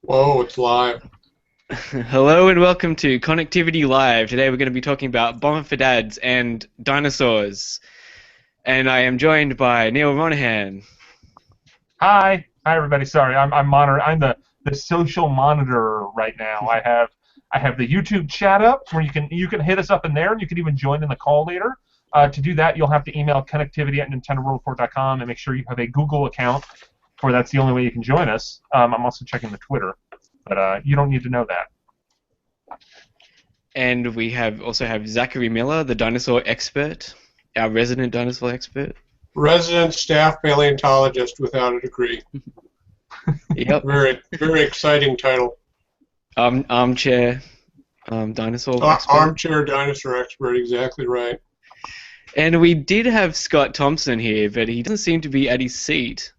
Whoa, it's live. Hello and welcome to Connectivity Live. Today we're going to be talking about Bafomdads and dinosaurs. And I am joined by Neal Ronaghan. Hi everybody. Sorry, I'm the social monitor right now. I have the YouTube chat up where you can hit us up in there, and you can even join in the call later. To do that, you'll have to email connectivity@nintendoworldreport.com and make sure you have a Google account, for that's the only way you can join us. I'm also checking the Twitter, but you don't need to know that. And we also have Zachary Miller, the dinosaur expert, our resident dinosaur expert. Resident staff paleontologist without a degree. Yep. Very, very exciting title. Armchair dinosaur expert. Armchair dinosaur expert, exactly right. And we did have Scott Thompson here, but he doesn't seem to be at his seat.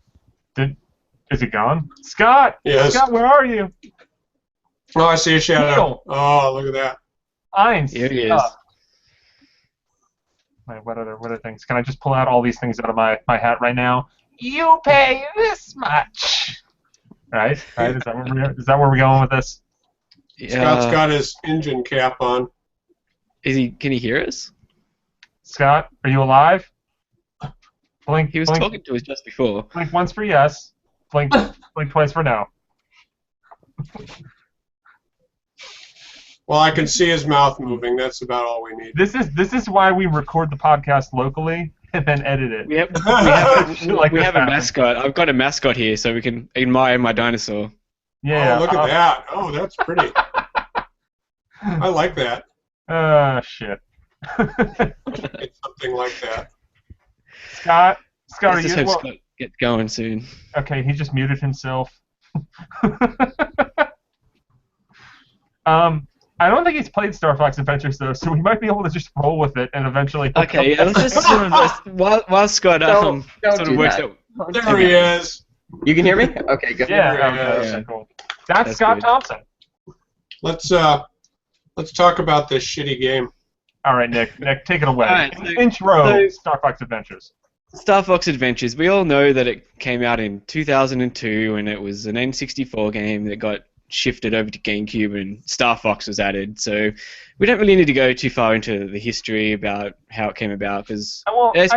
Is he gone? Scott! Yes. Scott, where are you? Oh, I see a shadow. Neal. Oh, look at that. Here he is. Wait, what other things? Can I just pull out all these things out of my hat right now? You pay this much. Right? Is that where we're going with this? Scott's got his engine cap on. Can he hear us? Scott, are you alive? Blink. He was blink, talking to us just before. Blink once for yes. Blink twice for no. Well, I can see his mouth moving. That's about all we need. This is why we record the podcast locally and then edit it. We have a mascot. I've got a mascot here, so we can admire my dinosaur. Yeah. Oh, look at that. Oh, that's pretty. I like that. Shit. It's something like that. Scott, are Let's just you? hope Scott gets going soon. Okay, he just muted himself. I don't think he's played Star Fox Adventures though, so we might be able to just roll with it and eventually. Okay, yeah, let's just sort of while Scott Don't sort of do works that. out. There he is. You can hear me? Okay, good. Yeah, Yeah. cool. That's Scott good. Thompson. Let's talk about this shitty game. All right, Nick, take it away. All right, Intro Star Fox Adventures. Star Fox Adventures. We all know that it came out in 2002, and it was an N64 game that got shifted over to GameCube, and Star Fox was added. So we don't really need to go too far into the history about how it came about, because it's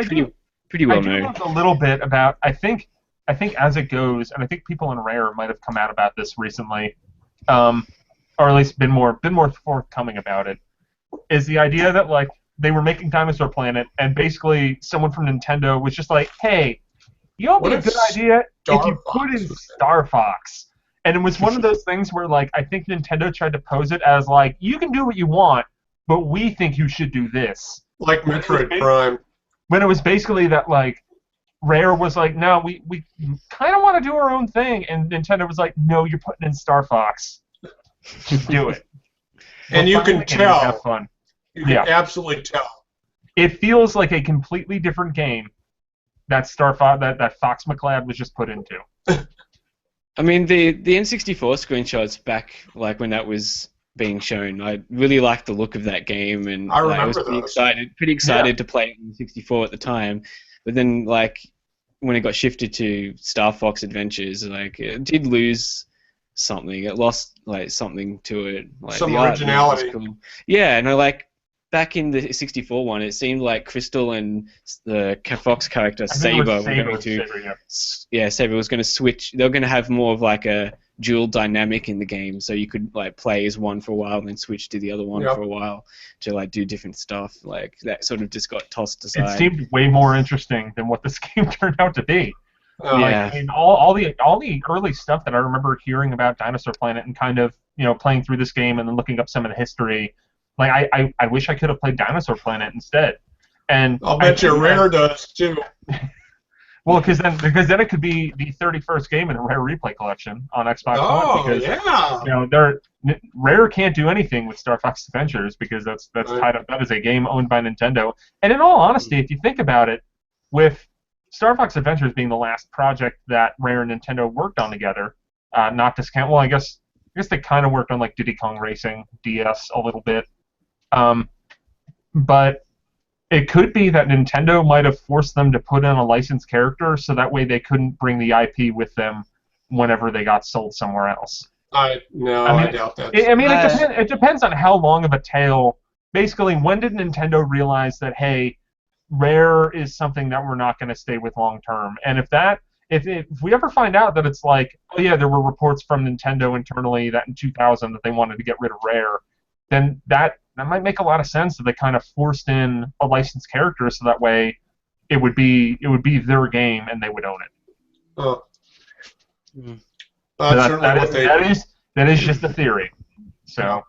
pretty well known. I do know a little bit about. I think as it goes, and I think people in Rare might have come out about this recently, or at least been more forthcoming about it. Is the idea that like they were making Dinosaur Planet, and basically someone from Nintendo was just like, "Hey, you know, what'd be a good idea if you put in Star Fox." And it was one of those things where, like, I think Nintendo tried to pose it as like, "You can do what you want, but we think you should do this." Like Metroid Prime. When it was basically that, like, Rare was like, "No, we kind of want to do our own thing," and Nintendo was like, "No, you're putting in Star Fox. Just do it." And you can tell. Have fun. You can absolutely tell. It feels like a completely different game that that Fox McCloud was just put into. I mean, the N64 screenshots back, like when that was being shown, I really liked the look of that game, and I remember I was pretty excited to play it on 64 at the time. But then, like, when it got shifted to Star Fox Adventures, like, it did lose something. It lost like something to it. Like, some the art originality. was cool. Yeah, and I like. Back in the 64 one, it seemed like Crystal and the Fox character Saber were going to, Saber was going to switch. They were going to have more of like a dual dynamic in the game, so you could like play as one for a while and then switch to the other one for a while to like do different stuff. Like that sort of just got tossed aside. It seemed way more interesting than what this game turned out to be. Yeah. Like, I mean, all the early stuff that I remember hearing about Dinosaur Planet and kind of playing through this game and then looking up some of the history. Like I wish I could have played Dinosaur Planet instead. And I'll bet you Rare does too. Well, because then it could be the 31st game in the Rare Replay collection on Xbox One. Because, yeah. Rare can't do anything with Star Fox Adventures because that's tied up. That is a game owned by Nintendo. And in all honesty, if you think about it, with Star Fox Adventures being the last project that Rare and Nintendo worked on together, not discount. Well, I guess they kind of worked on like Diddy Kong Racing DS a little bit. But it could be that Nintendo might have forced them to put in a licensed character so that way they couldn't bring the IP with them whenever they got sold somewhere else. No, I mean, I doubt that. It depends on how long of a tail. Basically, when did Nintendo realize that, hey, Rare is something that we're not going to stay with long term? And if we ever find out that it's like, oh yeah, there were reports from Nintendo internally that in 2000 that they wanted to get rid of Rare, then that might make a lot of sense that they kind of forced in a licensed character so that way it would be their game and they would own it. Oh. That is just a theory. So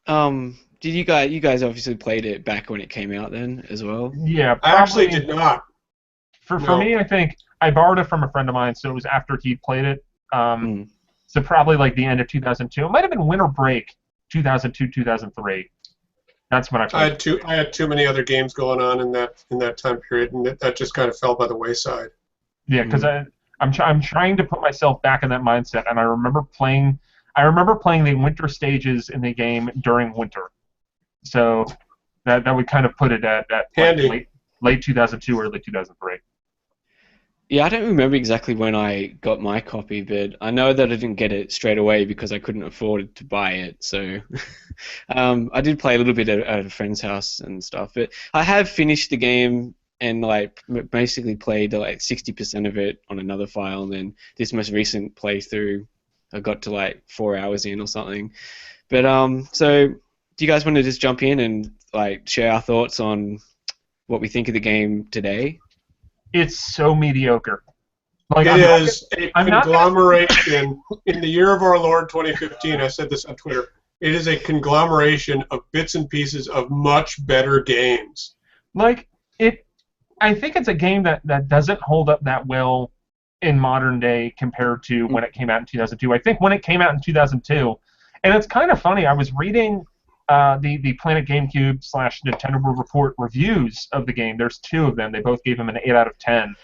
did you guys obviously played it back when it came out then as well? Yeah, I actually did not. For me, I think I borrowed it from a friend of mine, so it was after he played it. So probably like the end of 2002. It might have been winter break, 2002, 2003. That's when I played. I had too many other games going on in that time period, and that just kind of fell by the wayside. Yeah, because I'm trying to put myself back in that mindset, and I remember playing the winter stages in the game during winter. So that would kind of put it at like late 2002, early 2003. Yeah, I don't remember exactly when I got my copy, but I know that I didn't get it straight away because I couldn't afford to buy it. So I did play a little bit at a friend's house and stuff. But I have finished the game and like basically played like 60% of it on another file, and then this most recent playthrough I got to like 4 hours in or something. But so do you guys want to just jump in and like share our thoughts on what we think of the game today? It's so mediocre. Like, it is a conglomeration. In the year of our Lord 2015, I said this on Twitter, it is a conglomeration of bits and pieces of much better games. Like, I think it's a game that doesn't hold up that well in modern day compared to when it came out in 2002. I think when it came out in 2002, and it's kind of funny, I was reading the Planet GameCube / Nintendo World Report reviews of the game. There's 2 of them. They both gave them an 8 out of 10.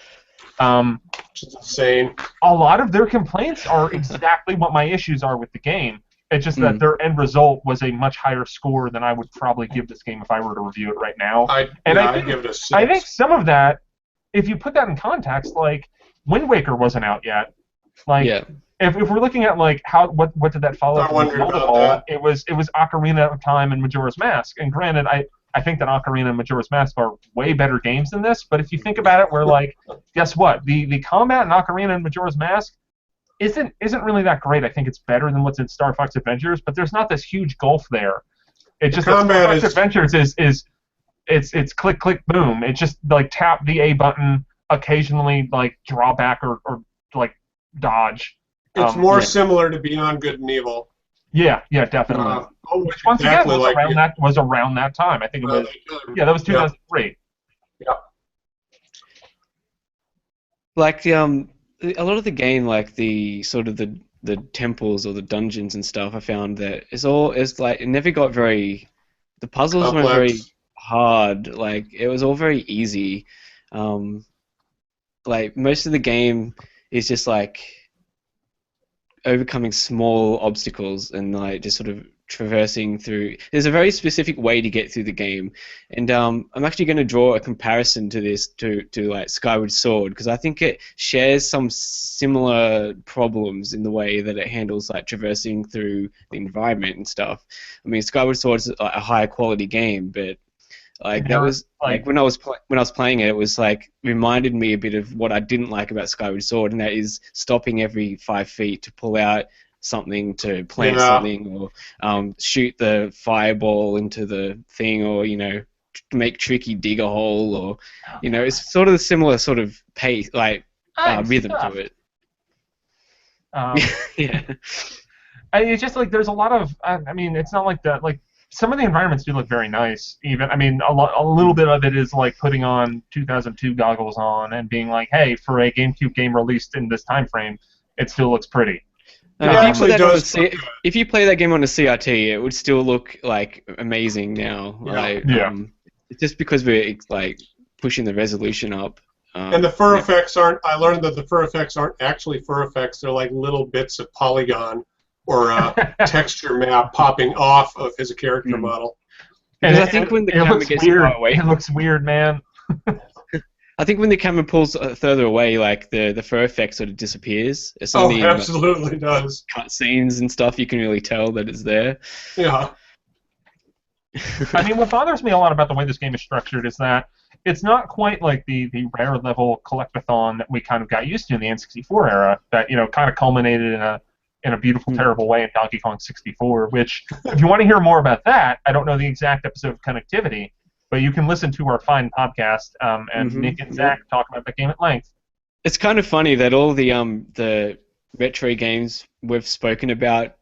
Which is insane. A lot of their complaints are exactly what my issues are with the game. It's just that their end result was a much higher score than I would probably give this game if I were to review it right now. I'd give it a 6. I think some of that, if you put that in context, like Wind Waker wasn't out yet. Like, yeah. If we're looking at like what did that follow from Zelda, it was Ocarina of Time and Majora's Mask. And granted, I think that Ocarina and Majora's Mask are way better games than this. But if you think about it, we're like, guess what? The combat in Ocarina and Majora's Mask isn't really that great. I think it's better than what's in Star Fox Adventures, but there's not this huge gulf there. It's just that Star Fox Adventures is it's click click boom. It's just like tap the A button, occasionally like draw back or like dodge. It's more similar to Beyond Good and Evil. Yeah, definitely. Which once again was around that time. I think it was. Yeah, that was 2003. Yeah. Like a lot of the game, like the sort of the temples or the dungeons and stuff, I found that it's like it never got very. The puzzles weren't very hard. Like it was all very easy. Like most of the game is just like overcoming small obstacles and like just sort of traversing through. There's a very specific way to get through the game, and I'm actually going to draw a comparison to this to like Skyward Sword, because I think it shares some similar problems in the way that it handles like traversing through the environment and stuff. I mean, Skyward Sword is a higher quality game, but like that was like when I was playing it, it was like reminded me a bit of what I didn't like about Skyward Sword, and that is stopping every 5 feet to pull out something, to plant something, or shoot the fireball into the thing, or make Tricky dig a hole, or it's sort of a similar sort of pace, like rhythm to it. Yeah. It's just like there's a lot of. I mean, it's not like that. Like some of the environments do look very nice. Even I mean, a little bit of it is like putting on 2002 goggles on and being like, hey, for a GameCube game released in this time frame, it still looks pretty. If you play that game on a CRT, it would still look like amazing now. Just because we're like pushing the resolution up. And the fur effects aren't. I learned that the fur effects aren't actually fur effects. They're like little bits of polygon or texture map popping off of his character model. And I think when the camera gets far away, it looks weird, man. I think when the camera pulls further away, like the fur effect sort of disappears. It's Oh, only it absolutely does. cut scenes and stuff you can really tell that it's there. Yeah. I mean, what bothers me a lot about the way this game is structured is that it's not quite like the rare level collectathon that we kind of got used to in the N64 era. That kind of culminated in a beautiful, terrible way in Donkey Kong 64. Which, if you want to hear more about that, I don't know the exact episode of Connectivity, but you can listen to our fine podcast and Nick and Zach talk about the game at length. It's kind of funny that all the retro games we've spoken about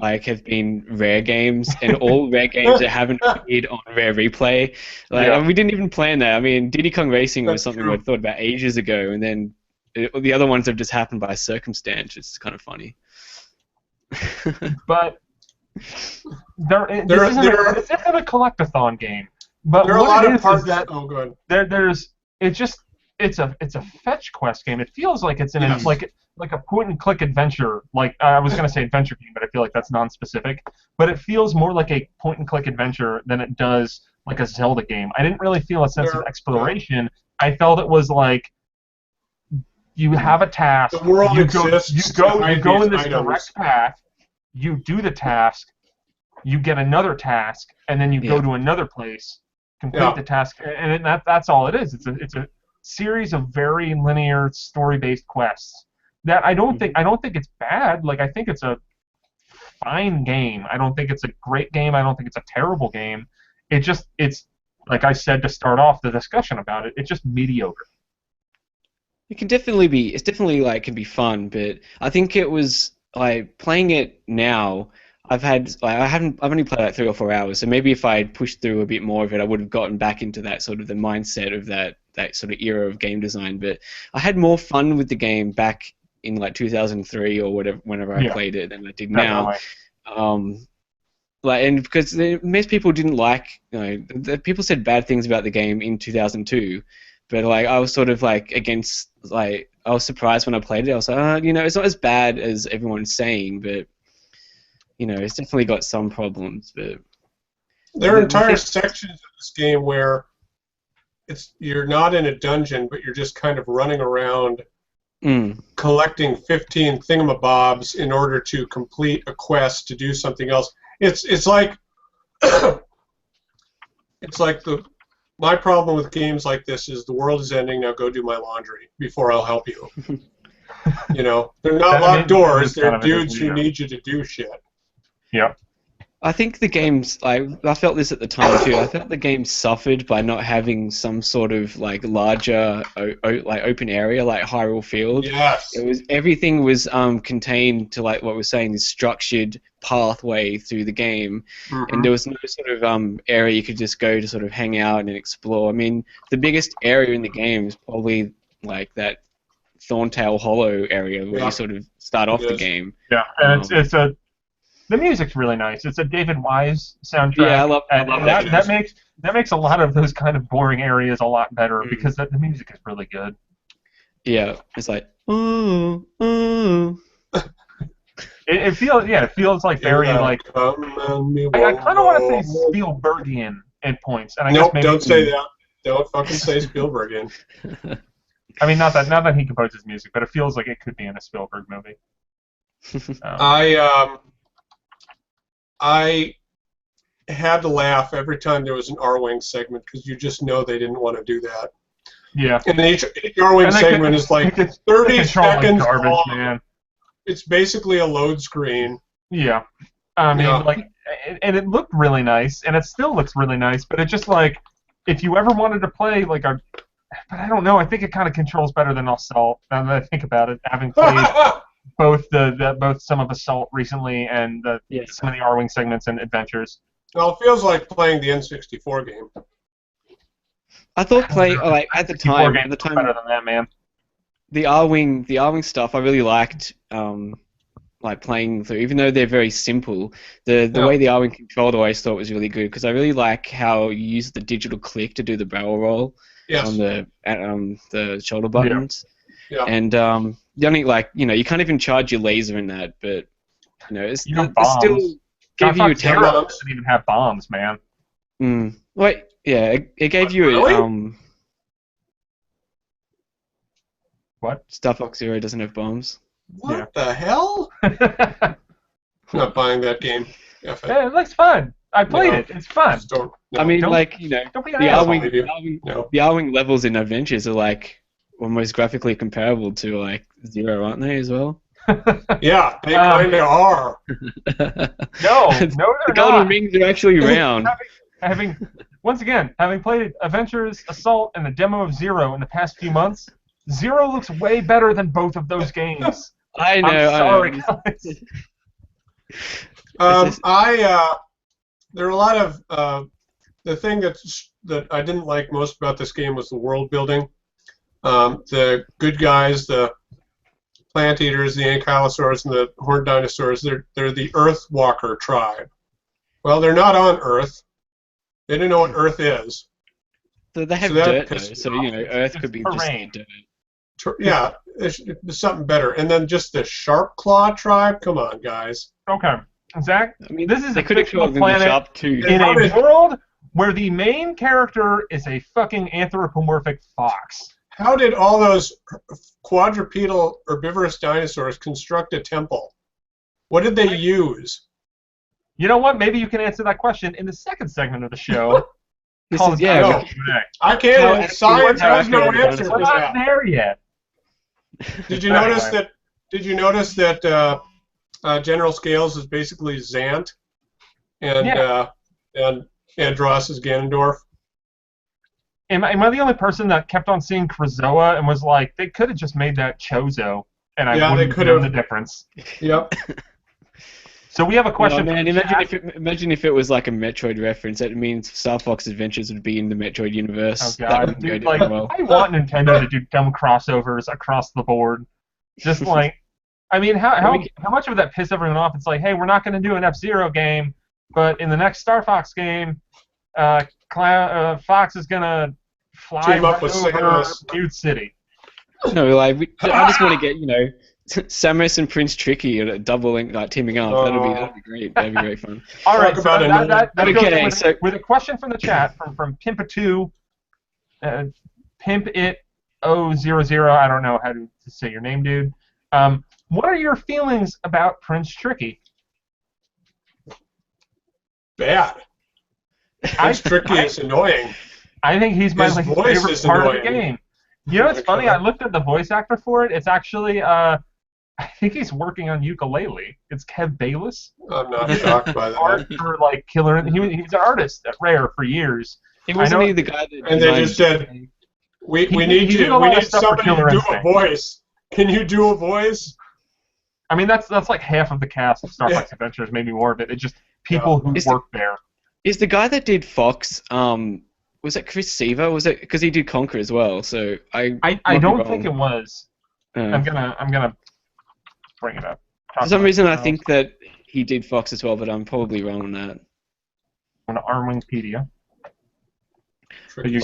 have been rare games, and all rare games that haven't appeared on Rare Replay. We didn't even plan that. I mean, Diddy Kong Racing was something I thought about ages ago, and then the other ones have just happened by circumstance. It's kind of funny. But it's not a collectathon game. But there are a lot of parts that oh, go ahead. It's a fetch quest game. It feels like it's in like a point-and-click adventure. Like I was going to say adventure game, but I feel like that's non-specific. But it feels more like a point-and-click adventure than it does like a Zelda game. I didn't really feel a sense of exploration. I felt it was like you have a task. The world exists. You go in this direct path. You do the task. You get another task, and then you go to another place, complete the task, and that's all it is. It's a series of very linear story-based quests. That I don't think it's bad. Like I think it's a fine game. I don't think it's a great game. I don't think it's a terrible game. It's like I said to start off the discussion about it. It's just mediocre. It can definitely be. It's definitely can be fun, but I think it was playing it now. I've only played 3 or 4 hours, so maybe if I had pushed through a bit more of it, I would have gotten back into that sort of the mindset of that sort of era of game design. But I had more fun with the game back in 2003 or whenever I played it than I did now. And because most people didn't people said bad things about the game in 2002, but I was sort of against I was surprised when I played it. I was like, it's not as bad as everyone's saying, but it's definitely got some problems. But there are entire sections of this game where you're not in a dungeon, but you're just kind of running around collecting 15 thingamabobs in order to complete a quest to do something else. It's like my problem with games like this is the world is ending, now go do my laundry before I'll help you. They're not locked doors, they're dudes who need you to do shit. Yeah. I think the games, I felt this at the time too. I felt the game suffered by not having some sort of larger open area like Hyrule Field. Yes. Everything was contained to what we're saying, this structured pathway through the game, and there was no sort of area you could just go to sort of hang out and explore. I mean, the biggest area in the game is probably that Thorntail Hollow area where you sort of start off the game. Yeah, and the music's really nice. It's a David Wise soundtrack. Yeah, I love that makes a lot of those kind of boring areas a lot better because the music is really good. Yeah, it's like ooh, ooh. It feels like very I kind of want to say Spielbergian at points. And I guess maybe don't say that. Don't fucking say Spielbergian. I mean, not that he composes music, but it feels like it could be in a Spielberg movie. I had to laugh every time there was an R-Wing segment because you just know they didn't want to do that. Yeah. And each R-Wing segment is 30 seconds garbage, long. Man. It's basically a load screen. Yeah. I mean, and it looked really nice, and it still looks really nice, but it's just if you ever wanted to play but I don't know, I think it kind of controls better than Assault, now that I think about it, having played both both some of Assault recently and some of the R-Wing segments and adventures. Well, it feels like playing the N64 game. I thought at the time better than that, man. The R-Wing stuff I really liked playing through, even though they're very simple. The way the R-Wing controlled I always thought was really good because I really like how you use the digital click to do the barrel roll on the shoulder buttons. Yeah. And the only you can't even charge your laser in that, but it's still gave you a doesn't even have bombs, man. Wait, yeah, it gave you really? What? Star Fox Zero doesn't have bombs. What the hell? I'm not buying that game. It looks fun. I played it. It's fun. I mean, don't be the R-Wing levels in Adventures are like almost graphically comparable to like Zero, aren't they as well? Yeah, they kind of are. No, the golden rings are actually round. Once again, having played Adventures, Assault, and the demo of Zero in the past few months, Zero looks way better than both of those games. I know. I'm sorry, guys. There are a lot of the thing that I didn't like most about this game was the world building. The good guys, the plant eaters, the ankylosaurs, and the horned dinosaurs, they're the Earth Walker tribe. Well, they're not on Earth. They didn't know what Earth is. So they have dirt, though, so Earth could be just dirt. Yeah, there's something better. And then just the Sharp Claw tribe. Come on, guys. Okay, Zach. I mean, this is a fictional planet in a world where the main character is a fucking anthropomorphic fox. How did all those quadrupedal herbivorous dinosaurs construct a temple? What did they use? You know what? Maybe you can answer that question in the second segment of the show. I can't. Science has no answer for that. We're not there yet. Did you notice that? Did you notice that General Scales is basically Zant, and Andros is Ganondorf? Am I the only person that kept on seeing Krazoa and was like, they could have just made that Chozo, and I wouldn't have known the difference. Yep. So we have a question. Oh, man, imagine if it was like a Metroid reference. That means Star Fox Adventures would be in the Metroid universe. Oh god, dude, like, I want Nintendo to do dumb crossovers across the board. Just like, I mean, how much would that piss everyone off? It's like, hey, we're not going to do an F-Zero game, but in the next Star Fox game, Fox is gonna fly right over Mute City. No, like I just want to get Samus and Prince Tricky teaming up. That'd be great. That'd be great fun. All right, so with a question from the chat from Pimp2, Pimp00. I don't know how to say your name, dude. What are your feelings about Prince Tricky? Bad. Prince Tricky is annoying. I think he's my favorite part of the game. You know what's funny? I looked at the voice actor for it. It's actually, I think he's working on ukulele. It's Kev Bayless. I'm not shocked by that. Art for like Killer. He was an artist at Rare for years. Wasn't he the guy that? And they just said, "We need somebody to do a voice. Can you do a voice?" I mean, that's like half of the cast of Star Fox Adventures, maybe more of it. It's just people who work there. Is the guy that did Fox? Was it Chris Seaver? Was it because he did Conquer as well? So I don't think it was. I'm gonna bring it up. For some reason, I think that he did Fox as well, but I'm probably wrong on that. On Armwingpedia.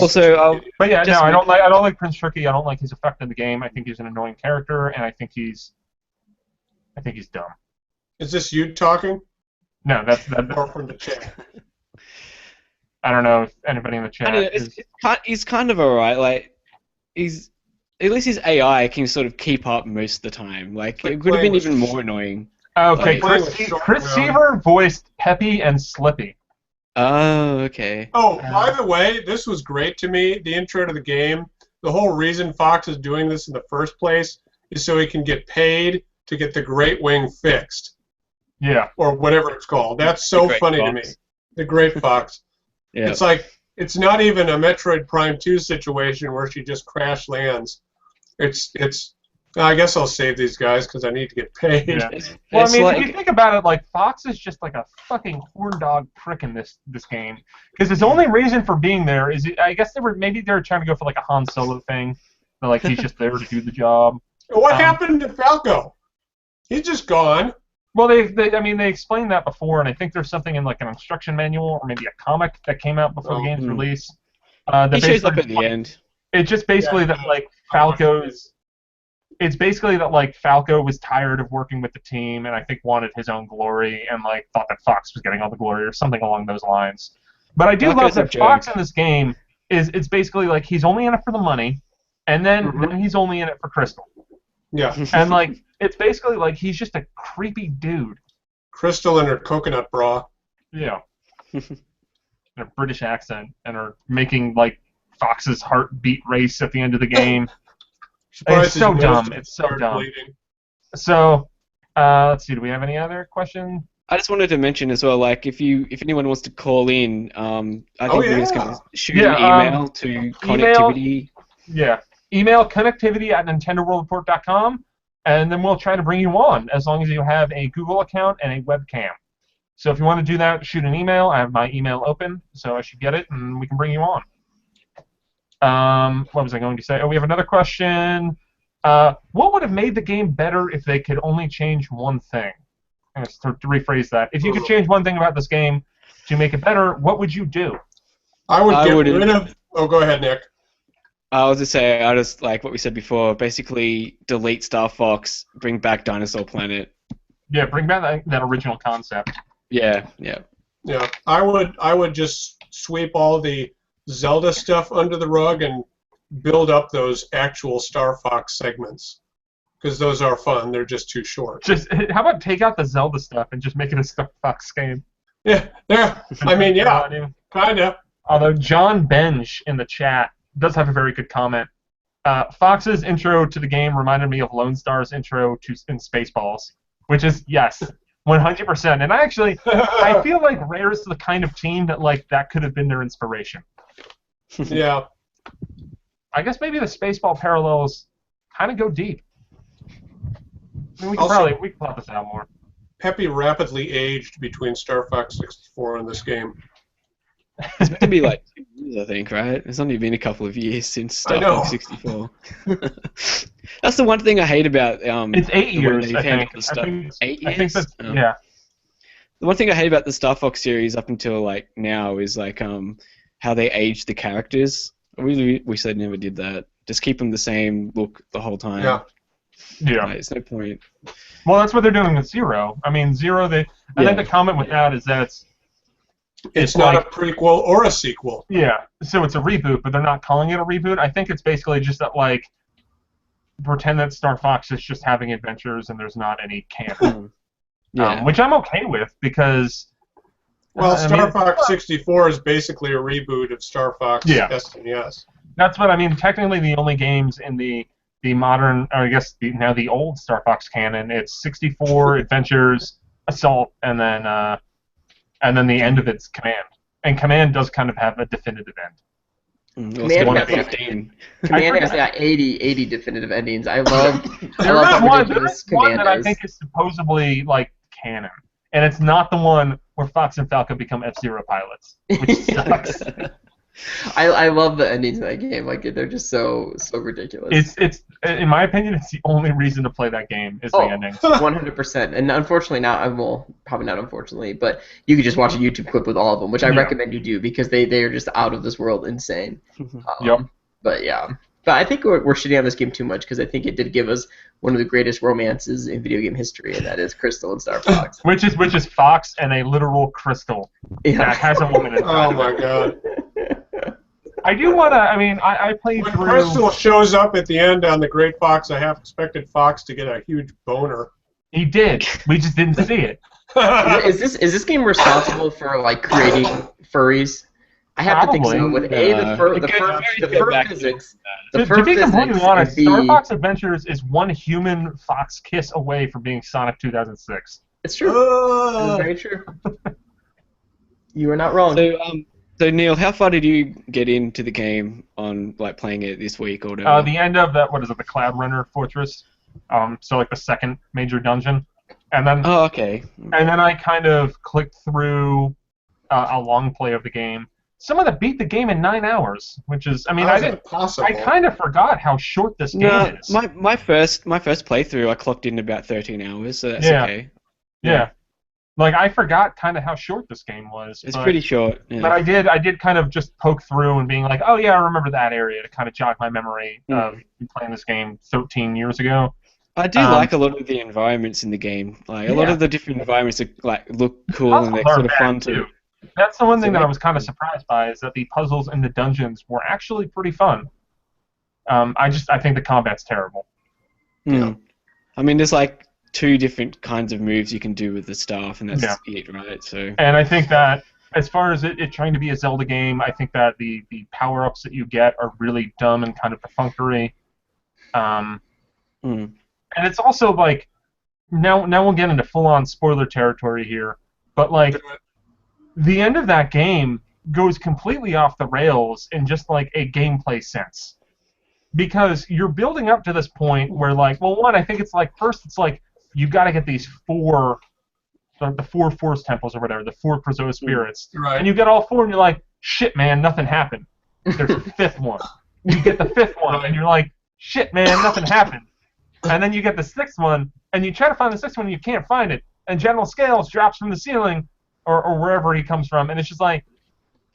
Also, but yeah, no, I don't like Prince Tricky. I don't like his effect in the game. I think he's an annoying character, and I think he's dumb. Is this you talking? No, that's or from the chat. I don't know if anybody in the chat. He's kind of alright. Like, at least his AI can sort of keep up most of the time. Like, it could have been even more annoying. Okay, Chris Seaver voiced Peppy and Slippy. Oh, okay. Oh, by the way, this was great to me. The intro to the game. The whole reason Fox is doing this in the first place is so he can get paid to get the Great Wing fixed. Yeah. Or whatever it's called. That's so funny to me. The Great Fox. Yeah. It's like, it's not even a Metroid Prime 2 situation where she just crash lands. It's. I guess I'll save these guys because I need to get paid. Yeah. Well, I mean, if you think about it, like, Fox is just like a fucking horn dog prick in this game. Because his only reason for being there is, I guess they were trying to go for like a Han Solo thing. But, like, he's just there to do the job. What happened to Falco? He's just gone. Well, they explained that before, and I think there's something in like an instruction manual or maybe a comic that came out before the game's release. He shows up at the end. It's just basically that like Falco's. It's basically that like Falco was tired of working with the team, and I think wanted his own glory, and like thought that Fox was getting all the glory or something along those lines. But I do love that Fox in this game it's basically like he's only in it for the money. and then he's only in it for Crystal. Yeah. And like it's basically like he's just a creepy dude. Crystal and her coconut bra. Yeah. In a British accent, and are making like Fox's heartbeat race at the end of the game. It's so dumb. It's so dumb. Bleeding. So, let's see. Do we have any other questions? I just wanted to mention as well, like if anyone wants to call in, I think we're just going to shoot an email to connectivity. Email connectivity@nintendoworldreport.com, and then we'll try to bring you on as long as you have a Google account and a webcam. So if you want to do that, shoot an email. I have my email open, so I should get it, and we can bring you on. What was I going to say? Oh, we have another question. What would have made the game better if they could only change one thing? To rephrase that. If you could change one thing about this game to make it better, what would you do? I would get rid of... Oh, go ahead, Nick. I was just saying, I just like what we said before. Basically, delete Star Fox, bring back Dinosaur Planet. Yeah, bring back that original concept. Yeah. I would just sweep all the Zelda stuff under the rug and build up those actual Star Fox segments, because those are fun. They're just too short. How about take out the Zelda stuff and just make it a Star Fox game? Yeah. I mean, kind of. Although John Benj in the chat does have a very good comment. Fox's intro to the game reminded me of Lone Star's intro in Spaceballs, which is, yes, 100%. And I feel like Rare is the kind of team that could have been their inspiration. Yeah. I guess maybe the Spaceball parallels kind of go deep. I mean, we can plot this out more. Peppy rapidly aged between Star Fox 64 and this game. It's meant to be like 2 years, I think, right? It's only been a couple of years since Star Fox 64. That's the one thing I hate about it's 8 years, I think. 8 years? I think that's, yeah. The one thing I hate about the Star Fox series up until like now is like how they age the characters. I really wish they never did that. Just keep them the same look the whole time. Yeah. Like, it's no point. Well, that's what they're doing with Zero. I mean, Zero. I think the comment with that is that it's not a prequel or a sequel. Yeah. So it's a reboot, but they're not calling it a reboot. I think it's basically just that like pretend that Star Fox is just having adventures and there's not any canon. Which I'm okay with because. Well, Star Fox 64 is basically a reboot of Star Fox SNES. That's what I mean. Technically, the only games in the modern, or I guess now the old Star Fox canon, it's 64, Adventures, Assault, and then the end of it's Command. And Command does kind of have a definitive end. Command has got 80 definitive endings. I love one that I think is supposedly like canon. And it's not the one where Fox and Falco become F-Zero pilots, which sucks. I love the endings in that game. Like they're just so ridiculous. It's in my opinion, it's the only reason to play that game is the endings. 100%. And unfortunately probably not unfortunately, but you could just watch a YouTube clip with all of them, which I recommend you do because they are just out of this world insane. But yeah. But I think we're shitting on this game too much because I think it did give us one of the greatest romances in video game history, and that is Crystal and Star Fox. which is Fox and a literal crystal that has a woman in it. Oh my god. I do want to. I mean, I played when through. Crystal shows up at the end on the Great Fox, I half expected Fox to get a huge boner. He did. We just didn't see it. Is this game responsible for like creating furries? I have to think so. With the fur physics. To be completely honest, Star Fox Adventures is one human fox kiss away from being Sonic 2006. It's true. It's very true. You are not wrong. So Neal, how far did you get into the game on like playing it this week or whatever? The end of that. What is it? The Cloud Runner Fortress. So like the second major dungeon, and then. Oh, okay. And then I kind of clicked through a long play of the game. Someone that beat the game in 9 hours, which is, I mean, I kind of forgot how short this game is. My first playthrough, I clocked in about 13 hours, so that's okay. Yeah. Like I forgot kind of how short this game was. It's pretty short. Yeah. But I did kind of just poke through and being like, oh yeah, I remember that area to kind of jog my memory of playing this game 13 years ago. I do like a lot of the environments in the game. Like a lot of the different environments look cool and they're sort of fun too. That's the one thing that I was kind of surprised by is that the puzzles in the dungeons were actually pretty fun. I think the combat's terrible. Yeah. I mean, there's like 2 different kinds of moves you can do with the staff, and that's it, right? So. And I think that as far as it trying to be a Zelda game, I think that the power-ups that you get are really dumb and kind of perfunctory. And it's also like now we'll get into full-on spoiler territory here, but like the end of that game goes completely off the rails in just like a gameplay sense, because you're building up to this point where like, well, one, I think it's like first it's like you got to get these 4. The 4 force temples or whatever, the 4 Krazoa spirits, right. And you get all 4, and you're like, shit, man, nothing happened. There's a 5th one. You get the 5th one, and you're like, shit, man, nothing happened. And then you get the 6th one, and you try to find the 6th one, and you can't find it. And General Scales drops from the ceiling, or wherever he comes from, and it's just like,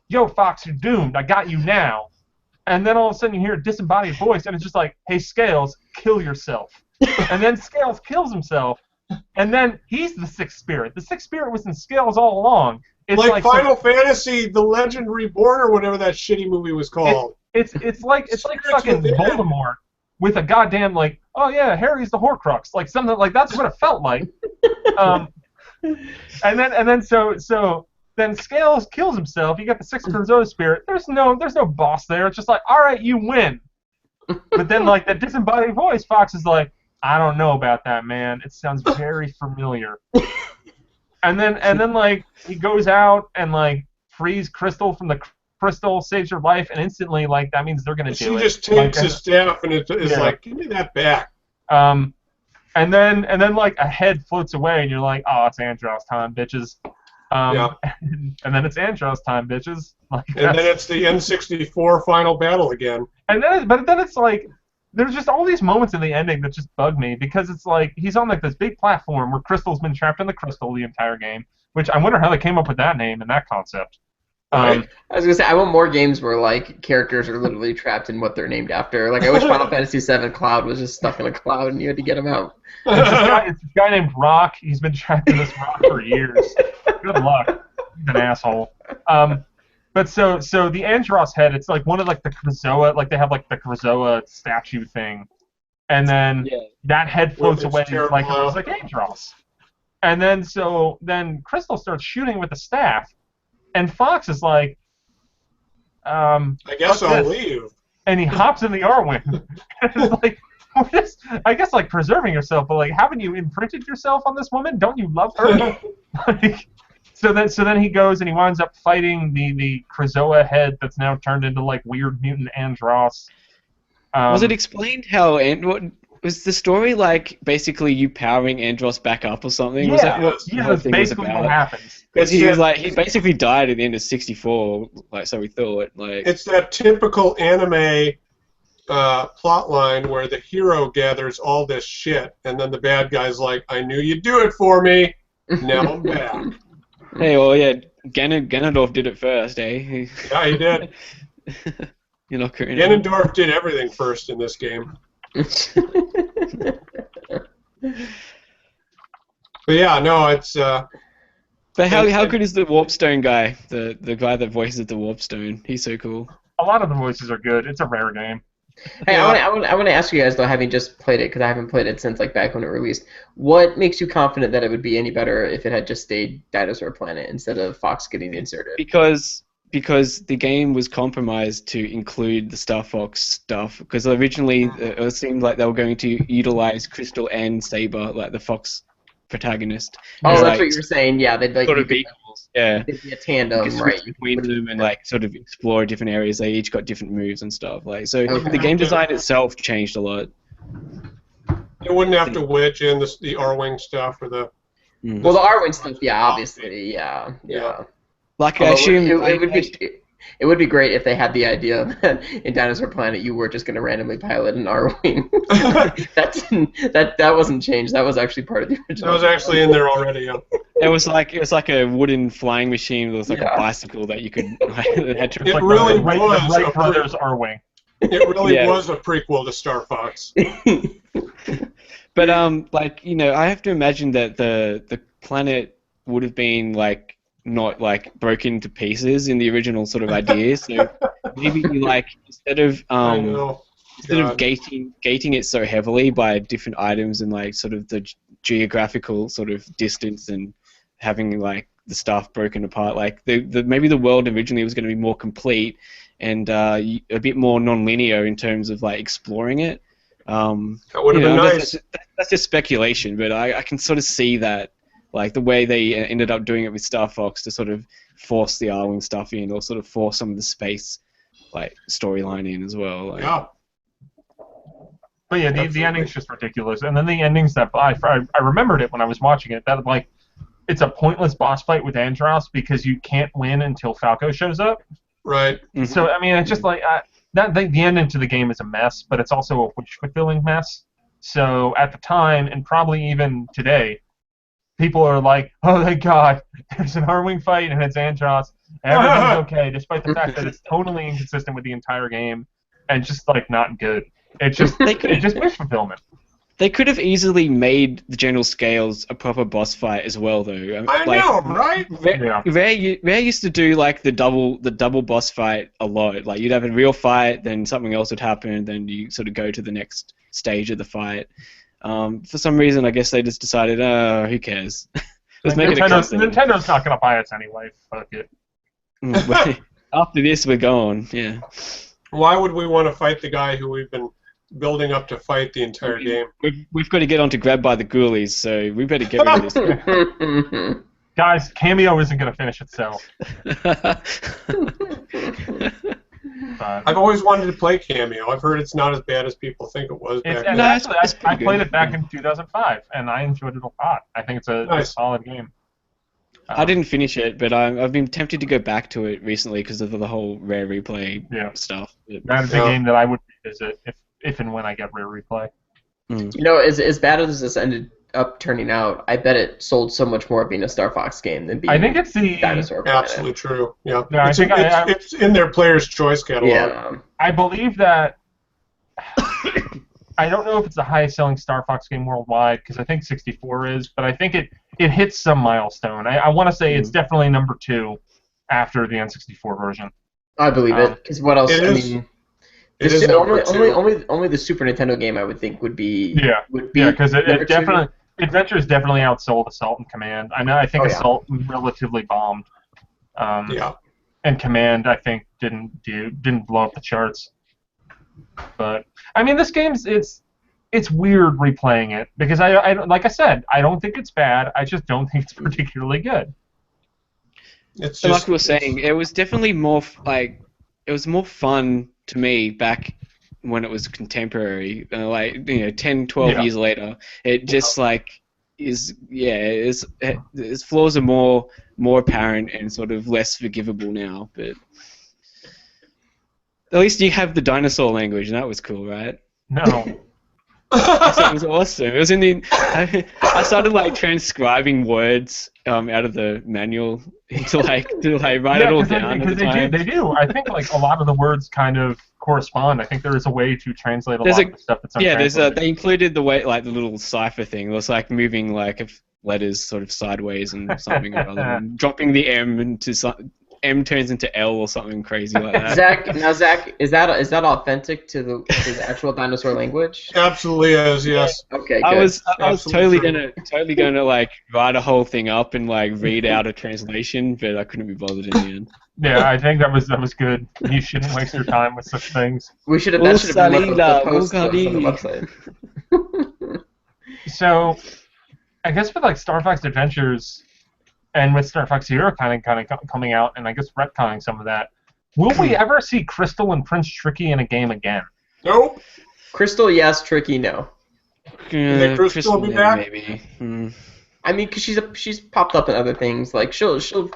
yo, Fox, you're doomed. I got you now. And then all of a sudden you hear a disembodied voice, and it's just like, hey, Scales, kill yourself. And then Scales kills himself. And then he's the 6th spirit. The 6th spirit was in Scales all along. It's like Final Fantasy: The Legend Reborn, or whatever that shitty movie was called. It's like fucking Voldemort with a goddamn like, oh yeah, Harry's the Horcrux, like something like that's what it felt like. And then then Scales kills himself. You got the 6th Krazoa spirit. There's no boss there. It's just like, all right, you win. But then like that disembodied voice, Fox is like, I don't know about that, man. It sounds very familiar. And then like he goes out and like frees Crystal from the crystal, saves her life, and instantly like that means they're gonna do it. She just takes his staff and it's like, give me that back. And then like a head floats away and you're like, oh, it's Andros time, bitches. And then it's Andros time, bitches. Like, and then it's the N64 final battle again. But then it's like, there's just all these moments in the ending that just bug me, because it's like he's on like this big platform where Crystal's been trapped in the crystal the entire game, which I wonder how they came up with that name and that concept. I was gonna say, I want more games where like characters are literally trapped in what they're named after. Like I wish Final Fantasy VII Cloud was just stuck in a cloud and you had to get him out. It's this guy named Rock. He's been trapped in this rock for years. Good luck. He's an asshole. But so the Andros head, it's like one of like the Krazoa, like they have like the Krazoa statue thing, and then that head floats away like it was like Andros, and then Crystal starts shooting with the staff, and Fox is like, I guess I'll leave, and he hops in the R-Wing. It's like, I guess like preserving yourself, but like haven't you imprinted yourself on this woman? Don't you love her? Like, So then he goes and he winds up fighting the Krazoa head that's now turned into like weird mutant Andros. Was it explained how what was the story like? Basically, you powering Andros back up or something? Yeah, was that that's basically what happens. Because he basically died at the end of 64, like so we thought. Like it's that typical anime plot line where the hero gathers all this shit, and then the bad guy's like, "I knew you'd do it for me. Now I'm back." Hey, well, yeah, Ganondorf did it first, eh? Yeah, he did. You're not correct. Ganondorf did everything first in this game. But yeah, no, it's. But how good is the Warpstone guy? The guy that voices the Warpstone. He's so cool. A lot of the voices are good. It's a rare game. Hey, I want to ask you guys though, having just played it, because I haven't played it since like back when it released. What makes you confident that it would be any better if it had just stayed Dinosaur Planet instead of Fox getting inserted? Because the game was compromised to include the Star Fox stuff. Because originally it seemed like they were going to utilize Crystal and Saber, like the Fox protagonist. Oh, that's like, what you were saying. Yeah, they'd like sort of equals. Yeah, they'd be a tandem, right? Between them and like sort of explore different areas. They each got different moves and stuff. Like so, the game design itself changed a lot. You wouldn't have to wedge in the R-Wing stuff or the. Well, the R-Wing stuff, yeah, obviously, yeah. Like I assume it would be great if they had the idea that in Dinosaur Planet you were just going to randomly pilot an R-Wing. that wasn't changed. That was actually part of the original. That was actually in there already. Yeah. It was like a wooden flying machine. It was like a bicycle that you could. Had to. It really was the Wright Brothers R-Wing. It really was a prequel to Star Fox. But like I have to imagine that the planet would have been like. Not like broken into pieces in the original sort of idea. So maybe like instead of instead of gating it so heavily by different items and like sort of the geographical sort of distance and having like the stuff broken apart, like maybe the world originally was going to be more complete and a bit more non-linear in terms of like exploring it. That would have been nice. That's just speculation, but I can sort of see that, like the way they ended up doing it with Star Fox to sort of force the Arwing stuff in, or sort of force some of the space like storyline in as well. Like. Yeah. But yeah, the ending's just ridiculous. And then the endings that I remembered it when I was watching it. That like it's a pointless boss fight with Andros because you can't win until Falco shows up. Right. Mm-hmm. So I mean, it's just like the ending to the game is a mess, but it's also a wish-fulfilling mess. So at the time, and probably even today, people are like, "Oh, thank God, there's an Arwing fight and it's Andros. Everything's okay," despite the fact that it's totally inconsistent with the entire game and just like not good. It's just wish fulfillment. They could have easily made the General Scales a proper boss fight as well, though. I know, right? Rare used to do like the double boss fight a lot. Like you'd have a real fight, then something else would happen, then you sort of go to the next stage of the fight. For some reason, I guess they just decided, who cares? Let's make it a cutscene. Nintendo's not gonna buy us anyway. Fuck it. After this, we're gone. Yeah. Why would we want to fight the guy who we've been building up to fight the entire game? We've got to get on to Grab by the Ghoulies, so we better get rid of this. Guys, Cameo isn't going to finish itself. I've always wanted to play Cameo. I've heard it's not as bad as people think it was back then. I played it back in 2005, and I enjoyed it a lot. I think it's a solid game. I didn't finish it, but I've been tempted to go back to it recently because of the whole Rare Replay stuff. That is a game that I would revisit if and when I get Rare Replay. You know, as bad as this ended up turning out, I bet it sold so much more being a Star Fox game than being I think it's the Dinosaur Planet. Absolutely true. Yeah. No, it's in their player's choice catalog. Yeah. I believe that. I don't know if it's the highest selling Star Fox game worldwide, because I think 64 is, but I think it hits some milestone. I want to say it's definitely number 2 after the N64 version. I believe it, because what else? I mean, only the Super Nintendo game I would think would be because Adventures definitely outsold Assault and Command. I think Assault relatively bombed. And Command I think didn't blow up the charts. But I mean, this game's it's weird replaying it because I like I said, I don't think it's bad. I just don't think it's particularly good. Like we were saying, it was definitely more it was more fun to me back when it was contemporary. 10, 12 years later, it just its flaws are more apparent and sort of less forgivable now, but. At least you have the dinosaur language, and that was cool, right? No. It was awesome. It was in the. I started transcribing words out of the manual to write it all down. Because they do. I think a lot of the words kind of correspond. I think there is a way to translate a lot of the stuff that's untranslated. They included the way the little cipher thing. It was moving letters sort of sideways and something or other, and dropping the M into M turns into L or something crazy like that. Zach, is that authentic to the actual dinosaur language? Absolutely is, yes. Okay, good. I was totally gonna write a whole thing up and read out a translation, but I couldn't be bothered in the end. Yeah, I think that was good. You shouldn't waste your time with such things. That should have been the post on the website. So, I guess with Star Fox Adventures. And with Star Fox Zero kind of coming out, and I guess retconning some of that, will we ever see Crystal and Prince Tricky in a game again? Nope. Crystal, yes. Tricky, no. Crystal will be back. Maybe. I mean, because she's popped up in other things. She'll show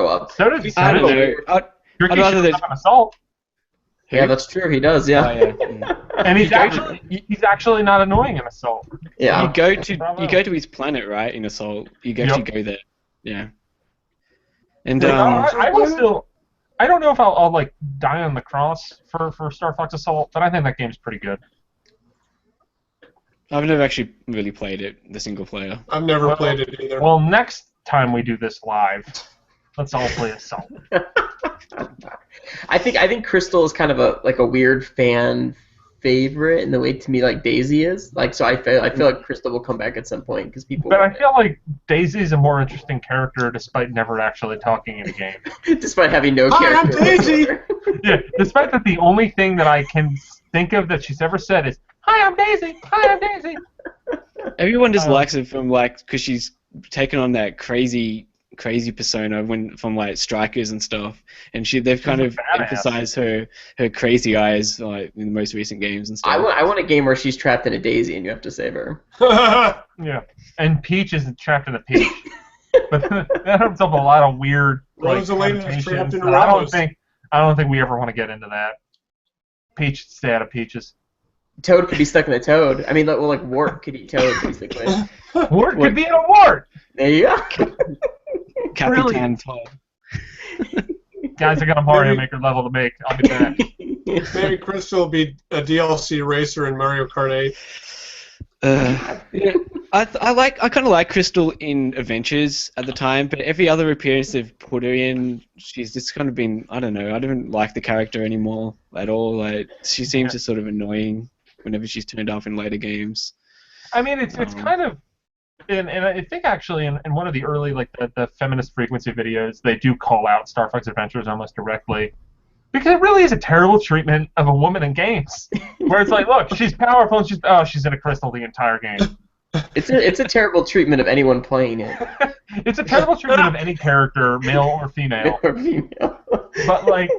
up. So does I don't know. I'd rather than Assault. Yeah, that's true. He does. Yeah. Oh, yeah. And he's actually not annoying in Assault. Yeah. You go to his planet, right? In Assault, you actually go there. Yeah. And I don't know if I'll die on the cross for Star Fox Assault, but I think that game's pretty good. I've never actually really played it, the single player. I've never played it either. Well, next time we do this live, let's all play Assault. I think Crystal is kind of a weird fan favorite in the way to me like Daisy is. Like, so I feel like Crystal will come back at some point because people. But I feel like Daisy is a more interesting character despite never actually talking in the game. Despite having no character. Hi, I'm Daisy. Yeah, despite that, the only thing that I can think of that she's ever said is "Hi, I'm Daisy. Hi, I'm Daisy." Everyone just likes it from because she's taken on that crazy persona from like Strikers and stuff, and they've kind of emphasized her crazy eyes like in the most recent games and stuff. I want a game where she's trapped in a daisy and you have to save her. Yeah, and Peach is trapped in a peach, but that opens up a lot of weird Rosalina's trapped in a Rose. I don't think we ever want to get into that. Peach, stay out of peaches. Toad could be stuck in a toad. I mean, like Wart could eat Toad, basically. Wart could be in a wart! There you go. Capitan Todd. Guys, I got a Mario Maker level to make. I'll be back. Maybe Crystal will be a DLC racer in Mario Kart 8. Yeah, I kind of like Crystal in Adventures at the time, but every other appearance they've put her in, she's just kind of been, I don't know, I don't like the character anymore at all. Like, she seems just sort of annoying whenever she's turned off in later games. I mean, it's kind of, and I think actually in one of the early, like, the feminist frequency videos, they do call out Star Fox Adventures almost directly. Because it really is a terrible treatment of a woman in games. Where it's like, look, she's powerful and she's in a crystal the entire game. It's a terrible treatment of anyone playing it. It's a terrible treatment of any character, male or female. But, like,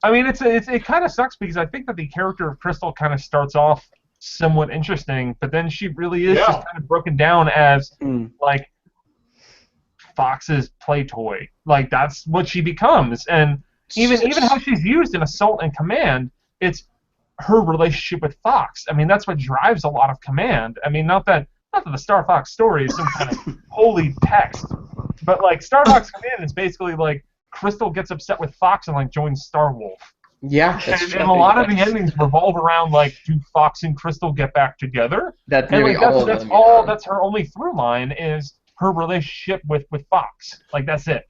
I mean, it kind of sucks because I think that the character of Crystal kind of starts off somewhat interesting, but then she really is just kind of broken down as, like, Fox's play toy. Like, that's what she becomes. And even how she's used in Assault and Command, it's her relationship with Fox. I mean, that's what drives a lot of Command. I mean, not that the Star Fox story is some kind of holy text, but like Star Fox Command is basically like Crystal gets upset with Fox and like joins Star Wolf. Yeah, and a lot of the endings revolve around like, do Fox and Crystal get back together? That's her only through line is her relationship with Fox. Like, that's it.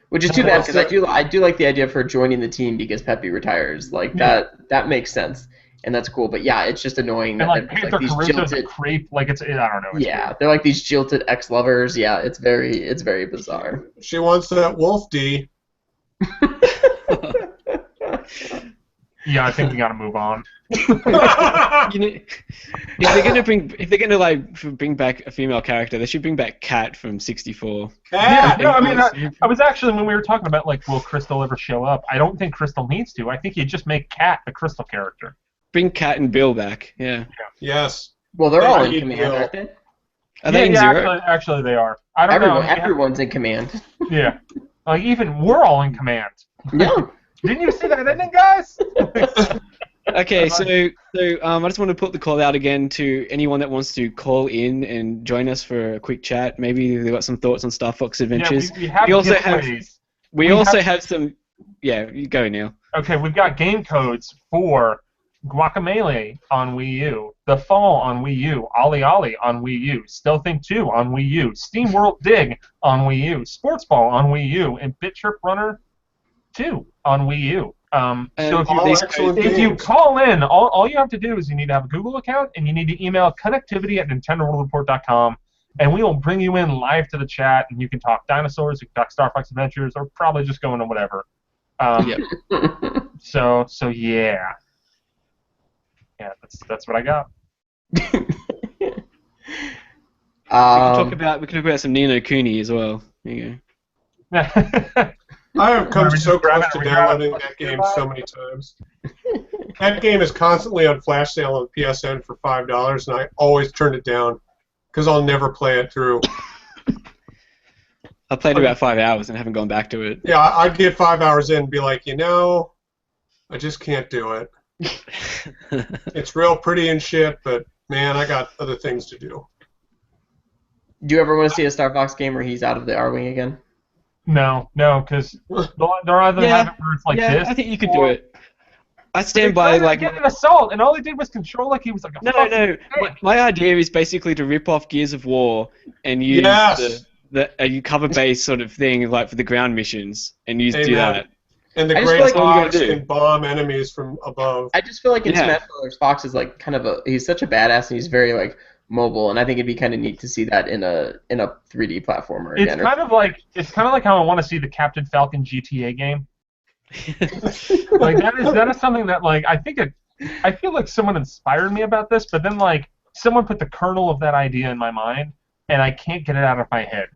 Which is too bad because I do like the idea of her joining the team because Peppy retires. Like that makes sense and that's cool. But yeah, it's just annoying and that Panther Caruso's a creep. Like I don't know. Yeah, they're like these jilted ex-lovers. Yeah, it's very bizarre. She wants that Wolf D. Yeah, I think we gotta move on. If they're gonna bring back a female character, they should bring back Cat from 64. Yeah, no, I mean, I was actually, when we were talking about like, will Crystal ever show up? I don't think Crystal needs to. I think you just make Cat the Crystal character. Bring Cat and Bill back. Yeah. Yes. Well, they're all in Command, aren't they? Are they in Zero? Actually, they are. I don't know. Everyone's in Command. Yeah. Like, even we're all in Command. Yeah. Didn't you see that ending, guys? Okay, so I just want to put the call out again to anyone that wants to call in and join us for a quick chat. Maybe they've got some thoughts on Star Fox Adventures. Yeah, we also have some. Yeah, you go, Neil. Okay, we've got game codes for Guacamelee on Wii U, The Fall on Wii U, Ollie Ollie on Wii U, Stealth Inc. 2 on Wii U, SteamWorld Dig on Wii U, Sports Ball on Wii U, and Bit Trip Runner 2 on Wii U. So if you call in, all you have to do is you need to have a Google account and you need to email connectivity@nintendoworldreport.com, and we will bring you in live to the chat, and you can talk Dinosaurs, you can talk Star Fox Adventures, or probably just go into whatever. So yeah. Yeah, that's what I got. We can talk about some Ni no Kuni as well. There you go. I have come so close to downloading that game so many times. That game is constantly on flash sale on PSN for $5, and I always turn it down because I'll never play it through. I played about 5 hours and haven't gone back to it. Yeah, I'd get 5 hours in and be like, I just can't do it. It's real pretty and shit, but man, I got other things to do. Do you ever want to see a Star Fox game where he's out of the R-Wing again? No, because they're either have it where it's like this. I think you could do it. I stand by like get an assault, and all he did was control like he was like a no. My idea is basically to rip off Gears of War and use the cover-based sort of thing like for the ground missions and do that. And the great fox can bomb enemies from above. I just feel like in Smash Bros. Fox is like kind of he's such a badass and he's very like mobile, and I think it'd be kind of neat to see that in a 3D platformer again. It's kind of like how I want to see the Captain Falcon GTA game. Like that is something that like I feel like someone inspired me about this, but then like someone put the kernel of that idea in my mind, and I can't get it out of my head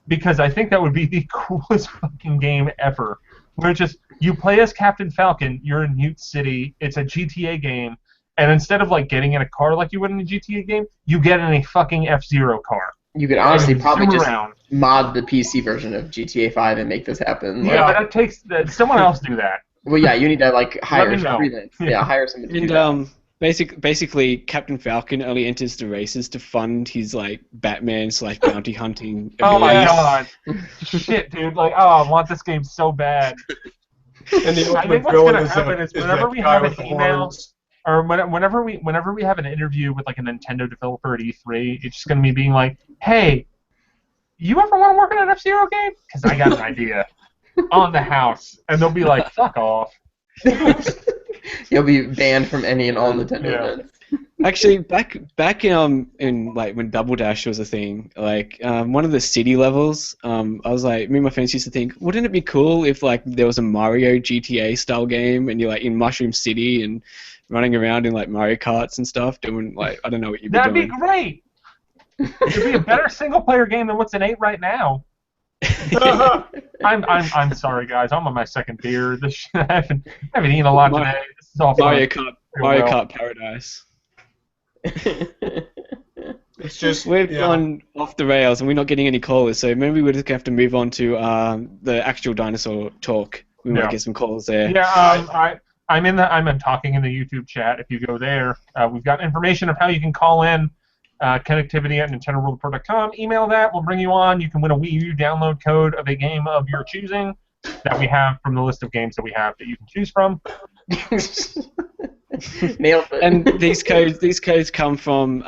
because I think that would be the coolest fucking game ever. Where it's just you play as Captain Falcon, you're in Mute City, it's a GTA game, and instead of like getting in a car like you would in a GTA game, you get in a fucking F-Zero car. You could honestly probably just mod the PC version of GTA 5 and make this happen. Yeah, but that takes someone else do that. Well, yeah, you need to like hire freelance. Yeah, hire somebody. And basically, Captain Falcon only enters the races to fund his like Batman/bounty hunting. Oh my god! Shit, dude! Like, I want this game so bad. And the I think what's gonna happen is whenever we have an email, or whenever we have an interview with like a Nintendo developer at E3, it's just gonna be being like, "Hey, you ever want to work on an F-Zero game? Because I got an idea on the house," and they'll be like, "Fuck off." You'll be banned from any and all Nintendo events. Actually, back in like when Double Dash was a thing, like one of the city levels, I was like, me and my friends used to think, wouldn't it be cool if like there was a Mario GTA style game and you're like in Mushroom City and running around in like Mario Karts and stuff, doing like I don't know what you'd be doing. That'd be great. It'd be a better single player game than what's in 8 right now. I'm sorry, guys. I'm on my second beer. I haven't eaten a lot today. This is all Mario Kart Paradise. It's just we've gone off the rails and we're not getting any callers, so maybe we're just gonna have to move on to the actual dinosaur talk. We might get some calls there. Yeah, I'm talking in the YouTube chat. If you go there, we've got information of how you can call in. Connectivity at NintendoWorldReport.com. Email that. We'll bring you on. You can win a Wii U download code of a game of your choosing that we have from the list of games that we have that you can choose from. Nailed it. And these codes come from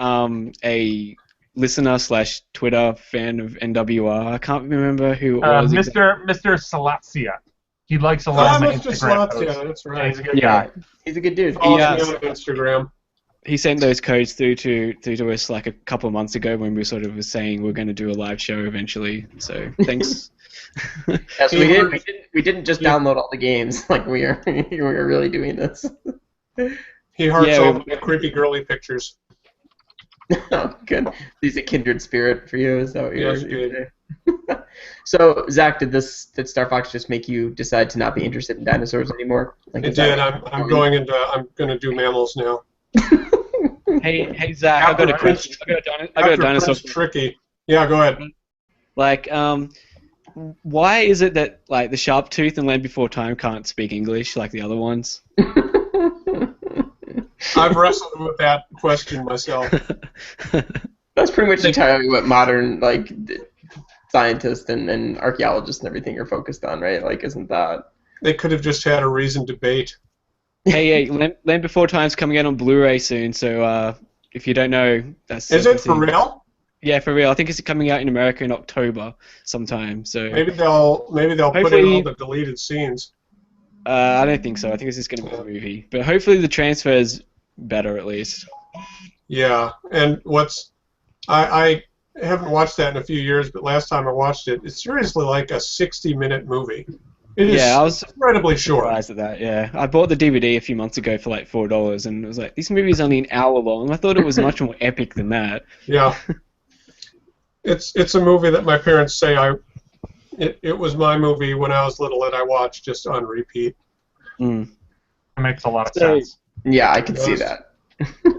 a listener/Twitter fan of NWR. I can't remember who it was. Mr. Salatzia. He likes a lot of Mr. Salatzia, that's right. He's a good dude. Follow me on Instagram. He sent those codes through to us like a couple of months ago when we sort of were saying we're going to do a live show eventually. So thanks. Yes, we didn't just download all the games. Like we are really doing this. He hearts all the creepy girly pictures. Oh, good. He's a kindred spirit for you. Is that what you're saying? So Zach, did Star Fox just make you decide to not be interested in dinosaurs anymore? Like, it did. I'm going to do mammals now. Hey Zach, I got a question. I got a dinosaur. Tricky. Yeah, go ahead. Like, why is it that like the Sharptooth and Land Before Time can't speak English like the other ones? I've wrestled with that question myself. That's pretty much entirely what modern like scientists and archaeologists and everything are focused on, right? Like, isn't that? They could have just had a reasoned debate. Hey, Land Before Time's coming out on Blu-ray soon, so if you don't know, that's... Is it for real? Yeah, for real. I think it's coming out in America in October sometime. So maybe they'll put in all the deleted scenes. I don't think so. I think it's just going to be a movie. But hopefully the transfer is better at least. Yeah, and I haven't watched that in a few years, but last time I watched it, it's seriously like a 60-minute movie. It is I was incredibly short. Surprised at that. Yeah, I bought the DVD a few months ago for like $4, and it was like this movie is only an hour long. I thought it was much more epic than that. Yeah, it's a movie that my parents say it was my movie when I was little that I watched just on repeat. It makes a lot of sense. Yeah, I can see that.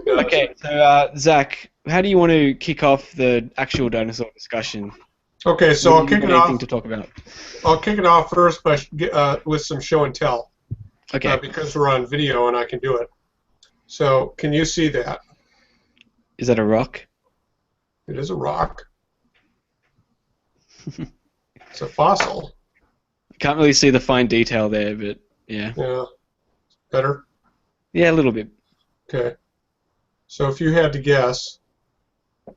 Okay, so Zach, how do you want to kick off the actual dinosaur discussion? Okay, so I'll kick it off. Anything to talk about? I'll kick it off first with some show and tell. Okay. Because we're on video and I can do it. So, can you see that? Is that a rock? It is a rock. It's a fossil. I can't really see the fine detail there, but yeah. Yeah. Better? Yeah, a little bit. Okay. So, if you had to guess,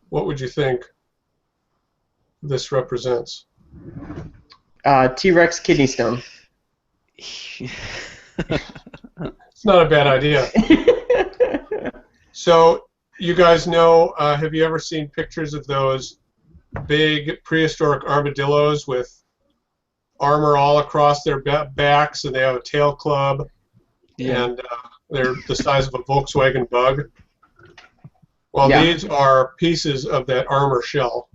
what would you think this represents? T-Rex kidney stone. It's not a bad idea. So, you guys know, have you ever seen pictures of those big prehistoric armadillos with armor all across their backs, and they have a tail club, and they're the size of a Volkswagen Bug? Well, these are pieces of that armor shell.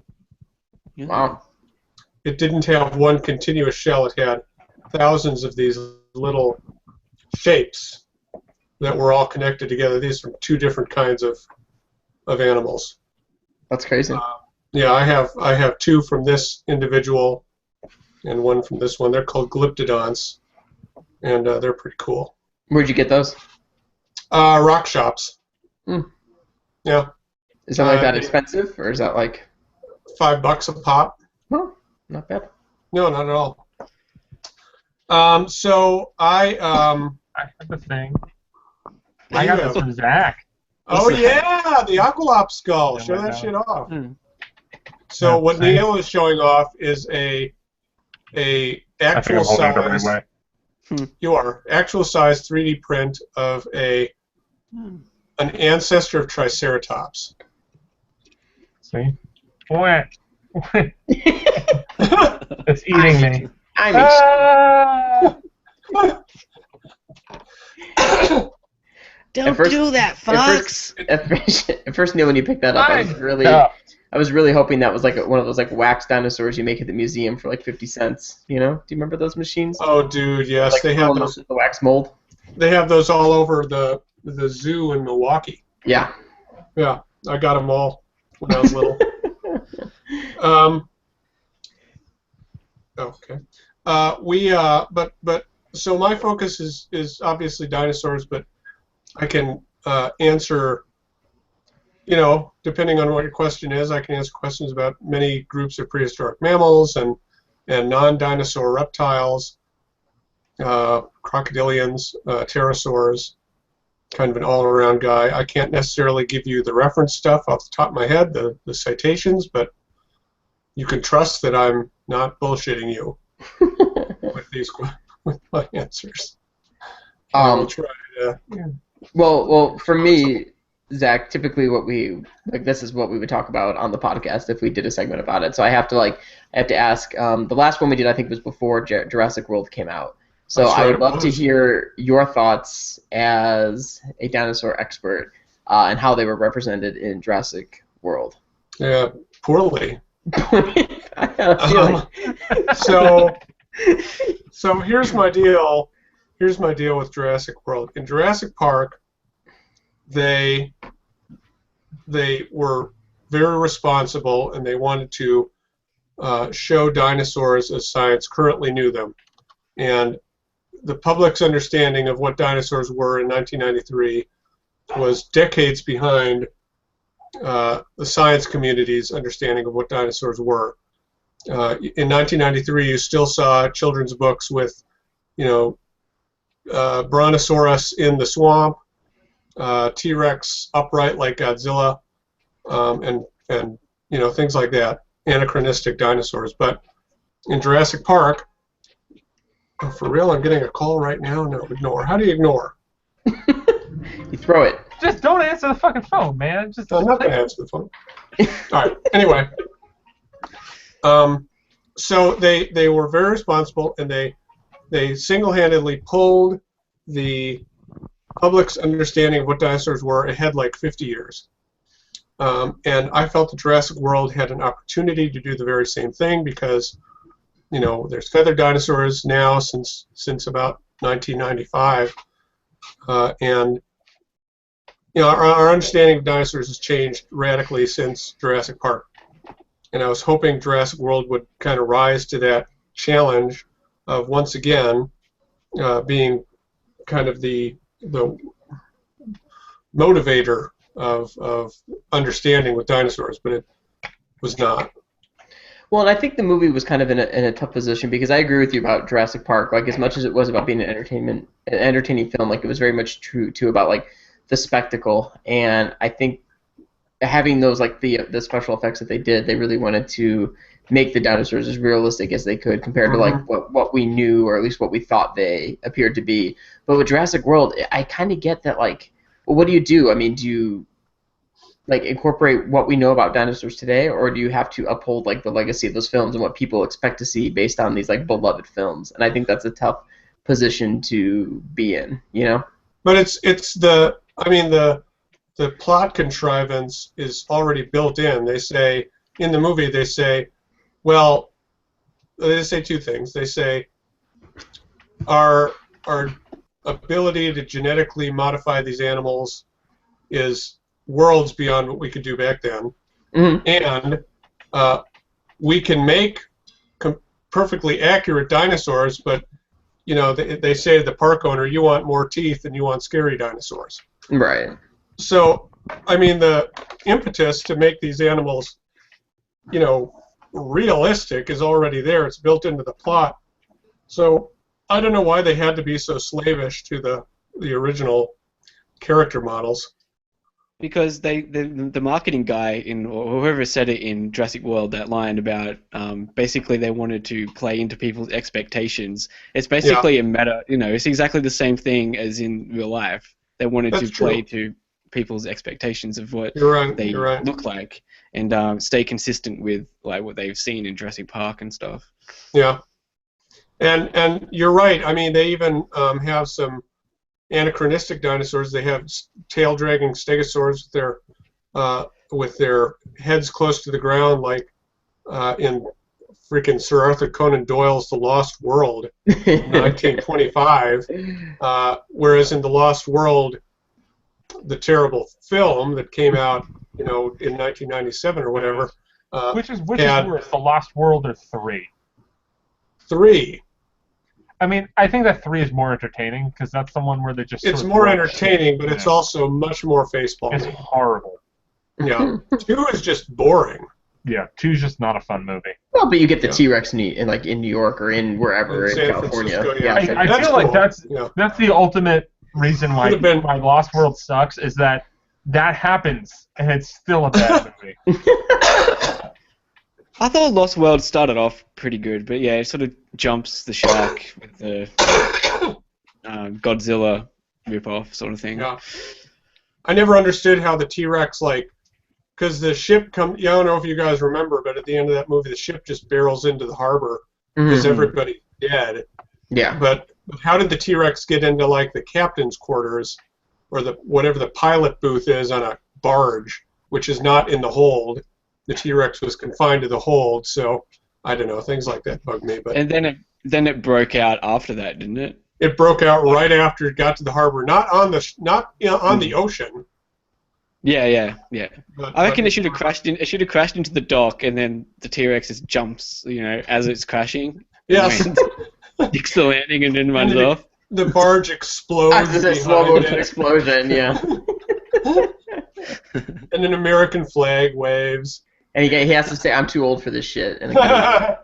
Wow. It didn't have one continuous shell. It had thousands of these little shapes that were all connected together. These from two different kinds of animals. That's crazy. Yeah, I have two from this individual and one from this one. They're called Glyptodonts, and they're pretty cool. Where'd you get those? Rock shops. Yeah. Is that like that expensive, or is that like $5 a pop? Oh, not bad. No, not at all. So I have the thing. I got this from Zach. Oh yeah, the Aqualop skull. Show that shit off. So what Neal is showing off is a actual size. You are actual size 3D print of an ancestor of Triceratops. See? What? It's eating me. Don't do that, Fox. At first, Neal, when you picked that up, I was really hoping that was like one of those like wax dinosaurs you make at the museum for like 50 cents. You know? Do you remember those machines? Oh, dude, yes, like they have those. The wax mold. They have those all over the zoo in Milwaukee. Yeah. Yeah, I got them all when I was little. Okay. But so my focus is obviously dinosaurs, but I can answer, depending on what your question is, I can answer questions about many groups of prehistoric mammals and non-dinosaur reptiles, crocodilians, pterosaurs, kind of an all-around guy. I can't necessarily give you the reference stuff off the top of my head, the citations, but you can trust that I'm not bullshitting you with my answers. I'll try to. Well, for me, Zach, typically this is what we would talk about on the podcast if we did a segment about it. So I have to ask. The last one we did, I think, was before Jurassic World came out. So I would love to hear your thoughts as a dinosaur expert and how they were represented in Jurassic World. Yeah, poorly. I have a feeling. So here's my deal. Here's my deal with Jurassic World. In Jurassic Park, they were very responsible, and they wanted to show dinosaurs as science currently knew them. And the public's understanding of what dinosaurs were in 1993 was decades behind the science community's understanding of what dinosaurs were. In 1993, you still saw children's books with, Brontosaurus in the swamp, T-Rex upright like Godzilla, and things like that, anachronistic dinosaurs. But in Jurassic Park, for real, I'm getting a call right now. No, ignore. How do you ignore? You throw it. Just don't answer the fucking phone, man. I'm not going to answer the phone. All right. Anyway, so they were very responsible, and they single-handedly pulled the public's understanding of what dinosaurs were ahead like 50 years. And I felt that Jurassic World had an opportunity to do the very same thing because, there's feathered dinosaurs now since about 1995, and our understanding of dinosaurs has changed radically since Jurassic Park. And I was hoping Jurassic World would kind of rise to that challenge of once again being kind of the motivator of understanding with dinosaurs, but it was not. Well, and I think the movie was kind of in a tough position because I agree with you about Jurassic Park. Like, as much as it was about being an entertaining film, like it was very much true too about like the spectacle. And I think having those like the special effects that they did, they really wanted to make the dinosaurs as realistic as they could compared to like what we knew, or at least what we thought they appeared to be. But with Jurassic World, I kind of get that, like, well, what do? I mean, do you like incorporate what we know about dinosaurs today, or do you have to uphold like the legacy of those films and what people expect to see based on these like beloved films? And I think that's a tough position to be in, you know. But it's the plot contrivance is already built in. They say in the movie, they say, well, they say two things. They say our ability to genetically modify these animals is worlds beyond what we could do back then, and we can make perfectly accurate dinosaurs, but you know, they say to the park owner, you want more teeth and you want scary dinosaurs. Right. So, I mean, the impetus to make these animals, you know, realistic is already there. It's built into the plot. So, I don't know why they had to be so slavish to the original character models. Because the marketing guy or whoever said it in Jurassic World, that line about basically they wanted to play into people's expectations. It's basically a meta, you know, it's exactly the same thing as in real life. They wanted to play to people's expectations of what they look like and stay consistent with like what they've seen in Jurassic Park and stuff. Yeah, and you're right. I mean, they even have some anachronistic dinosaurs. They have tail-dragging stegosaurs with their heads close to the ground, like in freaking Sir Arthur Conan Doyle's The Lost World, 1925. Whereas in The Lost World, the terrible film that came out, you know, in 1997 or whatever. Which is worse, The Lost World or 3? 3. I mean, I think that 3 is more entertaining because that's the one where they just. It's more entertaining, but it's also much more facepalmy. It's horrible. Yeah, 2 is just boring. Yeah, 2 is just not a fun movie. Well, but you get the T-Rex in like in New York or in wherever in California. Yeah, I feel like that's the ultimate reason why Lost World sucks is that happens and it's still a bad movie. I thought Lost World started off pretty good, but yeah, it sort of jumps the shark with the Godzilla ripoff sort of thing. Yeah. I never understood how the T-Rex, like, because the ship I don't know if you guys remember, but at the end of that movie, the ship just barrels into the harbor because everybody's dead. Yeah. But how did the T-Rex get into, like, the captain's quarters or whatever the pilot booth is on a barge, which is not in the hold? The T-Rex was confined to the hold, so I don't know, things like that bug me. But and then it broke out after that, didn't it? It broke out right after it got to the harbor, not on the ocean. Yeah. I reckon it should have crashed into the dock, and then the T-Rex just jumps, you know, as it's crashing. Yes. Sticks the landing and then runs off. The barge explodes. After a slow motion explosion, yeah. And an American flag waves. And he has to say, "I'm too old for this shit." And yeah,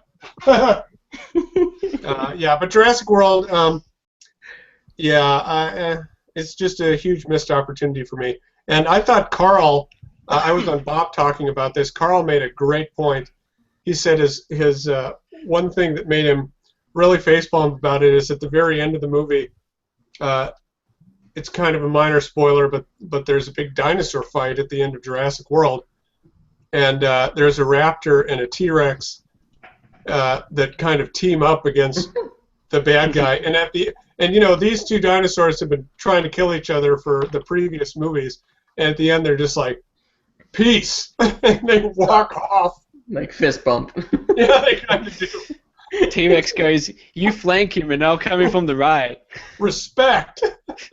but Jurassic World, it's just a huge missed opportunity for me. And I thought Carl, I was on Bob talking about this. Carl made a great point. He said his one thing that made him really facepalm about it is at the very end of the movie. It's kind of a minor spoiler, but there's a big dinosaur fight at the end of Jurassic World, and there's a raptor and a T-Rex that kind of team up against the bad guy. And you know, these two dinosaurs have been trying to kill each other for the previous movies, and at the end they're just like, peace, and they walk off. Like fist bump. Yeah, they kind of do. T-Rex goes, "You flank him, and I'll come in from the right." Respect.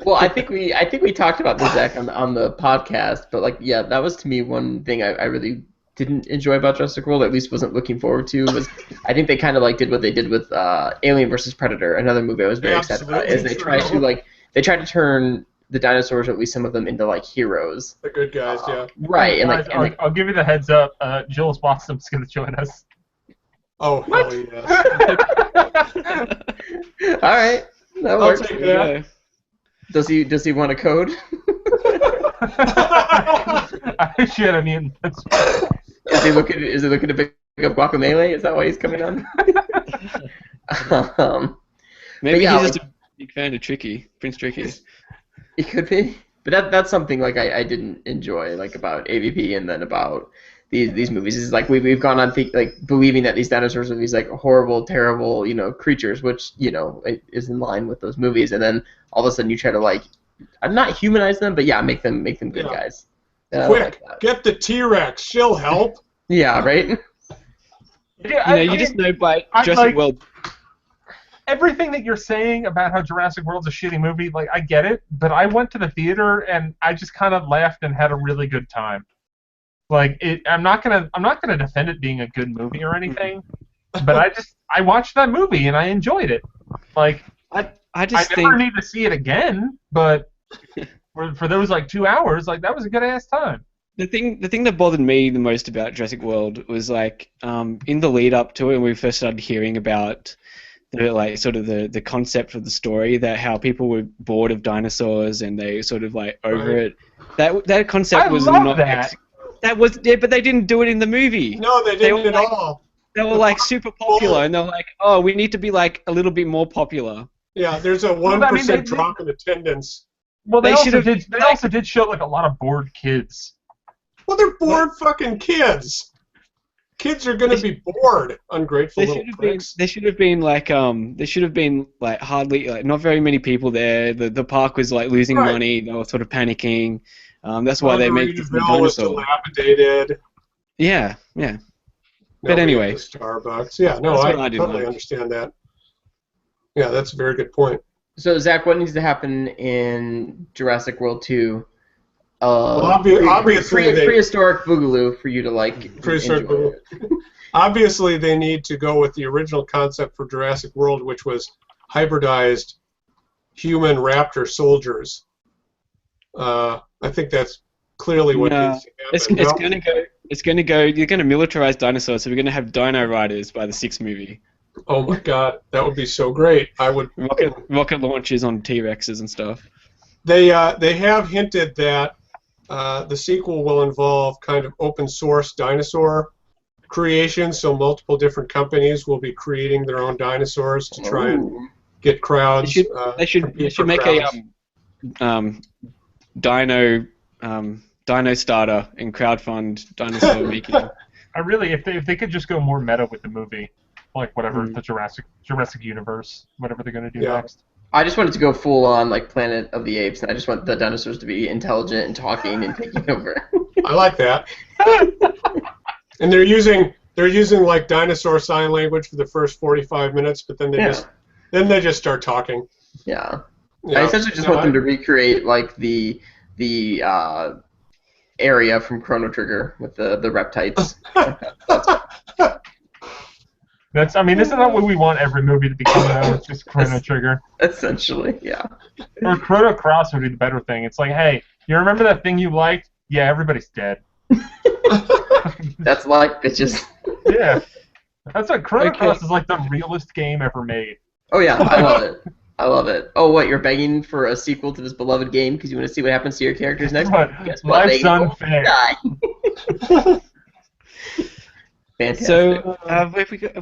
Well, I think we talked about this, Zach, on the podcast, but like, yeah, that was to me one thing I really didn't enjoy about Jurassic World, at least wasn't looking forward to, was I think they kind of like did what they did with Alien vs. Predator, another movie I was very excited about, is they tried to turn the dinosaurs, or at least some of them, into like heroes. The good guys, yeah. Right, and guys, I'll give you the heads up. Jules Blossom's going to join us. Oh, what? Hell yes. All right, that I'll works. take that. Does he want a code? Shit, I mean, is he looking to pick up Guacamelee? Is that why he's coming on? Maybe yeah, he's just a big fan of Prince Tricky. It could be, but that's something like I didn't enjoy like about AVP and then about these movies. Is like we've gone on believing that these dinosaurs are these like horrible, terrible creatures, which is in line with those movies, and then all of a sudden you try to like, I'm not humanize them, but yeah, make them good guys. Quick, get the T-Rex. She'll help. Yeah, right. Yeah, you just know by Jurassic World. Everything that you're saying about how Jurassic World's a shitty movie, like I get it, but I went to the theater and I just kind of laughed and had a really good time. Like I'm not gonna defend it being a good movie or anything, but I watched that movie and I enjoyed it. Like I never need to see it again, but for those like 2 hours, like that was a good ass time. The thing that bothered me the most about Jurassic World was like in the lead up to it when we first started hearing about the concept of the story, that how people were bored of dinosaurs and they sort of like over it. That concept was not that. That was but they didn't do it in the movie. No, they didn't at all. They were like super popular, and they were like, oh, we need to be like a little bit more popular. Yeah, there's a 1% drop in attendance. Well, they also did show like a lot of bored kids. Well, they're bored fucking kids. Kids are gonna be bored, ungrateful little pricks. There should have been like hardly like not very many people there. The park was like losing money. They were sort of panicking. That's why they made this dinosaur. Was dilapidated. Yeah. But anyway, Starbucks. Yeah, no, I totally understand that. Yeah, that's a very good point. So, Zach, what needs to happen in Jurassic World 2? Well, obviously, prehistoric boogaloo for you to like. Prehistoric boogaloo. Obviously, they need to go with the original concept for Jurassic World, which was hybridized human raptor soldiers. I think that's clearly what needs to happen. It's going to go. You're going to militarize dinosaurs, so we're going to have Dino Riders by the 6th movie. Oh my God, that would be so great! I would rocket launches on T-Rexes and stuff. They have hinted that the sequel will involve kind of open source dinosaur creation, so multiple different companies will be creating their own dinosaurs to try and get crowds. They should make a Dino starter and crowdfund dinosaur making. If they could just go more meta with the movie, like whatever the Jurassic universe, whatever they're gonna do next. I just wanted to go full on like Planet of the Apes, and I just want the dinosaurs to be intelligent and talking and taking over. I like that. And they're using like dinosaur sign language for the first 45 minutes, but then they just start talking. Yeah. I essentially just want them to recreate like the area from Chrono Trigger with the reptites. Isn't that what we want every movie to become now? It's just Chrono Trigger. Essentially, yeah. Or Chrono Cross would be the better thing. It's like, hey, you remember that thing you liked? Yeah, everybody's dead. That's like bitches. Yeah. That's what Chrono Cross is like the realest game ever made. Oh yeah, I love it. I love it. Oh, what, you're begging for a sequel to this beloved game because you want to see what happens to your characters next? Guess what? Life's unfair. Fantastic. So, have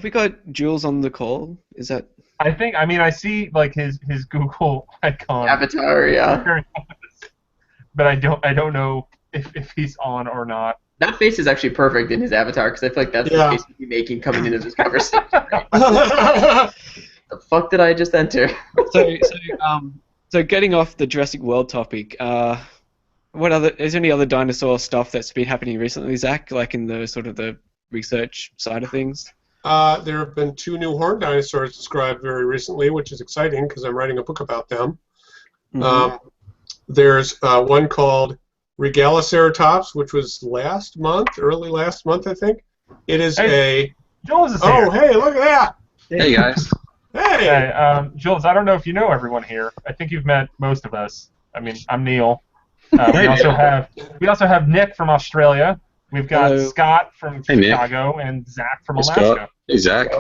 we got Jules on the call? Is that? I see like his Google icon. Avatar, yeah. But I don't know if he's on or not. That face is actually perfect in his avatar because I feel like that's the face he'd be making coming into this conversation. The fuck did I just enter? So getting off the Jurassic World topic, is there any other dinosaur stuff that's been happening recently, Zach? Like in the sort of the research side of things? There have been 2 new horned dinosaurs described very recently, which is exciting because I'm writing a book about them. Mm-hmm. There's one called Regaliceratops, which was early last month, I think. It is Jules is here. Oh, hey, look at that! Hey, guys. Hey! Jules, I don't know if you know everyone here. I think you've met most of us. I'm Neal. We also have Nick from Australia. We've got Scott from Chicago and Zach from Alaska. Scott. Hey, Zach.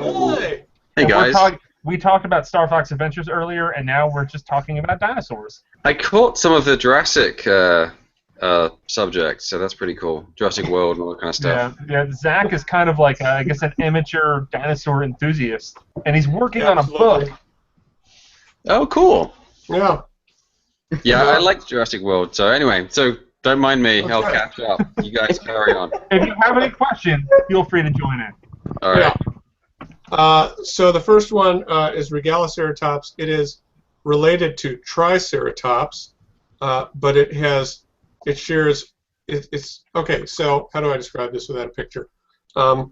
Hey, guys. We talked about Star Fox Adventures earlier, and now we're just talking about dinosaurs. I caught some of the Jurassic subject, so that's pretty cool. Jurassic World and all that kind of stuff. Yeah. Zach is kind of like, I guess, an amateur dinosaur enthusiast, and he's working on a book. Oh, cool. Yeah. Yeah, I like Jurassic World. So anyway, don't mind me. Okay. I'll catch up. You guys carry on. If you have any questions, feel free to join in. All right. Yeah. So the first one is Regaloceratops. It is related to Triceratops, but it's okay. So how do I describe this without a picture? So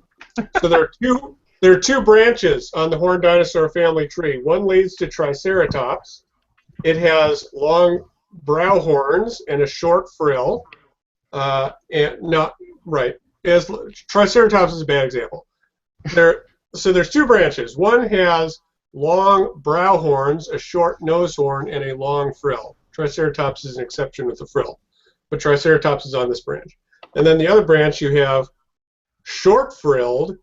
there are two branches on the horned dinosaur family tree. One leads to Triceratops. It has long brow horns and a short frill. Triceratops is a bad example. So there's two branches. One has long brow horns, a short nose horn, and a long frill. Triceratops is an exception with the frill, but Triceratops is on this branch. And then the other branch, you have short-frilled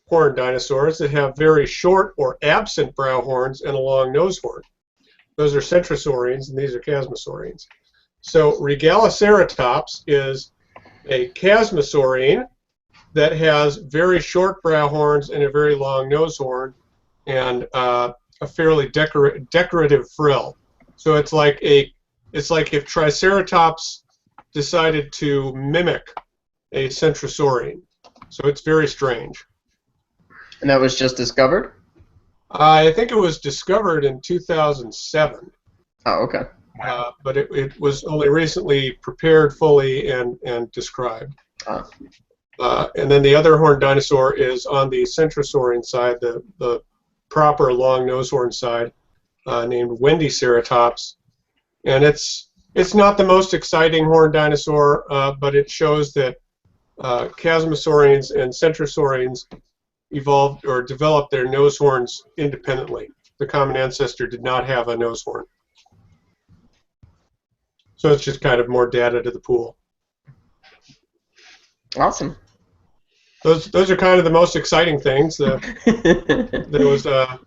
horned dinosaurs that have very short or absent brow horns and a long nose horn. Those are centrosaurians, and these are chasmosaurians. So Regaloceratops is a chasmosaurian that has very short brow horns and a very long nose horn and a fairly decorative frill. So it's like if Triceratops decided to mimic a centrosaurian. So it's very strange. And that was just discovered? I think it was discovered in 2007. Oh, okay. But it was only recently prepared fully and described. And then the other horned dinosaur is on the centrosaurian side, the proper long nose horn side, named Wendyceratops. And it's not the most exciting horned dinosaur, but it shows that chasmosaurians and centrosaurians evolved or developed their nose horns independently. The common ancestor did not have a nose horn. So it's just kind of more data to the pool. Awesome. Those are kind of the most exciting things. There was a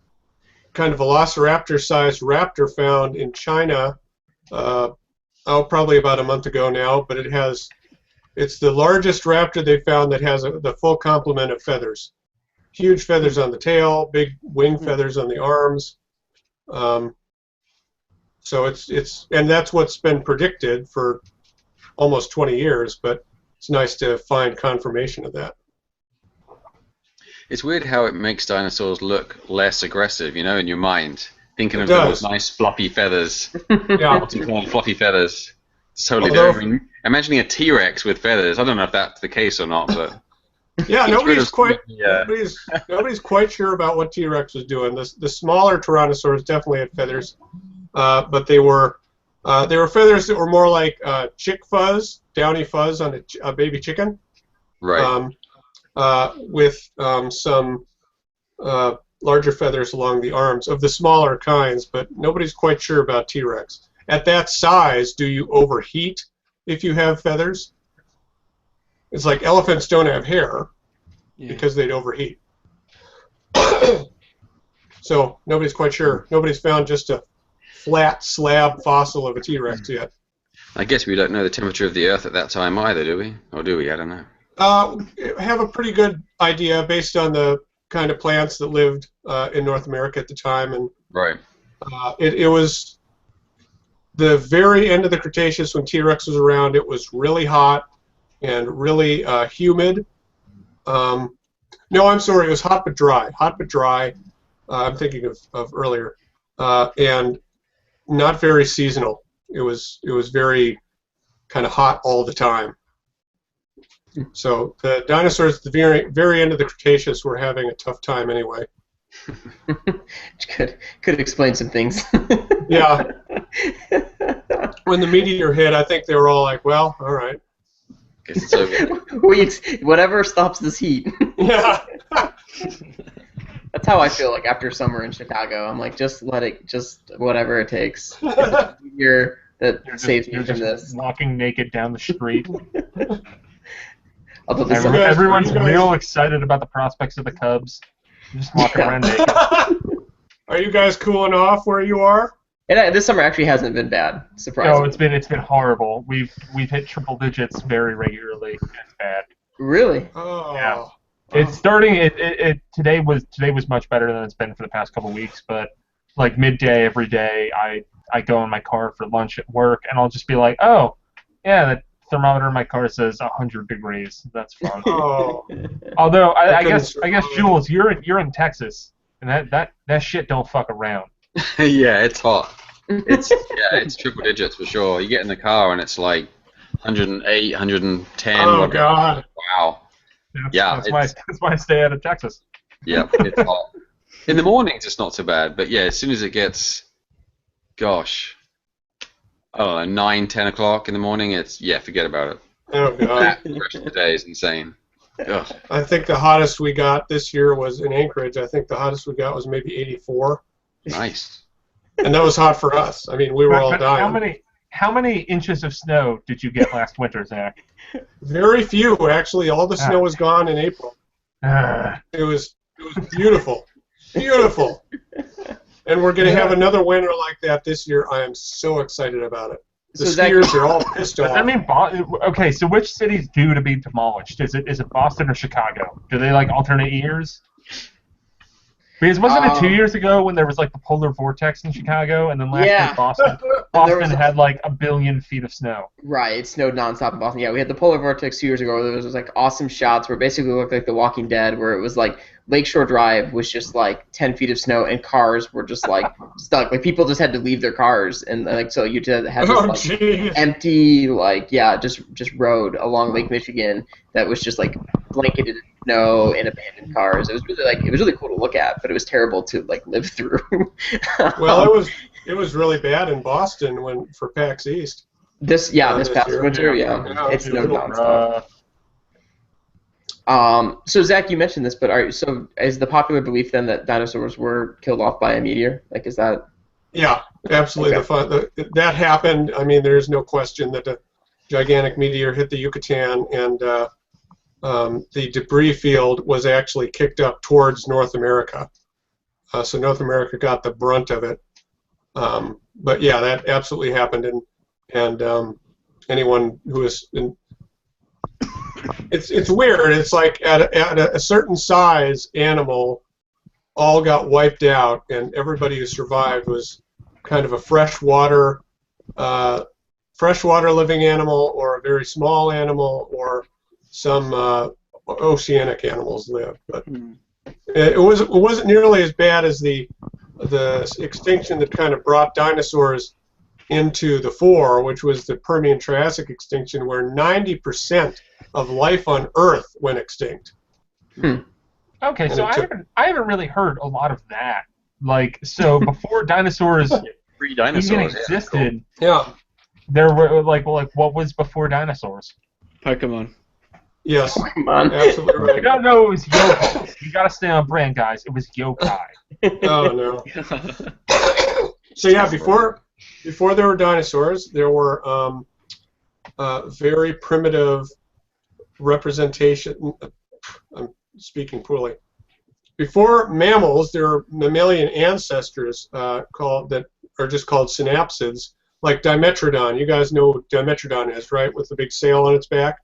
kind of velociraptor-sized raptor found in China, probably about a month ago now, but it's the largest raptor they found that has the full complement of feathers. Huge feathers on the tail, big wing feathers on the arms. So and that's what's been predicted for almost 20 years, but it's nice to find confirmation of that. It's weird how it makes dinosaurs look less aggressive, in your mind. Thinking of those nice fluffy feathers. Yeah. Fluffy feathers. It's totally different. Imagining a T-Rex with feathers. I don't know if that's the case or not, but yeah, nobody's quite sure about what T-Rex was doing. The smaller Tyrannosaurs definitely had feathers, but they were feathers that were more like chick fuzz, downy fuzz on a baby chicken. Right. With some larger feathers along the arms of the smaller kinds, but nobody's quite sure about T-Rex. At that size, do you overheat if you have feathers? It's like elephants don't have hair because they'd overheat. So nobody's quite sure. Nobody's found just a flat slab fossil of a T-Rex yet. I guess we don't know the temperature of the Earth at that time either, do we? Or do we? I don't know. Have a pretty good idea based on the kind of plants that lived in North America at the time, and right. It was the very end of the Cretaceous when T-Rex was around. It was really hot and really humid. No, I'm sorry, it was hot but dry. Hot but dry. I'm thinking of earlier, and not very seasonal. It was very kind of hot all the time. So the dinosaurs at the very end of the Cretaceous were having a tough time anyway. Could explain some things. Yeah. When the meteor hit, I think they were all like, well, all right. Guess it's over. Whatever stops this heat. Yeah. That's how I feel like after summer in Chicago. I'm like, just whatever it takes. You're saves me from this. Walking naked down the street. Everyone's real excited about the prospects of the Cubs. Just walking around naked. Are you guys cooling off where you are? And this summer actually hasn't been bad. Surprisingly. No, it's been horrible. We've hit triple digits very regularly. It's bad. Really? Oh. Yeah. It's starting. Today was much better than it's been for the past couple weeks. But like midday every day, I go in my car for lunch at work, and I'll just be like, oh, yeah, the thermometer in my car says 100 degrees. That's fun. Oh. Although I guess Jules, you're in Texas, and that shit don't fuck around. Yeah, it's hot. It's triple digits for sure. You get in the car and it's like 108, 110. Oh God! Wow. That's why I stay out of Texas. Yeah, it's hot. In the mornings it's not so bad, but yeah, as soon as it gets, gosh, I don't know, 9, 10 o'clock in the morning, forget about it. Oh God! The rest of the day is insane. Ugh. I think the hottest we got this year was in Anchorage. I think the hottest we got was maybe 84. Nice. And that was hot for us. I mean, we were all dying. How many inches of snow did you get last winter, Zach? Very few, actually. All the snow was gone in April. It was beautiful, beautiful. And we're going to have another winter like that this year. I am so excited about it. The skiers are all pissed off. I mean, okay. So which city's due to be demolished? Is it Boston or Chicago? Do they like alternate years? Because wasn't it 2 years ago when there was like the polar vortex in Chicago, and then last year Boston had like 1 billion feet of snow. Right, it snowed nonstop in Boston. Yeah, we had the polar vortex 2 years ago. Where there was like awesome shots where it basically looked like The Walking Dead, where it was like Lakeshore Drive was just like 10 feet of snow, and cars were just like stuck. Like people just had to leave their cars, and like so you had this like empty just road along Lake Michigan that was just like blanketed in snow and abandoned cars. It was really cool to look at, but it was terrible to like live through. Well, it was really bad in Boston for PAX East. This past winter, it snowed nonstop. So Zach, you mentioned this, but is the popular belief then that dinosaurs were killed off by a meteor? Like, is that? Yeah, absolutely. Okay. That happened. I mean, there's no question that a gigantic meteor hit the Yucatan, and the debris field was actually kicked up towards North America. So North America got the brunt of it. But yeah, that absolutely happened, and anyone who is it's weird. It's like at a certain size animal all got wiped out, and everybody who survived was kind of a freshwater living animal, or a very small animal, or some oceanic animals live. But it wasn't nearly as bad as the extinction that kind of brought dinosaurs into the fore, which was the Permian-Triassic extinction, where 90% of life on Earth went extinct. Okay, so I haven't really heard a lot of that. Like, so before dinosaurs even existed, there were like what was before dinosaurs? Pokemon. Yes, Pokemon. Absolutely right. No, it was yokai. You gotta stay on brand, guys. It was yokai. Oh no. So yeah, before there were dinosaurs, there were very primitive representation. I'm speaking poorly. Before mammals, there were mammalian ancestors that are just called synapsids, like Dimetrodon. You guys know what Dimetrodon is, right? With the big sail on its back.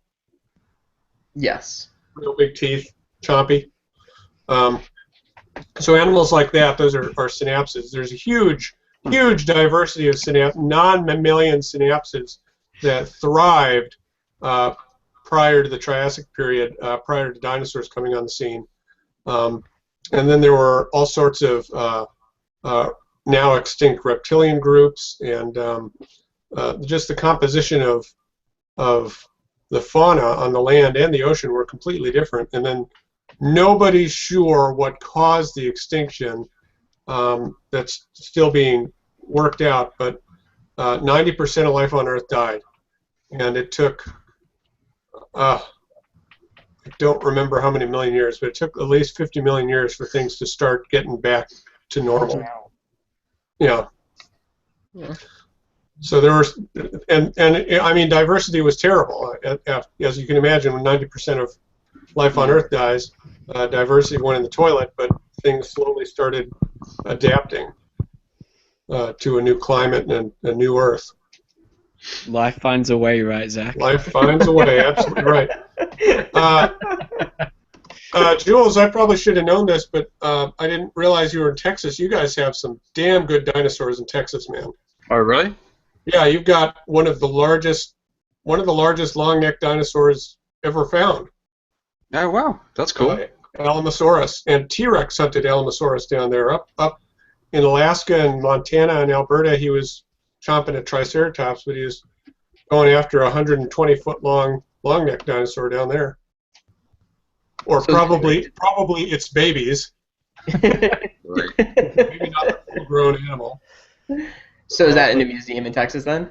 Yes. Real big teeth, chompy. So animals like that, those are synapsids. There's a huge diversity of non-mammalian synapsids that thrived prior to the Triassic period, prior to dinosaurs coming on the scene. And then there were all sorts of now extinct reptilian groups, and just the composition of the fauna on the land and the ocean were completely different. And then nobody's sure what caused the extinction. That's still being worked out, but 90% of life on Earth died, and it took I don't remember how many million years, but it took at least 50 million years for things to start getting back to normal. Yeah. So there was, and I mean, diversity was terrible. As you can imagine, when 90% of life on Earth dies, diversity went in the toilet, but things slowly started adapting. to a new climate and a new Earth. Life finds a way, right, Zach? Life finds a way, absolutely right. Jules, I probably should have known this, but I didn't realize you were in Texas. You guys have some damn good dinosaurs in Texas, man. Oh, really? Yeah, you've got one of the largest long-necked dinosaurs ever found. Oh, wow. That's cool. Alamosaurus. And T-Rex hunted Alamosaurus down there. Up in Alaska and Montana and Alberta, he was chomping at Triceratops, but he was going after a 120-foot long-necked dinosaur down there. Or so probably its babies. Right. Maybe not a full-grown animal. So is that in a museum in Texas then?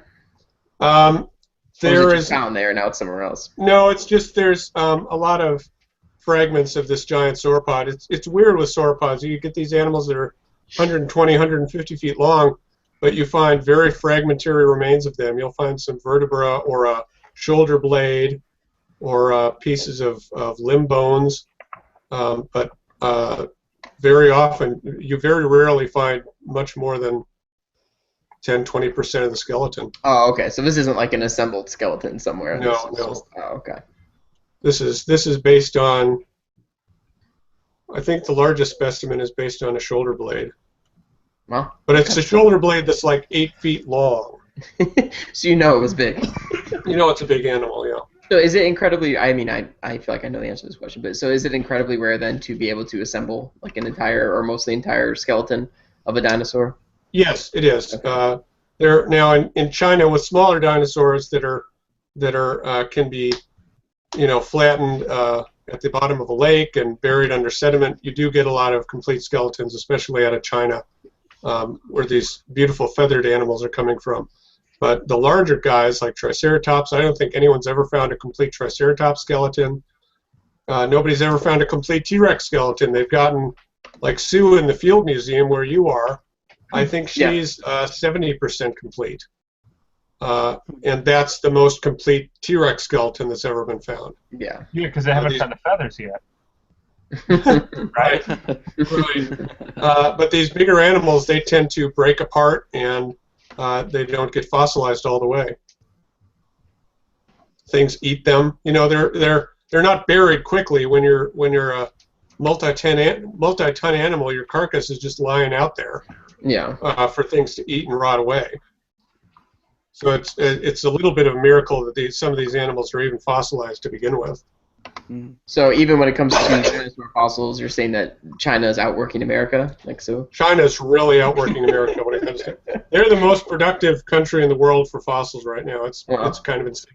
There is found there, now it's somewhere else. No, it's just there's a lot of fragments of this giant sauropod. It's weird with sauropods. You get these animals that are 120, 150 feet long, but you find very fragmentary remains of them. You'll find some vertebra or a shoulder blade or pieces of limb bones, but very often, you very rarely find much more than 10-20% of the skeleton. Oh, okay. So this isn't like an assembled skeleton somewhere. No. Just, oh, okay. This is based on. I think the largest specimen is based on a shoulder blade. Well, but it's a shoulder blade that's like 8 feet long. So you know it was big. You know it's a big animal, yeah. So is it incredibly? I mean, I feel like I know the answer to this question, but so is it incredibly rare then to be able to assemble like an entire or mostly entire skeleton of a dinosaur? Yes, it is. Okay. They're now in China with smaller dinosaurs that are can be, flattened at the bottom of a lake and buried under sediment. You do get a lot of complete skeletons, especially out of China, where these beautiful feathered animals are coming from. But the larger guys like Triceratops, I don't think anyone's ever found a complete Triceratops skeleton. Nobody's ever found a complete T-Rex skeleton. They've gotten, like Sue in the Field Museum where you are, I think she's 70% complete. And that's the most complete T-Rex skeleton that's ever been found. Yeah, because they haven't found the feathers yet. Right. But these bigger animals, they tend to break apart and they don't get fossilized all the way. Things eat them. They're not buried quickly when you're a multi-ton animal. Your carcass is just lying out there. Yeah. For things to eat and rot away. So it's a little bit of a miracle that some of these animals are even fossilized to begin with. So even when it comes to dinosaur fossils, you're saying that China is outworking America, like so? China's really outworking America when it comes to. They're the most productive country in the world for fossils right now. It's kind of insane.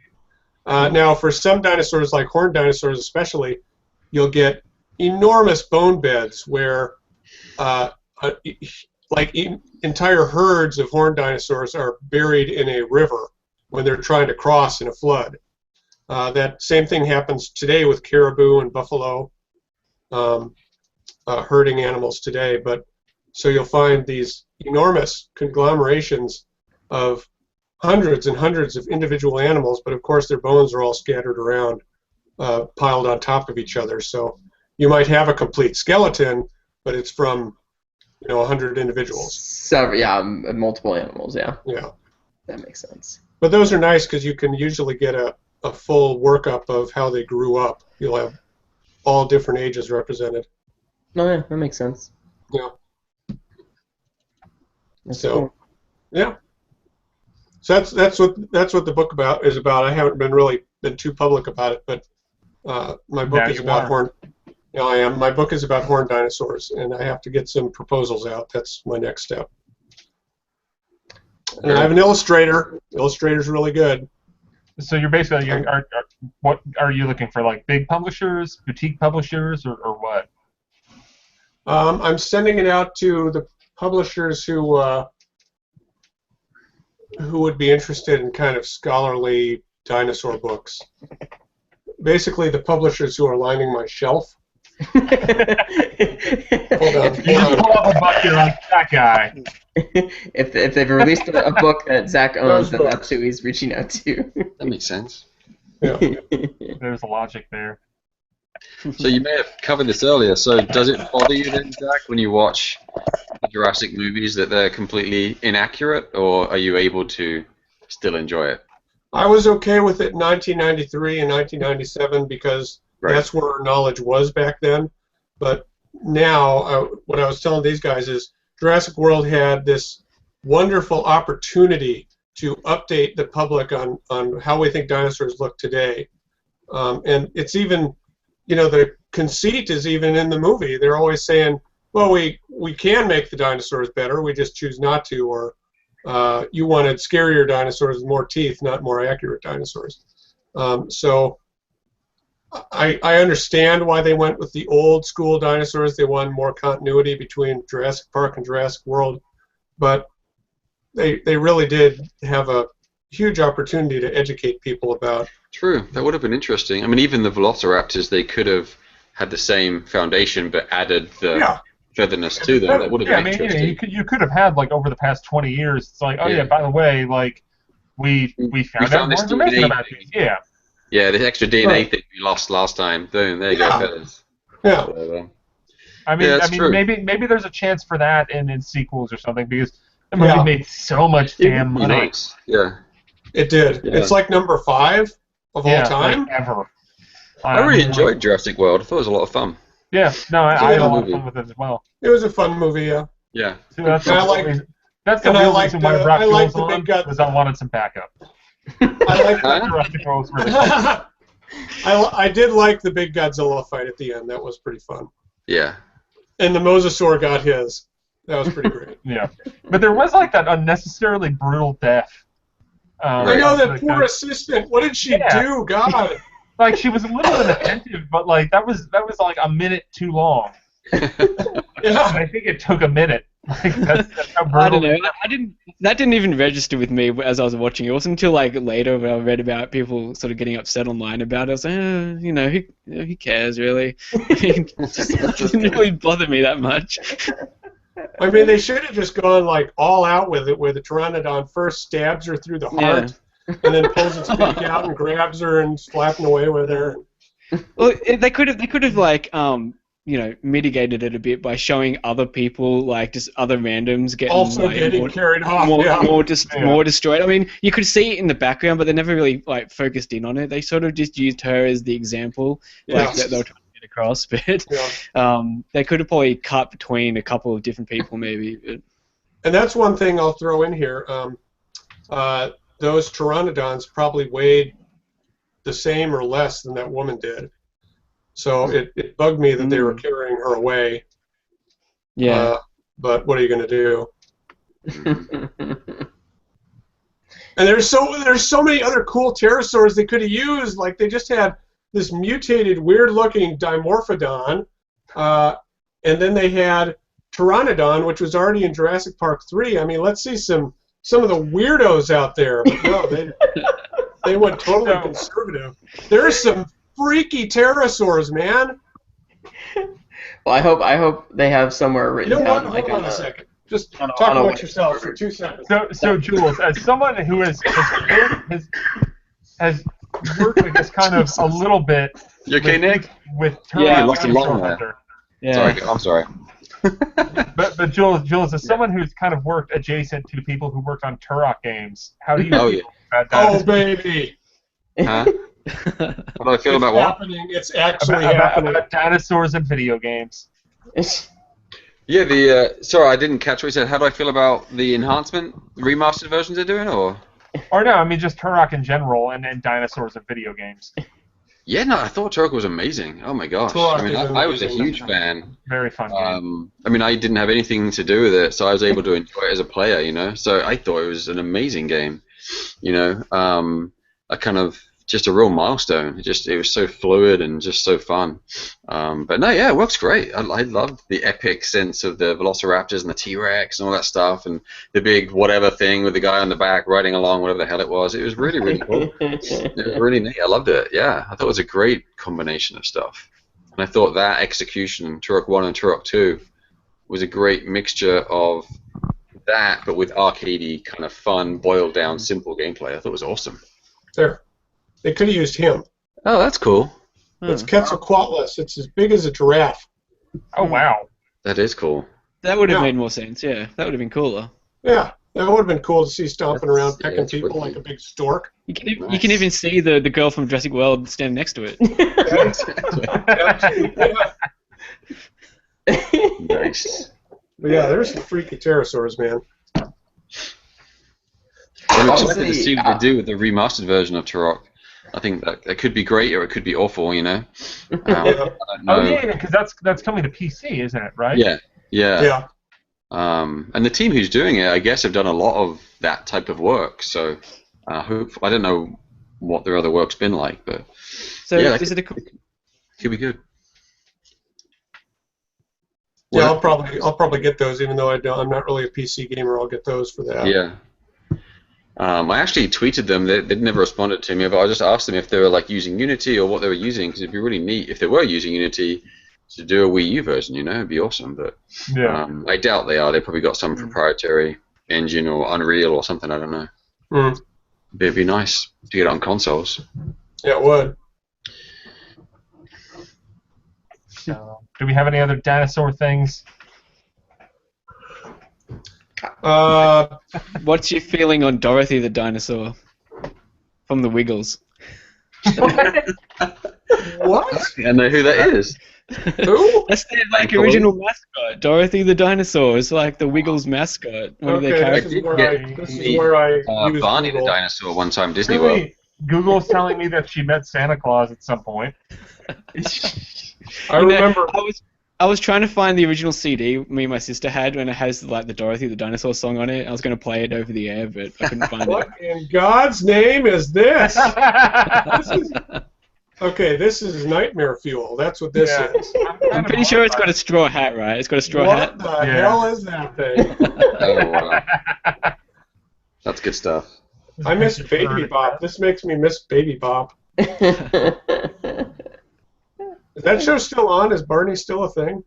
Now, for some dinosaurs, like horned dinosaurs especially, you'll get enormous bone beds where, entire herds of horned dinosaurs are buried in a river when they're trying to cross in a flood. That same thing happens today with caribou and buffalo, herding animals today. But so you'll find these enormous conglomerations of hundreds and hundreds of individual animals, but of course their bones are all scattered around, piled on top of each other. So you might have a complete skeleton, but it's from 100 individuals. So multiple animals. Yeah. Yeah. That makes sense. But those are nice because you can usually get a full workup of how they grew up. You'll have all different ages represented. No, yeah, that makes sense. Yeah. That's so, cool. Yeah. So that's what the book is about. I haven't been too public about it, but my book is about horned. I am. My book is about horned dinosaurs, and I have to get some proposals out. That's my next step. And I have an illustrator. The illustrator's really good. So you're basically, what are you looking for? Like big publishers, boutique publishers, or what? I'm sending it out to the publishers who would be interested in kind of scholarly dinosaur books. Basically, the publishers who are lining my shelf. Hold on. You just pull up a book, you're like, that guy. If they've released a book that Zach owns, then that's who he's reaching out to. That makes sense. Yeah. There's a logic there. So you may have covered this earlier. So does it bother you then, Zach, when you watch the Jurassic movies that they're completely inaccurate, or are you able to still enjoy it? I was okay with it in 1993 and 1997 because that's where our knowledge was back then. But now, what I was telling these guys is Jurassic World had this wonderful opportunity to update the public on how we think dinosaurs look today. And it's even, the conceit is even in the movie. They're always saying, well, we can make the dinosaurs better, we just choose not to, or you wanted scarier dinosaurs with more teeth, not more accurate dinosaurs. So I understand why they went with the old school dinosaurs. They wanted more continuity between Jurassic Park and Jurassic World, but they really did have a huge opportunity to educate people about. True, that would have been interesting. I mean, even the Velociraptors, they could have had the same foundation but added the featherness to them. That would have been interesting. You could have had, like, over the past 20 years, it's like, by the way, like, we found out more information about these. Yeah. Yeah, the extra DNA thing we lost last time. Boom, there you go, feathers. Yeah. So, I mean, maybe there's a chance for that in sequels or something, because the movie made so much damn money. Nice. Yeah. It did. Yeah. It's like number 5 of all time. Like ever. I really enjoyed Jurassic World. I thought it was a lot of fun. Yeah, no, I had a lot of fun with it as well. It was a fun movie, yeah. Yeah. See, that's the real reason why I brought Jules on, was I wanted some backup. I like Jurassic World. I did like the big Godzilla fight at the end. That was pretty fun. Yeah. And the Mosasaur got his. That was pretty great. Yeah. But there was like that unnecessarily brutal death. I know, that poor assistant. What did she do? God. Like, she was a little inattentive, but like that was like a minute too long. I think it took a minute. Like, that's how brutal. I don't know. That didn't even register with me as I was watching it. It wasn't until like later when I read about people sort of getting upset online about it. I was like, who cares really? It didn't really bother me that much. I mean, they should have just gone like all out with it, where the Pteranodon first stabs her through the heart, and then pulls its beak out and grabs her and flapping away with her. Well, they could have like mitigated it a bit by showing other people, like just other randoms getting carried off, more destroyed. I mean, you could see it in the background, but they never really like focused in on it. They sort of just used her as the example, like that they were trying to get across. But they could have probably cut between a couple of different people, maybe. But. And that's one thing I'll throw in here. Those Pteranodons probably weighed the same or less than that woman did. So it bugged me that they were carrying her away. Yeah. But what are you going to do? And there's so many other cool pterosaurs they could have used. Like, they just had this mutated, weird-looking Dimorphodon, and then they had Pteranodon, which was already in Jurassic Park 3. I mean, let's see some of the weirdos out there. But no, they went totally conservative. There's some freaky pterosaurs, man. Well, I hope they have somewhere written down. Hold on a second. Just talk about yourself for 2 seconds. So Jules, as someone who has worked, I guess, kind of a little bit. You okay, Nick? With Sorry, I'm sorry. but Jules, as someone who's kind of worked adjacent to people who worked on Turok games, how do you feel about that? Oh, baby. Huh? How do I feel about what? It's actually happening. About dinosaurs and video games. Yeah, sorry, I didn't catch what you said. How do I feel about the enhancement, remastered versions they're doing, or? Or no, I mean just Turok in general and dinosaurs and video games. Yeah, no, I thought Turok was amazing. Oh my gosh. I was a huge fan. Very fun game. I mean, I didn't have anything to do with it, so I was able to enjoy it as a player, So I thought it was an amazing game, a kind of just a real milestone. It was so fluid and just so fun. But no, yeah, it works great. I loved the epic sense of the Velociraptors and the T-Rex and all that stuff, and the big whatever thing with the guy on the back riding along, whatever the hell it was. It was really, really cool. It was really neat. I loved it. Yeah, I thought it was a great combination of stuff. And I thought that execution, Turok 1 and Turok 2, was a great mixture of that, but with arcadey kind of fun, boiled down, simple gameplay. I thought it was awesome. There. They could have used him. Oh, that's cool. It's Quetzalcoatlus. It's as big as a giraffe. Oh, wow. That is cool. That would have made more sense. Yeah, that would have been cooler. Yeah, that would have been cool to see stomping around, pecking people like a big stork. You can even see the girl from Jurassic World standing next to it. Nice. But yeah, there's some freaky pterosaurs, man. I'm excited to see what they do with the remastered version of Turok. I think that could be great or it could be awful, you know. I don't know. Oh yeah, because that's coming to PC, isn't it? Right? Yeah. And the team who's doing it, I guess, have done a lot of that type of work. So, I don't know what their other work's been like, but so yeah, it could be good. Yeah, I'll probably get those, even though I'm not really a PC gamer. I'll get those for that. Yeah. I actually tweeted them. They never responded to me, but I just asked them if they were like using Unity or what they were using, because it'd be really neat if they were using Unity to do a Wii U version. You know, it'd be awesome. But I doubt they are. They probably got some proprietary engine or Unreal or something. I don't know. It'd be nice to get it on consoles. Yeah, it would. So, do we have any other dinosaur things? What's your feeling on Dorothy the dinosaur from the Wiggles? What? I know who that is. Who? That's their original mascot. Dorothy the dinosaur is like the Wiggles mascot. One of their characters. This is where I use Barney Google. the dinosaur one time Disney World. Google's telling me that she met Santa Claus at some point. I remember. I was trying to find the original CD me and my sister had, and it has like the Dorothy the Dinosaur song on it. I was going to play it over the air, but I couldn't find What in God's name is this? This is nightmare fuel. That's what this is. I'm pretty sure it's got a straw hat, right? It's got a straw hat. What the hell is that thing? Oh, wow. That's good stuff. I miss Baby Bop. This makes me miss Baby Bop. Is that show still on? Is Barney still a thing?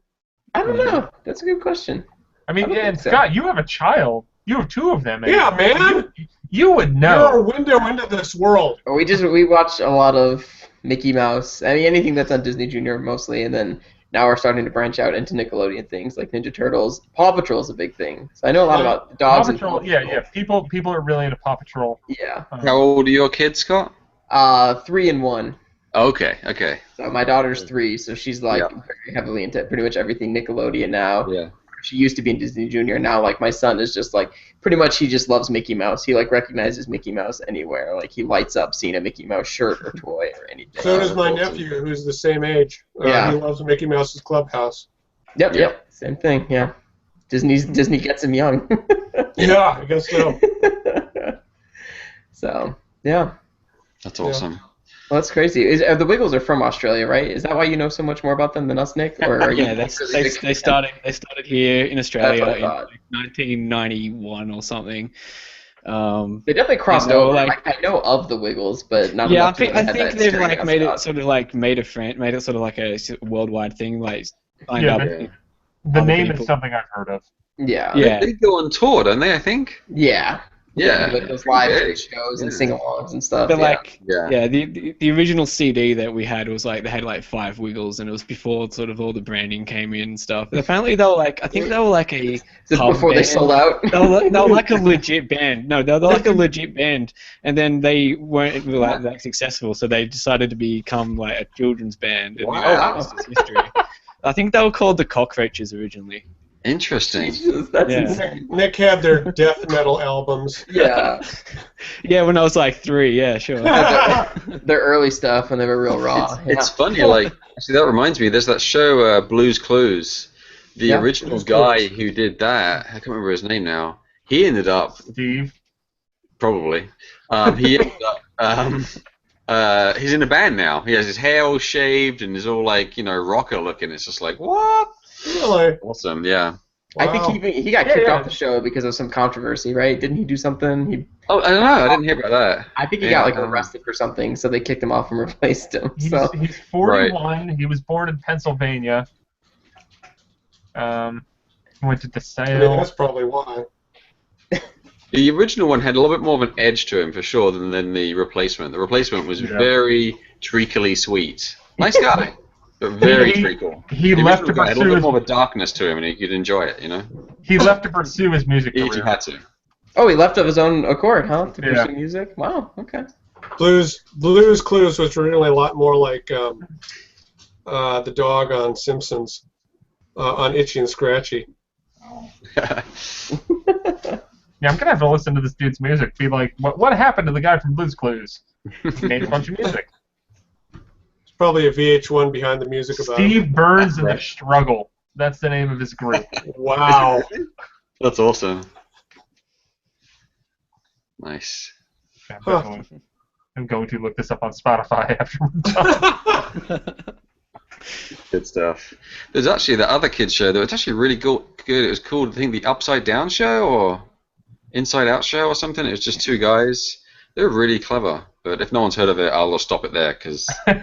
I don't know. That's a good question. I mean, and Scott, you have a child. You have two of them. Yeah, man. You would know. You're a window into this world. We watch a lot of Mickey Mouse. I mean, anything that's on Disney Junior mostly, and then now we're starting to branch out into Nickelodeon things like Ninja Turtles. Paw Patrol is a big thing. So I know a lot about dogs. Paw Patrol, and Paw Patrol. People are really into Paw Patrol. Yeah. How old are your kids, Scott? 3 and 1. Okay. So my daughter's 3, so she's like very heavily into pretty much everything Nickelodeon now. Yeah. She used to be in Disney Junior. Now, like, my son is just like pretty much he just loves Mickey Mouse. He like recognizes Mickey Mouse anywhere. Like he lights up seeing a Mickey Mouse shirt or toy or anything. So does my nephew, who's the same age. He loves Mickey Mouse's Clubhouse. Yep. Same thing. Yeah. Disney gets him young. Yeah, I guess so. So yeah. That's awesome. Well, that's crazy. The Wiggles are from Australia, right? Is that why you know so much more about them than us, Nick? Or they started here in Australia in 1991 or something. They definitely crossed over. Like, I know of the Wiggles, but not. Yeah, I think they've like made it sort of like made it sort of like a worldwide thing. Like the name is something I've heard of. Yeah. They go on tour, don't they? I think. Yeah. Yeah. Like those live shows and sing-alongs and stuff. But the original CD that we had was like they had like 5 Wiggles, and it was before sort of all the branding came in and stuff. But apparently they were like a before band. They sold out. They were like a legit band. No, they were like a legit band, and then they weren't like that successful, so they decided to become like a children's band. And that's just history. I think they were called the Cockroaches originally. Interesting. Jesus, that's insane. Nick had their death metal albums. Yeah. Yeah, when I was like 3, yeah, sure. Their early stuff when they were real raw. It's funny, like, actually that reminds me, there's that show, Blue's Clues. The original guy who did that, I can't remember his name now, he ended up... Steve? Probably. He ended up... he's in a band now. He has his hair all shaved and is all like, rocker looking. It's just like, what? Really? Awesome, yeah. Wow. I think he got kicked off the show because of some controversy, right? Didn't he do something? I don't know. I didn't hear about that. I think he got arrested for something, so they kicked him off and replaced him. He's 41. Right. He was born in Pennsylvania. Went to DeSale. That's probably why. The original one had a little bit more of an edge to him, for sure, than the replacement. The replacement was very treacly sweet. Nice guy. But very treacle. He left to pursue a little bit more of a darkness to him, and he could enjoy it, you know? He left to pursue his music career. He had to. Oh, he left of his own accord, huh? To pursue music? Wow, okay. Blues Clues was originally a lot more like the dog on Simpsons, on Itchy and Scratchy. Yeah, I'm gonna have to listen to this dude's music. Be like, what happened to the guy from Blues Clues? He made a bunch of music. It's probably a VH1 behind the music about Steve Burns and the Struggle. That's the name of his group. Wow. That's awesome. Nice. Yeah, I'm going to look this up on Spotify after we're done. Good stuff. There's actually the other kids show that was actually really good. It was called, I think, the Upside Down Show or Inside Out Show or something. It was just two guys. They were really clever. But if no one's heard of it, I'll stop it there because you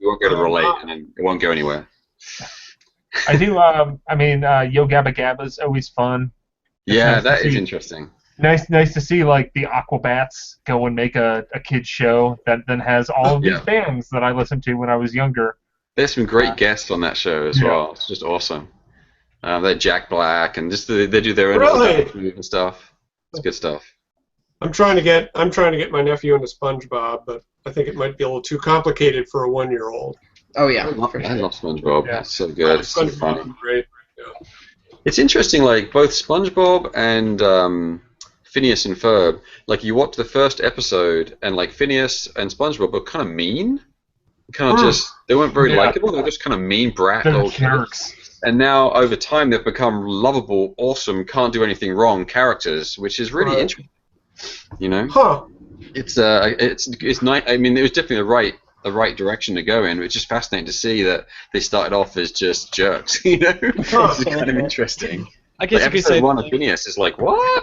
won't get to relate and then it won't go anywhere. I do. Yo Gabba Gabba's always fun. Yeah, that is interesting. Nice to see like the Aquabats go and make a kids show that then has all of these bands that I listened to when I was younger. There's some great guests on that show as well. It's just awesome. They're Jack Black and just they do their own little and stuff. It's good stuff. I'm trying to get my nephew into SpongeBob, but I think it might be a little too complicated for a 1-year-old. Oh yeah, I love SpongeBob. Yeah. It's so good. It's so funny. Great. Yeah. It's interesting, like both SpongeBob and Phineas and Ferb. Like you watch the first episode, and like Phineas and SpongeBob were kind of mean. Kind of just they weren't very likable. They were just kind of mean brat little jerks. And now over time they've become lovable, awesome, can't do anything wrong characters, which is really interesting. You know, it's nice. I mean, it was definitely the right direction to go in. It's just fascinating to see that they started off as just jerks. You know, it's kind of interesting. I guess like, you could say one of Phineas is like, what?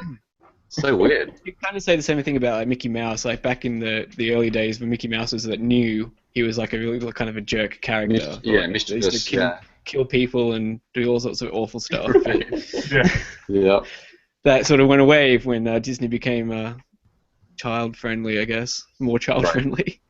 So weird. You kind of say the same thing about like Mickey Mouse. Like back in the early days when Mickey Mouse was that new, he was like a really kind of a jerk character. Mischievous. Kill people and do all sorts of awful stuff. Yeah. That sort of went away when Disney became child-friendly, I guess. More child-friendly.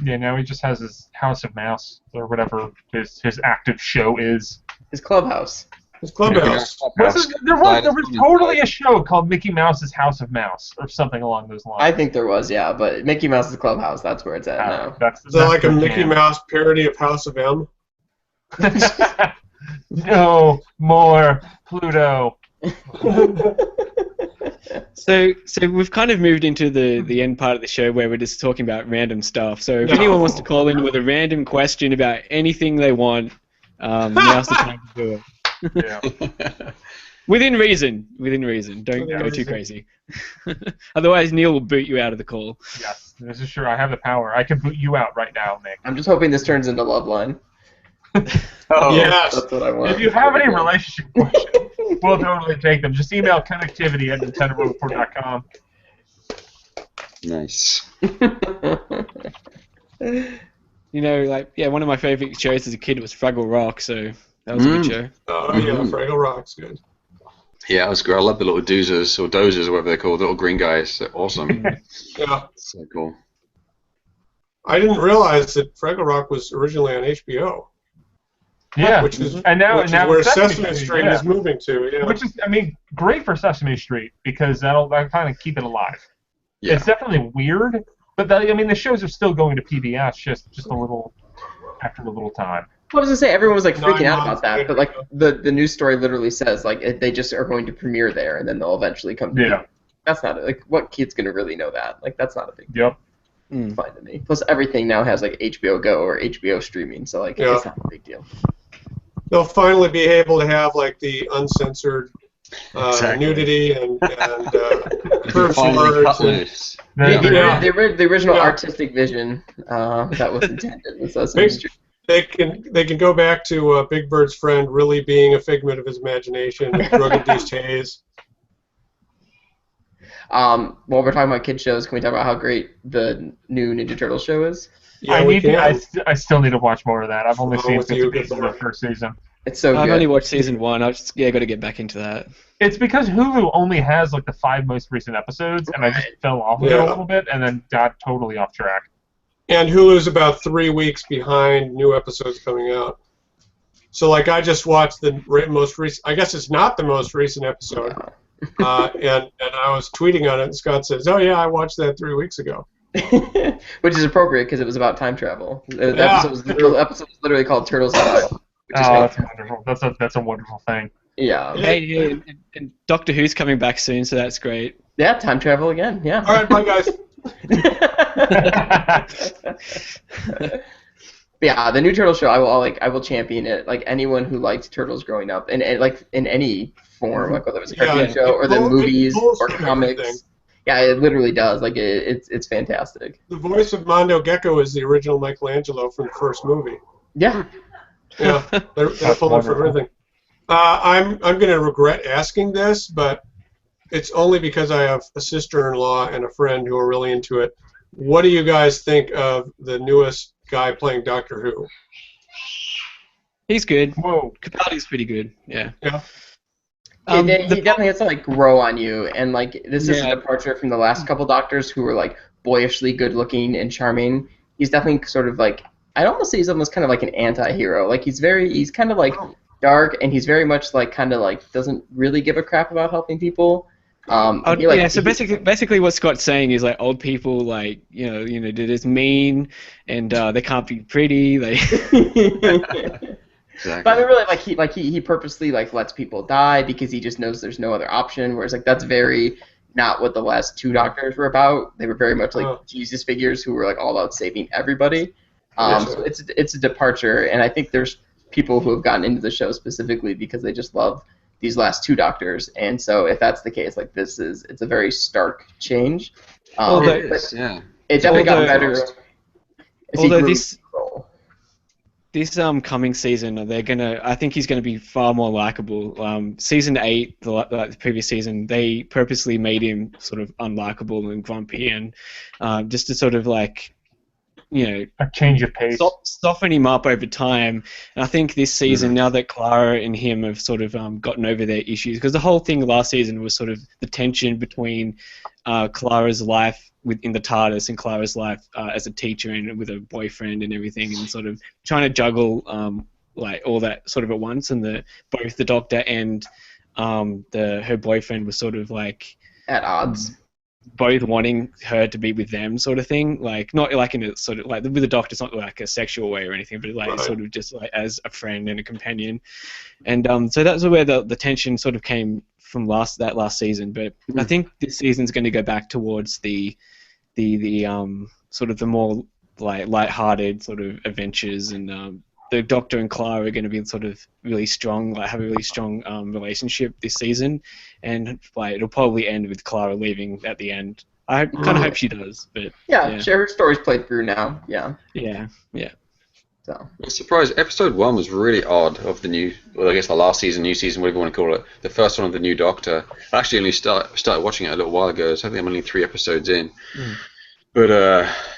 Yeah, now he just has his House of Mouse, or whatever his active show is. His clubhouse. His clubhouse. There was totally a show called Mickey Mouse's House of Mouse, or something along those lines. I think there was, yeah, but Mickey Mouse's clubhouse, that's where it's at now. Is that like a Mickey Mouse parody of House of M? No more Pluto. So we've kind of moved into the end part of the show where we're just talking about random stuff. So if anyone wants to call in with a random question about anything they want, now's the time to do it. Yeah. Within reason. Don't go too crazy. Otherwise, Neal will boot you out of the call. Yes, this is true. I have the power. I can boot you out right now, Nick. I'm just hoping this turns into Loveline. Yes. That's what I want. If you have any relationship questions, we'll totally take them. Just email connectivity@nintendoworld.com. Nice. You know, one of my favorite shows as a kid was Fraggle Rock, so that was a good show. Oh, yeah, Fraggle Rock's good. Yeah, it was great. I love the little dozers or whatever they're called, the little green guys. They're awesome. Yeah. So cool. I didn't realize that Fraggle Rock was originally on HBO. Yeah, which is now where Sesame Street is moving to. Yeah. Which is, great for Sesame Street because that'll kind of keep it alive. Yeah. It's definitely weird, but the shows are still going to PBS just a little after a little time. I was gonna say everyone was like freaking out about that, but like the news story literally says like they just are going to premiere there and then they'll eventually come. To That's not like what kid's gonna really know that? Like that's not a big deal. It's fine to me. Plus everything now has like HBO Go or HBO streaming, so like it's not a big deal. They'll finally be able to have like the uncensored nudity and curse words. The original artistic vision that was intended with Sesame Street. They can go back to Big Bird's friend really being a figment of his imagination, drug-induced haze. While we're talking about kid shows, can we talk about how great the new Ninja Turtles show is? Yeah, I still need to watch more of that. I've only seen 50 pieces of the first season. It's so good. I've only watched season 1. I've just got to get back into that. It's because Hulu only has like the 5 most recent episodes, and I just fell off of it a little bit, and then got totally off track. And Hulu's about 3 weeks behind new episodes coming out. So, like, I just watched the most recent. I guess it's not the most recent episode. And I was tweeting on it, and Scott says, "Oh yeah, I watched that 3 weeks ago." Which is appropriate because it was about time travel. The episode was literally called Turtles Alive. That's wonderful. That's a wonderful thing. Yeah. Hey, and Doctor Who's coming back soon, so that's great. Yeah, time travel again. Yeah. All right, bye guys. Yeah, the new Turtle show, I will champion it. Like anyone who liked Turtles growing up, and like in any form, like whether it was a cartoon show or the movies or comics. Everything. Yeah, it literally does. Like it's fantastic. The voice of Mondo Gecko is the original Michelangelo from the first movie. Yeah. Yeah, they're pulling for everything. I'm going to regret asking this, but it's only because I have a sister-in-law and a friend who are really into it. What do you guys think of the newest guy playing Doctor Who? He's good. Whoa. Capaldi's pretty good. Yeah. Yeah. He definitely has to like grow on you, and like this is a departure from the last couple Doctors who were like boyishly good-looking and charming. He's definitely sort of like, I'd almost say he's almost kind of like an anti-hero. Like he's kind of like dark, and he's very much like kind of like doesn't really give a crap about helping people. So basically what Scott's saying is like old people like they're just mean and they can't be pretty. Exactly. But I mean, really, like he purposely like lets people die because he just knows there's no other option. Whereas like that's very not what the last two Doctors were about. They were very much like Jesus figures who were like all about saving everybody. So it's a departure, and I think there's people who have gotten into the show specifically because they just love these last two Doctors, and so if that's the case, like it's a very stark change. It definitely got better. Although this coming season, I think he's gonna be far more likable. Season 8, the previous season, they purposely made him sort of unlikable and grumpy, and just to sort of like, a change of pace, soften him up over time. And I think this season, now that Clara and him have sort of gotten over their issues, because the whole thing last season was sort of the tension between Clara's life in the TARDIS and Clara's life as a teacher and with a boyfriend and everything, and sort of trying to juggle like all that sort of at once. And both the Doctor and her boyfriend was sort of like at odds. Both wanting her to be with them, sort of thing. Like not like in a sort of like with the Doctor, it's not like a sexual way or anything, but like sort of just like as a friend and a companion. And so that's where the tension sort of came from last season. But I think this season's going to go back towards the sort of the more like lighthearted sort of adventures, and the Doctor and Clara are going to be sort of really strong, like have a really strong relationship this season, and like it'll probably end with Clara leaving at the end. I kind of hope she does, but sure, her story's played through now. Yeah. So I'm surprised. Episode 1 was really odd of the new, well, I guess the last season, new season, whatever you want to call it. The first one of the new Doctor. I actually only started watching it a little while ago, so I think I'm only 3 episodes in. But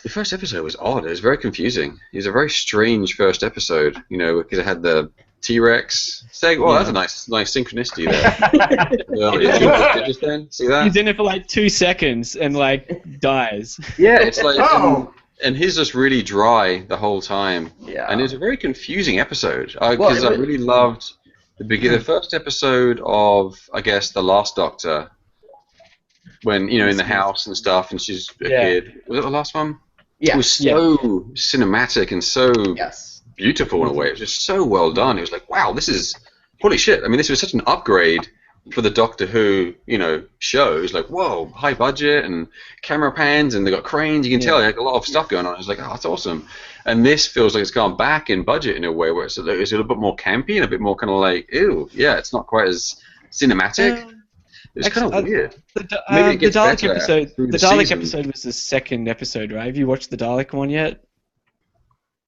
the first episode was odd. It was very confusing. It was a very strange first episode, because it had the T-Rex saying, "Well, that's a nice synchronicity there." Just then, see that? He's in it for like 2 seconds and like dies. Yeah, it's like, and he's just really dry the whole time. Yeah, and it was a very confusing episode because I really loved the first episode of, I guess, the Last Doctor. When, in the house and stuff, and she's a kid. Was it the last one? Yeah. It was so cinematic and so beautiful in a way. It was just so well done. It was like, wow, this is, holy shit. I mean, this was such an upgrade for the Doctor Who, shows. Like, whoa, high budget and camera pans, and they got cranes. You can tell like a lot of stuff going on. It's like, oh, that's awesome. And this feels like it's gone back in budget in a way where it's a little bit more campy and a bit more kind of like, ew, it's not quite as cinematic. It's kind of weird. The Dalek episode was the second episode, right? Have you watched the Dalek one yet?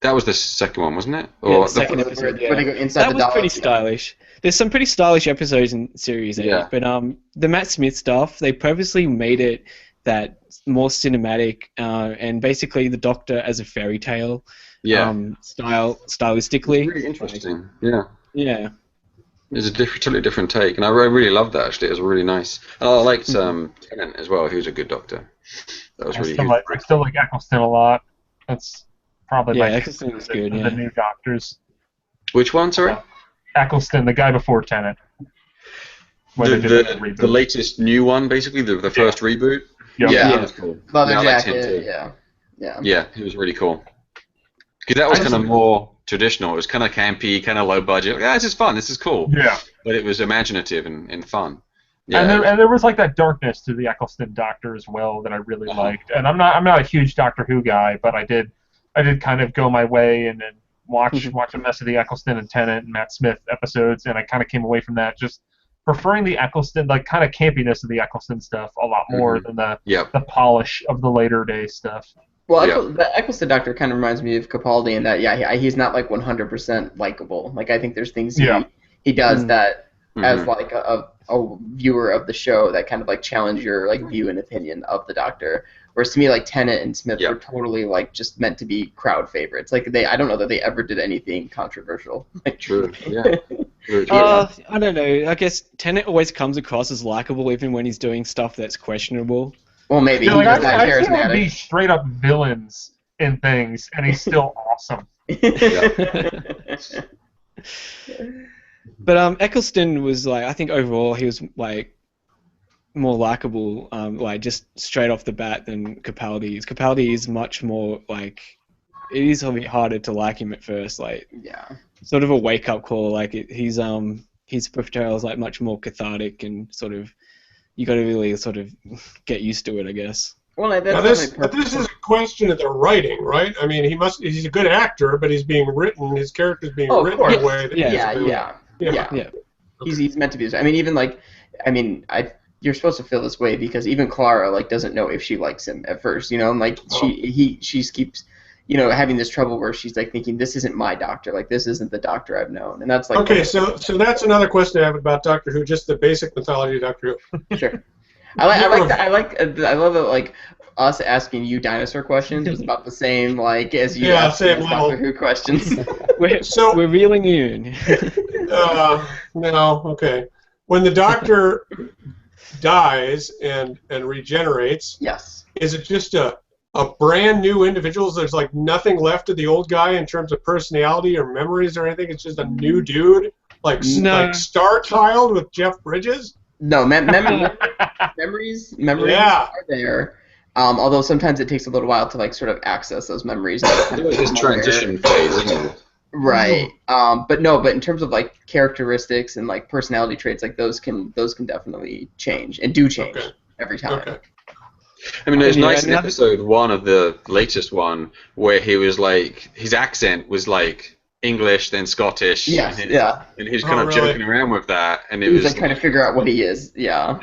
That was the second one, wasn't it? Or the second episode, That was pretty stylish. There's some pretty stylish episodes in Series 8, but the Matt Smith stuff, they purposely made it that more cinematic, and basically the Doctor as a fairy tale stylistically. It's really interesting, Yeah. It's a totally different take, and I really loved that. Actually, it was really nice. And I liked Tennant as well. He was a good Doctor. That was really. I still like Eccleston a lot. That's probably Eccleston was good. The new Doctors. Which one? Sorry. Eccleston, the guy before Tennant. The latest new one, basically the first reboot. Yep. Yeah, that was cool. Leather I liked him jacket. too. Yeah. Yeah, he was really cool. Because that was kind of more traditional. It was kind of campy, kind of low budget. Yeah, this is fun. This is cool. Yeah. But it was imaginative and fun. Yeah. And there was like that darkness to the Eccleston Doctor as well that I really liked. And I'm not a huge Doctor Who guy, but I did kind of go my way and then watch a mess of the Eccleston and Tennant and Matt Smith episodes, and I kind of came away from that just preferring the Eccleston, like kind of campiness of the Eccleston stuff a lot more than the polish of the later day stuff. Well, the Eccleston Doctor kind of reminds me of Capaldi in that, he's not like 100% likable. Like, I think there's things he does that, as like a viewer of the show, that kind of like challenge your like view and opinion of the Doctor. Whereas to me, like Tennant and Smith were totally like just meant to be crowd favorites. Like I don't know that they ever did anything controversial. True. Yeah. I don't know. I guess Tennant always comes across as likable, even when he's doing stuff that's questionable. Well, maybe he's not charismatic. I've seen him be straight up villains in things, and he's still awesome. But Eccleston was like, I think overall he was like more likable, like just straight off the bat than Capaldi is. Capaldi is much more like, it is a bit harder to like him at first, like sort of a wake up call. Like his portrayal is like much more cathartic and sort of, you got to really sort of get used to it, I guess. Well, this is a question of the writing, right? I mean, he's a good actor, but his character's being written in a way that He's meant to be. You're supposed to feel this way because even Clara like doesn't know if she likes him at first, and like she keeps having this trouble where she's like thinking, this isn't my Doctor, like this isn't the Doctor I've known, and that's like okay. So that's another question I have about Doctor Who, just the basic mythology of Doctor Who. Sure. I love that like us asking you dinosaur questions was about the same like as you asking Doctor Who questions. We're reeling you in. No, okay. When the Doctor dies and regenerates, is it just a brand new individual? There's like nothing left of the old guy in terms of personality or memories or anything. It's just a new dude, like Star Child with Jeff Bridges. No, memories are there. Although sometimes it takes a little while to like sort of access those memories. It was his transition phase, isn't it? Right. But in terms of like characteristics and like personality traits, like those can definitely change and do change every time. Okay. I mean, there's nice in episode 1 of the latest one where he was like, his accent was like English, then Scottish. Yes, and he was kind of joking around with that, and he was like trying to figure out what he is. Yeah.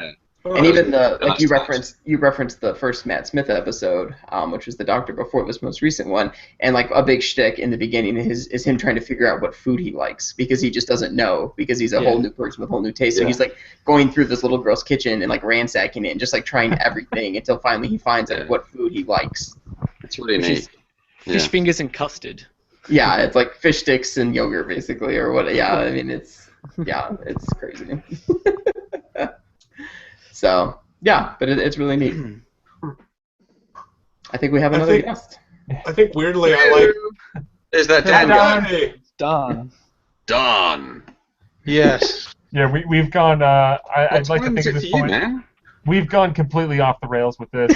And even you referenced the first Matt Smith episode, which was the Doctor before this most recent one, and like a big shtick in the beginning is him trying to figure out what food he likes because he just doesn't know because he's a whole new person with whole new taste. So he's like going through this little girl's kitchen and like ransacking it and just like trying everything until finally he finds like what food he likes. It's really neat. Fish fingers and custard. Yeah, it's like fish sticks and yogurt basically, or what? Yeah, I mean it's crazy. So, but it's really neat. I think we have another guest. I think weirdly I like... Is that Don? Don. Yes. Yeah, we've gone... I'd like to think at this point... We've gone completely off the rails with this.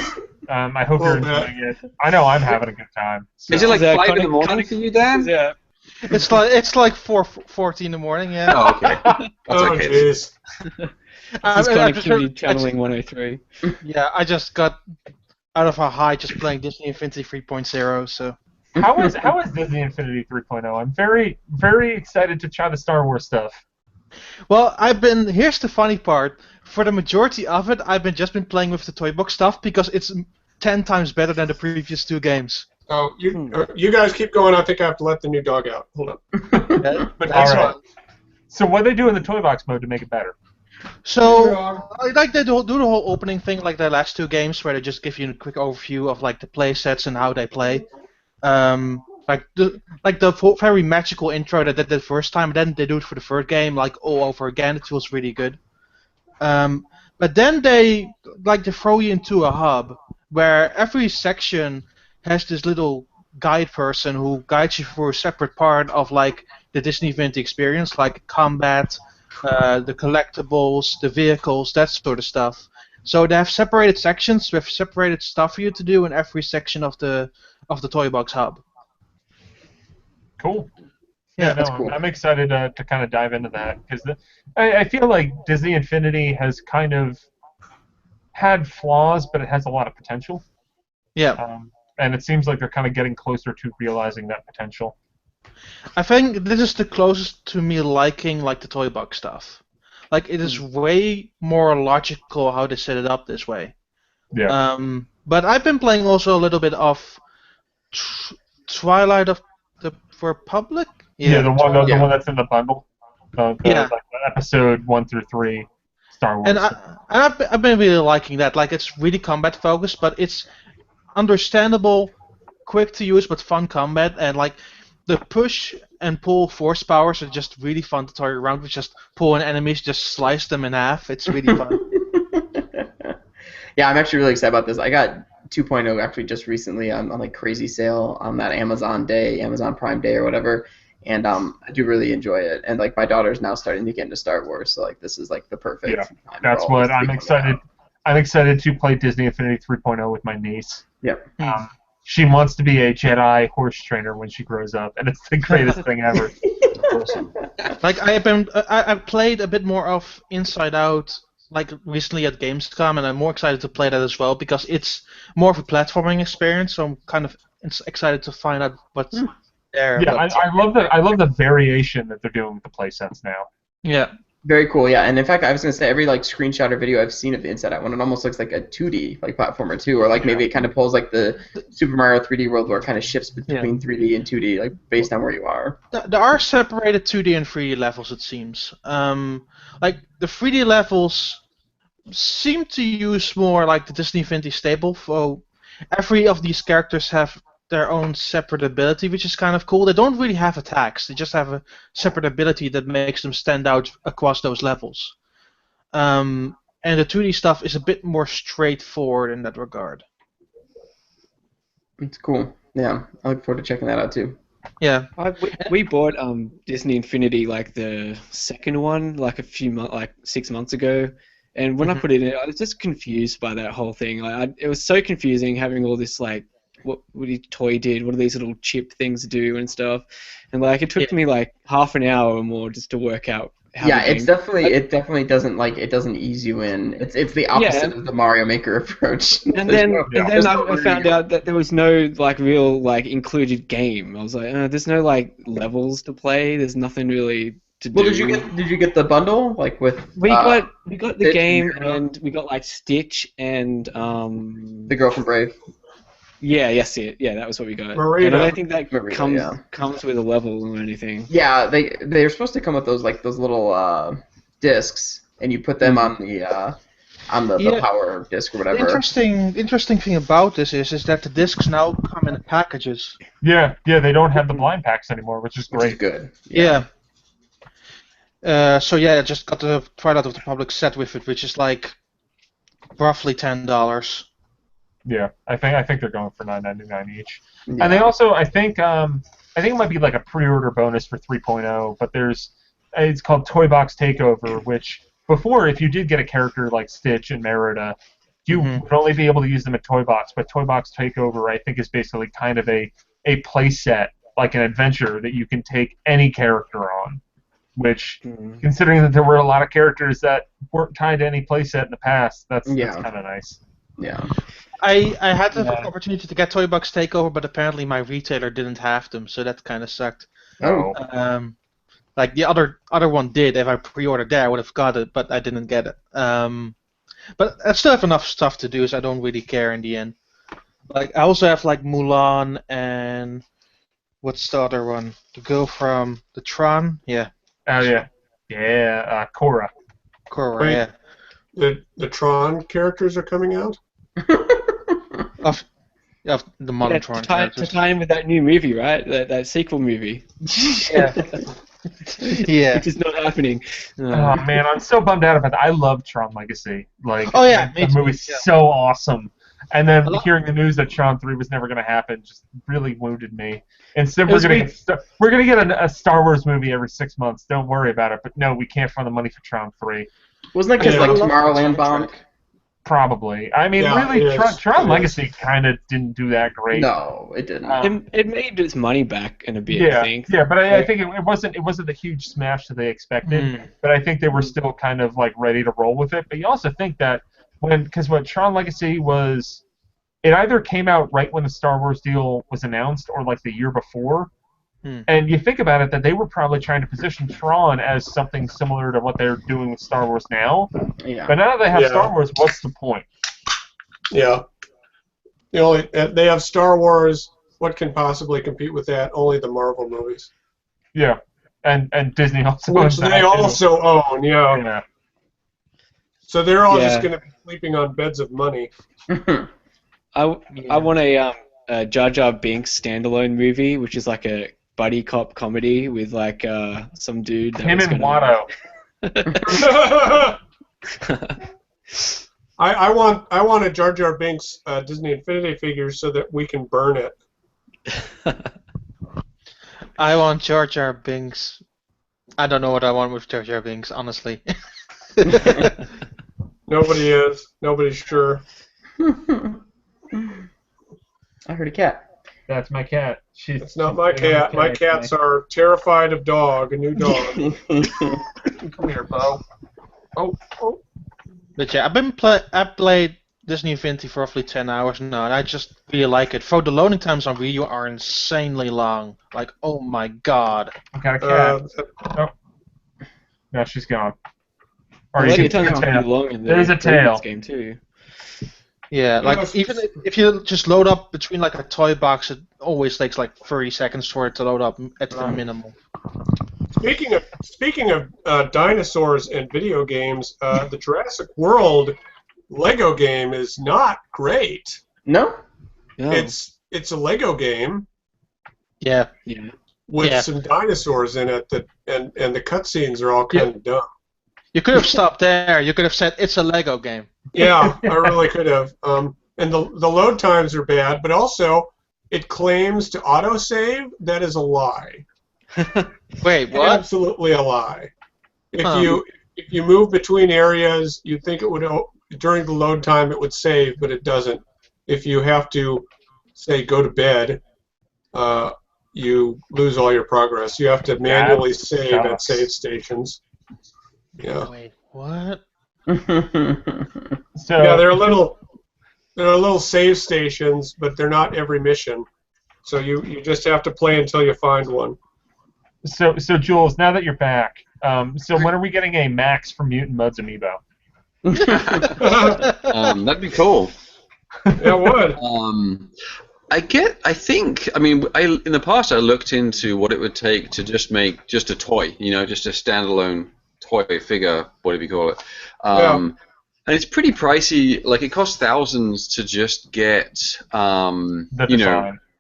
I hope you're enjoying it. I know I'm having a good time. So. Is it like 5 in the morning for you, Dan? Yeah. It's like 4:40 in the morning, yeah. Oh, okay. Jeez. He's connectivity channeling 103. Yeah, I just got out of a high just playing Disney Infinity 3.0, so... How is Disney Infinity 3.0? I'm very, very excited to try the Star Wars stuff. Well, here's the funny part. For the majority of it, I've just been playing with the Toy Box stuff because it's 10 times better than the previous 2 games. Oh, you guys keep going. I think I have to let the new dog out. Hold on. But all right. So what do they do in the Toy Box mode to make it better? So, like they do the whole opening thing like the last 2 games where they just give you a quick overview of like the play sets and how they play. Like the very magical intro that they did the first time, then they do it for the third game like all over again. It feels really good. But then they throw you into a hub where every section has this little guide person who guides you through a separate part of like the Disney Infinity experience, like combat, the collectibles, the vehicles, that sort of stuff. So they have separated sections with separated stuff for you to do in every section of the Toy Box Hub. Cool. Yeah, Yeah, that's no, cool. I'm excited to kind of dive into that because I feel like Disney Infinity has kind of had flaws, but it has a lot of potential. Yeah. And it seems like they're kind of getting closer to realizing that potential. I think this is the closest to me liking like the Toy Box stuff. Like it is way more logical how they set it up this way. Yeah. But I've been playing also a little bit of Twilight of the Republic. Yeah, the one Yeah. that's in the bundle. Like the episode 1 through 3 Star Wars. And I've been really liking that. Like it's really combat focused, but it's understandable, quick to use, but fun combat. And like the push and pull force powers are just really fun to toy around with. Just pull in enemies, just slice them in half. It's really fun. Yeah, I'm actually really excited about this. I got 2.0 actually just recently on like crazy sale on that Amazon Prime Day or whatever, and I do really enjoy it. And like my daughter's now starting to get into Star Wars, so like this is like the perfect. Yeah, time that's for all what this to I'm be excited. coming out. I'm excited to play Disney Infinity 3.0 with my niece. Yep. She wants to be a Jedi horse trainer when she grows up, and it's the greatest thing ever. Awesome. Like I've played a bit more of Inside Out like recently at Gamescom, and I'm more excited to play that as well because it's more of a platforming experience. So I'm kind of excited to find out what's there. Yeah, I love the variation that they're doing with the playsets now. Yeah. Very cool, yeah. And in fact, I was gonna say every like screenshot or video I've seen of the Inside Out one, it almost looks like a 2D like platformer too, or like maybe it kind of pulls like the Super Mario 3D World where it kind of shifts between 3D and 2D, like based on where you are. There are separated 2D and 3D levels, it seems. Like the 3D levels seem to use more like the Disney Infinity stable. So every of these characters have their own separate ability, which is kind of cool. They don't really have attacks. They just have a separate ability that makes them stand out across those levels. And the 2D stuff is a bit more straightforward in that regard. It's cool. Yeah, I look forward to checking that out too. Yeah. We bought Disney Infinity like the second one like 6 months ago. And when I put it in, I was just confused by that whole thing. Like, it was so confusing having all this like what your toy did, what do these little chip things do and stuff, and like it took me like half an hour or more just to work out how. Yeah, it definitely doesn't ease you in. It's the opposite of the Mario Maker approach. And then I found out that there was no like real like included game. I was like, there's no like levels to play. There's nothing really to do. Well, did you get the bundle like with? We got the game and we got like Stitch and The Girl from Brave. Yeah, yes, yeah, that was what we got. Marita. And I don't think that Marita, comes with a level or anything. Yeah, they're supposed to come with those like those little discs, and you put them on the power disc or whatever. The interesting thing about this is that the discs now come in packages. Yeah, they don't have the blind packs anymore, which is great. Which is good. Yeah. So yeah, I just got the Twilight of the Republic set with it, which is like roughly $10. Yeah, I think they're going for $9.99 each. Yeah. And they also, I think it might be like a pre-order bonus for 3.0, but it's called Toy Box Takeover, which before, if you did get a character like Stitch and Merida, you would only be able to use them at Toy Box. But Toy Box Takeover, I think, is basically kind of a play set, like an adventure that you can take any character on. Which, considering that there were a lot of characters that weren't tied to any playset in the past, that's kind of nice. Yeah. I had the opportunity to get Toy Box Takeover, but apparently my retailer didn't have them, so that kind of sucked. Oh. Like the other one did. If I pre-ordered there, I would have got it, but I didn't get it. But I still have enough stuff to do, so I don't really care in the end. Like I also have like Mulan and what's the other one? The girl from the Tron, yeah. Oh yeah, Korra. Korra, Wait, yeah. The Tron characters are coming out? Of the modern Tron characters. To tie in with that new movie, right? That sequel movie. Yeah. Yeah. Which is not happening. Oh man, I'm so bummed out about that. I love Tron Legacy. Like, oh yeah, the movie's so awesome. And then hearing the news that Tron 3 was never going to happen just really wounded me. Instead, we're going to get a Star Wars movie every 6 months. Don't worry about it. But no, we can't find the money for Tron 3. Wasn't that because like Tomorrowland bombed? Probably. I mean, really, Tron Legacy kind of didn't do that great. No, it didn't. It made its money back in a bit, I think. Yeah, but I think it wasn't the huge smash that they expected. But I think they were still kind of like ready to roll with it. But you also think that because Tron Legacy was, it either came out right when the Star Wars deal was announced or like the year before. And you think about it, that they were probably trying to position Tron as something similar to what they're doing with Star Wars now. Yeah. But now that they have Star Wars, what's the point? Yeah. They have Star Wars. What can possibly compete with that? Only the Marvel movies. Yeah. And Disney also owns that. Which they also own, yeah. So they're all just going to be sleeping on beds of money. I want a Jar Jar Binks standalone movie, which is like a buddy cop comedy with like some dude. Him and Watto. I want a Jar Jar Binks Disney Infinity figure so that we can burn it. I want Jar Jar Binks. I don't know what I want with Jar Jar Binks, honestly. Nobody is. Nobody's sure. I heard a cat. That's my cat. It's not my cat. My cats are terrified of dog. A new dog. Come here, Bo. Oh. But yeah, I played Disney Infinity for roughly 10 hours now, and I just really like it. For the loading times on Wii U are insanely long. Like, oh my god. I got a cat. No, she's gone. Or you can turn pretty long in There's a tail. Game too. Yeah, like even if you just load up between like a toy box, it always takes like 30 seconds for it to load up at the minimum. Speaking of dinosaurs and video games, the Jurassic World Lego game is not great. No? It's a Lego game. Yeah. With some dinosaurs in it and the cutscenes are all kind of dumb. You could have stopped there. You could have said it's a Lego game. Yeah, I really could have. And the load times are bad, but also it claims to autosave. That is a lie. Wait, what? Absolutely a lie. If you move between areas, you'd think it would during the load time it would save, but it doesn't. If you have to say go to bed, you lose all your progress. You have to manually save at save stations. Yeah. Wait, what? There are little save stations, but they're not every mission. So you just have to play until you find one. So Jules, now that you're back, so when are we getting a Max from Mutant Mud's amiibo? That'd be cool. Yeah, it would. In the past I looked into what it would take to just make just a toy, just a standalone toy figure, whatever you call it. And it's pretty pricey. Like it costs thousands to just get,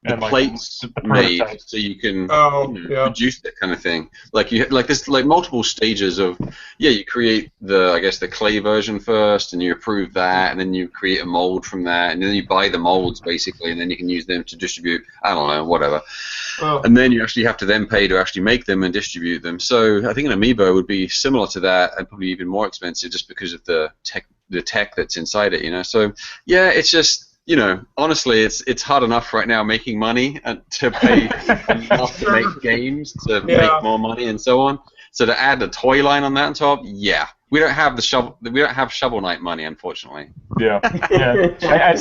the plates made so you can produce that kind of thing. There's multiple stages of you create the clay version first, and you approve that, and then you create a mold from that, and then you buy the molds basically, and then you can use them to distribute. I don't know, whatever. And then you actually have to then pay to actually make them and distribute them. So I think an amiibo would be similar to that, and probably even more expensive just because of the tech that's inside it. So it's just. Honestly, it's hard enough right now making money to pay enough to make games to make more money and so on. So to add a toy line on that on top, we don't have Shovel Knight money, unfortunately. I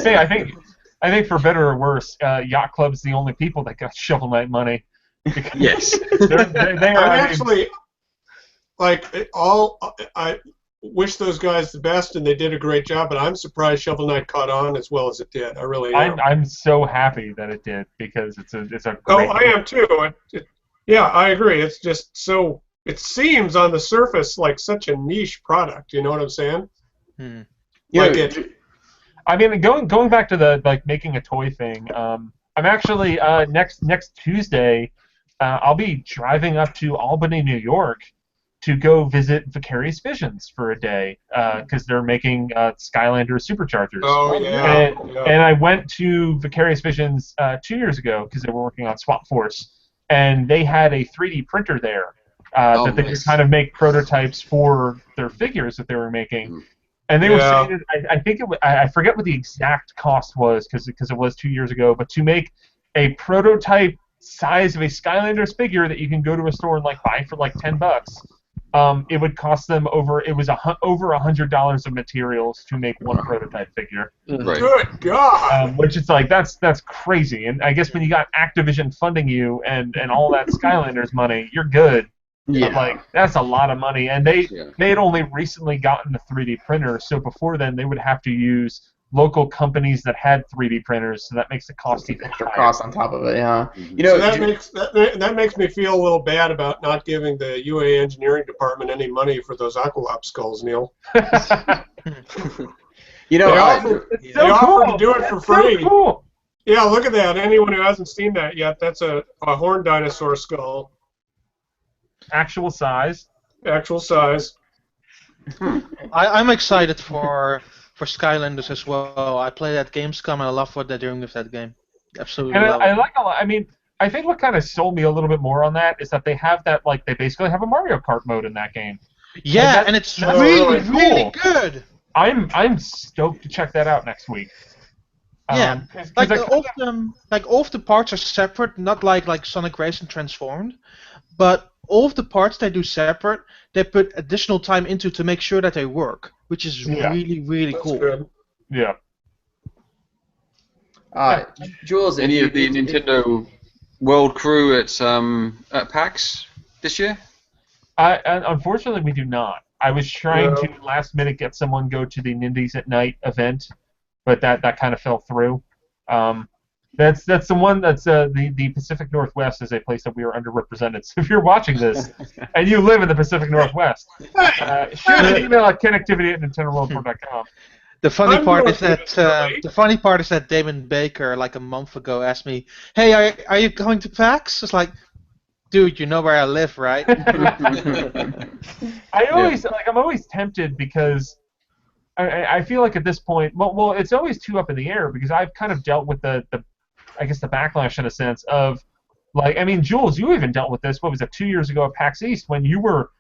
think for better or worse, Yacht Club's the only people that got Shovel Knight money. Yes. they are actually I wish those guys the best, and they did a great job. But I'm surprised Shovel Knight caught on as well as it did. I really am. I'm so happy that it did because it's a great. Oh, I am too. I agree. It's just so. It seems on the surface like such a niche product. You know what I'm saying? I mean, going back to the making a toy thing. I'm actually next Tuesday. I'll be driving up to Albany, New York. to go visit Vicarious Visions for a day because they're making Skylander superchargers. Oh, yeah. And I went to Vicarious Visions 2 years ago because they were working on Swap Force, and they had a 3D printer there that they could kind of make prototypes for their figures that they were making. And they were saying, I think I forget what the exact cost was because it was 2 years ago, but to make a prototype size of a Skylanders figure that you can go to a store and buy for $10. It would cost them over $100 of materials to make one prototype figure. Right. Good God! Which is that's crazy. And I guess when you got Activision funding you and all that Skylanders money, you're good. Yeah. But that's a lot of money. And they had only recently gotten the 3D printer, so before then they would have to use local companies that had 3D printers, so that makes the cost even extra higher. Cost on top of it, yeah. So that makes me feel a little bad about not giving the UA engineering department any money for those Aqualop skulls, Neal. They offered to do it for free. So cool. Yeah, look at that. Anyone who hasn't seen that yet, that's a horned dinosaur skull. Actual size. Actual size. I'm excited for Skylanders as well. I played at Gamescom and I love what they're doing with that game. Absolutely. And love I it. like a lot. I mean, I think what kind of sold me a little bit more on that is that they have that they basically have a Mario Kart mode in that game. Yeah, and it's really good. I'm stoked to check that out next week. Yeah, all of the parts are separate, not like Sonic Racing Transformed, but all of the parts they do separate. They put additional time into to make sure that they work, which is really cool. Good. Yeah. Jules, Any of the Nintendo World crew at PAX this year? Unfortunately, we do not. I was trying to last minute get someone go to the Nindies at Night event, but that kind of fell through. That's the one that's the Pacific Northwest is a place that we are underrepresented. So if you're watching this and you live in the Pacific Northwest, shoot an email at connectivity@nintendoworldtour.com. The funny part is that Damon Baker a month ago asked me, "Hey, are you going to PAX?" It's like, dude, you know where I live, right? I'm always tempted because I feel like at this point, well, it's always too up in the air because I've kind of dealt with the backlash in a sense of Jules, you even dealt with this. What was it, 2 years ago at PAX East when you were?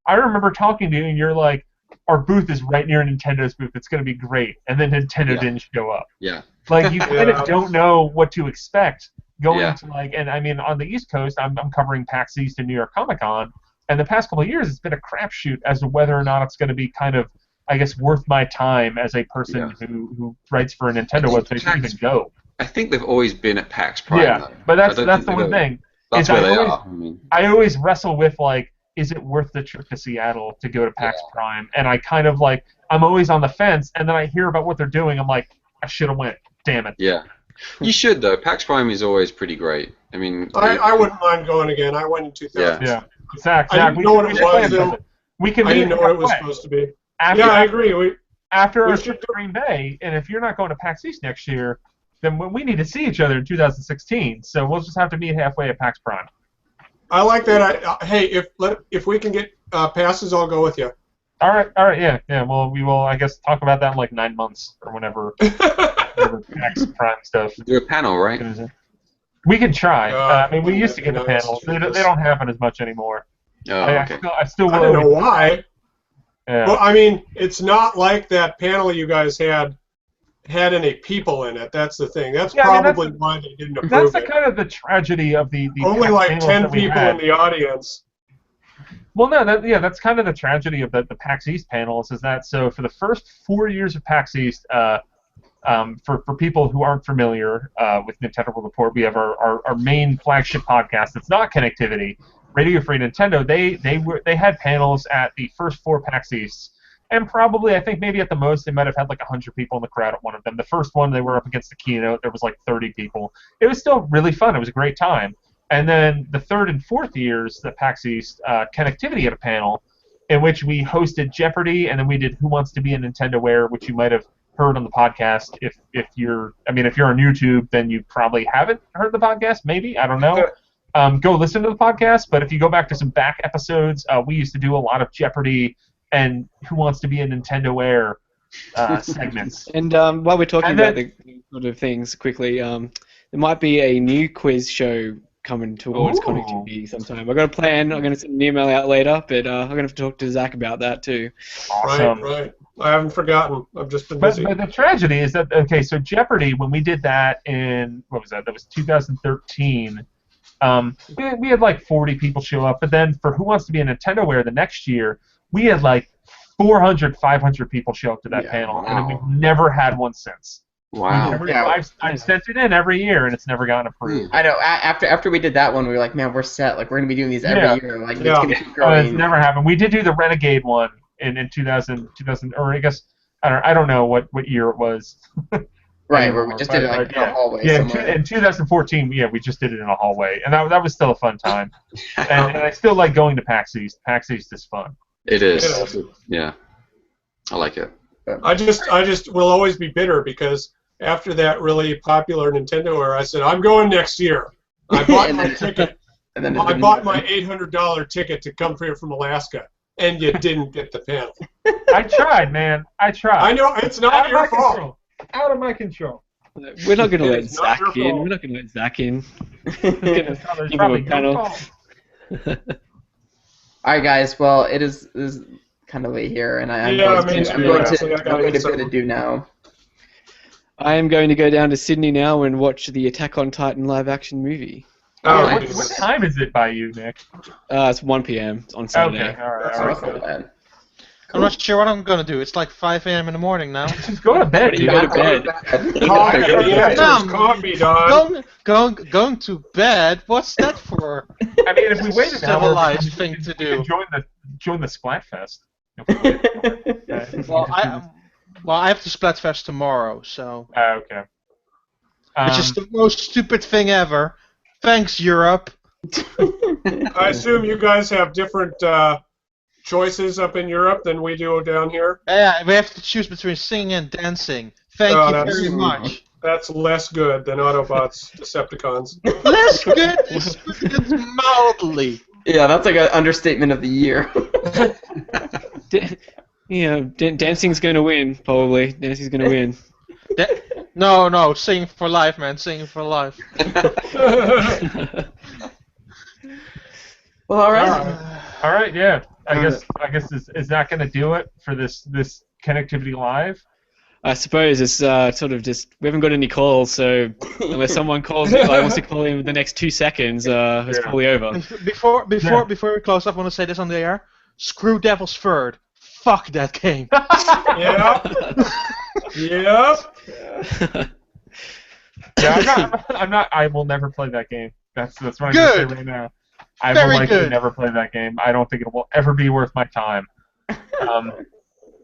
I remember talking to you and you're like, our booth is right near Nintendo's booth. It's going to be great, and then Nintendo didn't show up. Yeah. You kind of don't know what to expect going to and on the East Coast, I'm covering PAX East and New York Comic Con, and the past couple of years it's been a crapshoot as to whether or not it's going to be kind of, I guess, worth my time as a person who writes for a Nintendo website to even go. I think they've always been at PAX Prime. Yeah, though. but that's the one thing. That's where they are. I always wrestle with is it worth the trip to Seattle to go to PAX Prime? And I kind of I'm always on the fence, and then I hear about what they're doing. I'm like, I should have went. Damn it. Yeah. You should though. PAX Prime is always pretty great. I wouldn't mind going again. I went in 2000. Yeah. Zach, I didn't know what it was. We can. I didn't know what it was supposed to be. I agree. After our trip to Green Bay, and if you're not going to PAX East next year, then we need to see each other in 2016. So we'll just have to meet halfway at PAX Prime. I like that. Hey, if we can get passes, I'll go with you. All right, yeah. Well, we will, I guess, talk about that in 9 months or whenever PAX Prime stuff. Do a panel, right? We can try. We used to get the panels. They don't happen as much anymore. Oh, okay. I don't know why. Yeah. Well, it's not like that panel you guys had any people in it. That's the thing. That's probably why they didn't approve it. That's kind of the tragedy of the only 10 people in the audience. Well, no, that's kind of the tragedy of the PAX East panels is that so for the first 4 years of PAX East, for people who aren't familiar with Nintendo World Report, we have our main flagship podcast. It's not Connectivity, Radio Free Nintendo. They had panels at the first 4 PAX Easts. And probably, I think maybe at the most, they might have had 100 people in the crowd at one of them. The first one, they were up against the keynote. There was 30 people. It was still really fun. It was a great time. And then the 3rd and 4th years, the PAX East, Connectivity had a panel in which we hosted Jeopardy, and then we did Who Wants to Be a Nintendoware, which you might have heard on the podcast. If you're on YouTube, then you probably haven't heard the podcast. Maybe, I don't know. go listen to the podcast. But if you go back to some back episodes, we used to do a lot of Jeopardy and Who Wants to Be a NintendoWare segments. And while we're talking about the sort of things quickly, there might be a new quiz show coming towards connectivity sometime. I've got a plan. I'm going to send an email out later, but I'm going to have to talk to Zach about that too. Awesome. Right. I haven't forgotten. I've just been busy. But the tragedy is that, okay, so Jeopardy, when we did that in, what was that? That was 2013. We had like 40 people show up, but then for Who Wants to Be a NintendoWare the next year, we had like 400, 500 people show up to that panel, and then we've never had one since. Wow. I've sent it in every year, and it's never gotten approved. I know. After we did that one, we were like, man, we're set. Like, we're going to be doing these every year. Like, it's going to keep growing. It's never happened. We did do the Renegade one in 2000, or I guess, I don't know what year it was. Right, where we just did it like in a hallway. Yeah, in 2014, we just did it in a hallway, and that was still a fun time. and I still like going to PAX East. PAX East is fun. It is. Yeah, I like it. I just will always be bitter because after that really popular Nintendo era, I said I'm going next year. I bought my ticket. I bought my $800 ticket to come here from Alaska, and you didn't get the panel. I tried, man. I tried. I know it's not your fault. Out of my control. We're not going to let Zach in. We're not going to let Zach in. It's probably your fault. All right, guys. Well, it is kind of late here, and I'm going to bed to do now. I am going to go down to Sydney now and watch the Attack on Titan live-action movie. What time is it by you, Nick? It's 1 p.m. on Saturday. Okay, all right. I'm not sure what I'm going to do. It's like 5 a.m. in the morning now. Just go to bed. You go to bed. Coffee, dog. Going to bed? What's that for? I mean, if we wait an hour, civilized thing to do. Join the Splatfest. Well, I have the Splatfest tomorrow, so. Okay. Which is the most stupid thing ever. Thanks, Europe. I assume you guys have different choices up in Europe than we do down here. Yeah, we have to choose between singing and dancing. Thank you very much. That's less good than Autobots Decepticons. Less good is mildly. Yeah, that's like an understatement of the year. Dancing's going to win, probably. Dancing's going to win. No, sing for life, man. Sing for life. Well, all right. All right, yeah. I guess is that going to do it for this Connectivity Live? I suppose it's sort of just we haven't got any calls, so unless someone wants to call in the next 2 seconds, it's probably over. Before we close up, I want to say this on the air. Screw Devil's Third. Fuck that game. Yep. Yeah, I'm not. I will never play that game. That's what I'm gonna say right now. I will likely never play that game. I don't think it will ever be worth my time.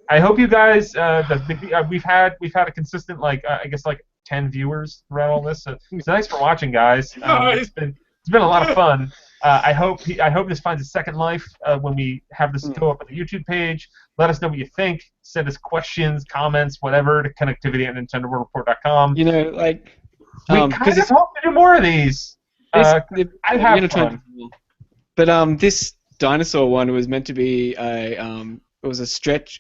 I hope you guys. We've had a consistent I guess 10 viewers throughout all this. So thanks for watching, guys. It's been a lot of fun. I hope this finds a second life when we have this go up on the YouTube page. Let us know what you think. Send us questions, comments, whatever to connectivity@nintendoworldreport.com. We kind of hope to do more of these. I have fun. But this dinosaur one was meant to be a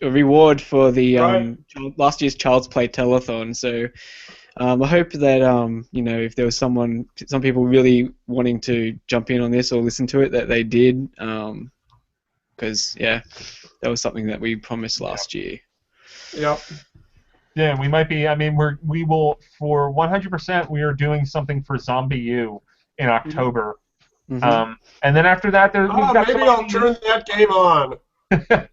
reward for the last year's Child's Play Telethon. So I hope that if there was some people really wanting to jump in on this or listen to it, that they did, because that was something that we promised last year. Yep. Yeah, we might be. I mean, we will for 100%. We are doing something for Zombie U in October, and then after that, maybe I'll turn that game on. After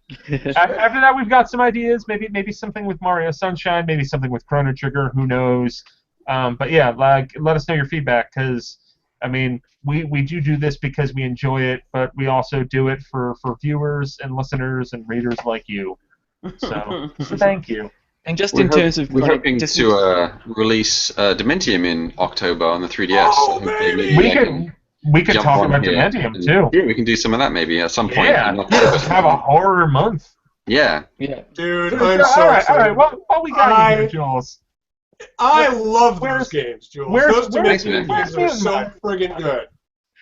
that, we've got some ideas. Maybe something with Mario Sunshine. Maybe something with Chrono Trigger. Who knows? But yeah, let us know your feedback, because I mean, we do this because we enjoy it, but we also do it for viewers and listeners and readers like you. So thank you. And just in terms of we're hoping to release Dementium in October on the 3DS. Oh, we could talk about Dementium too. Yeah, we can do some of that maybe at some point. Yeah, let's have a horror month. Yeah. Dude, I'm so excited. All right. What we got here, Jules? I love those games, Jules. Those Dementium games are so friggin' good.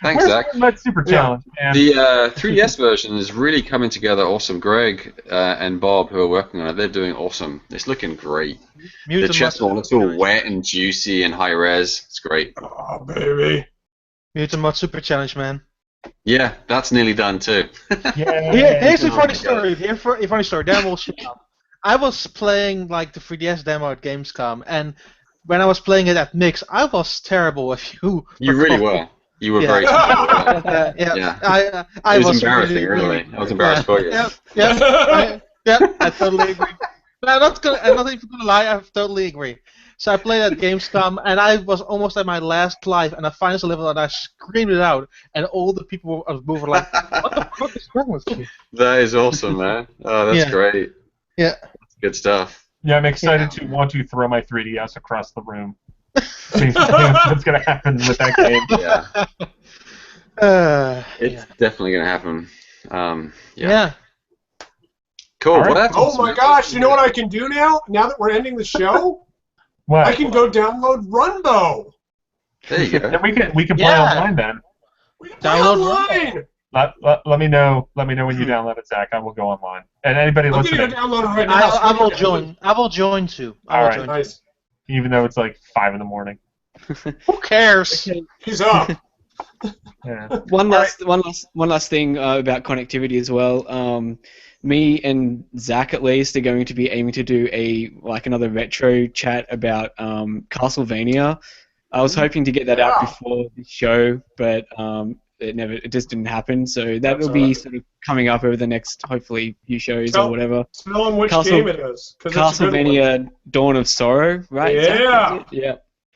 Thanks, Zach. Where's Super Challenge, man? The 3DS version is really coming together awesome. Greg and Bob, who are working on it, they're doing awesome. It's looking great. The chest wall looks all wet and juicy and high res. It's great. Oh, baby. Mutant Mod Super Challenge, man. Yeah, that's nearly done too. Here's a funny story. Funny story. Demo shit up. I was playing like the 3DS demo at Gamescom, and when I was playing it at Mix, I was terrible. If you really were. You were very terrible. I was embarrassing, really. I was embarrassed for you. I totally agree. But I'm not even gonna lie. I totally agree. So I played at Gamescom, and I was almost at my last life, and I finished the level, and I screamed it out, and all the people were like, "What the fuck is wrong with you?" That is awesome, man. Oh, that's great. Yeah. Good stuff. Yeah, I'm excited to want to throw my 3DS across the room. What's going to happen with that game? Yeah. It's definitely going to happen. Yeah. Cool. Right. Well, Oh my gosh! You know what I can do now? Now that we're ending the show, What? I can go download Runbow. There you go. Then we can play online then. We can play online. Let me know when you download it, Zach. I will go online. And anybody I'm listening, going to download it right now. I will join. I will join too. All right. Nice. even though it's like 5 in the morning. Who cares? He's up. Yeah. One last thing about connectivity as well. Me and Zach at least are going to be aiming to do another retro chat about Castlevania. I was hoping to get that out before the show, but it just didn't happen. So that will be sort of coming up over the next hopefully few shows or whatever. Tell them which game it is. Castlevania Dawn of Sorrow, right? Yeah.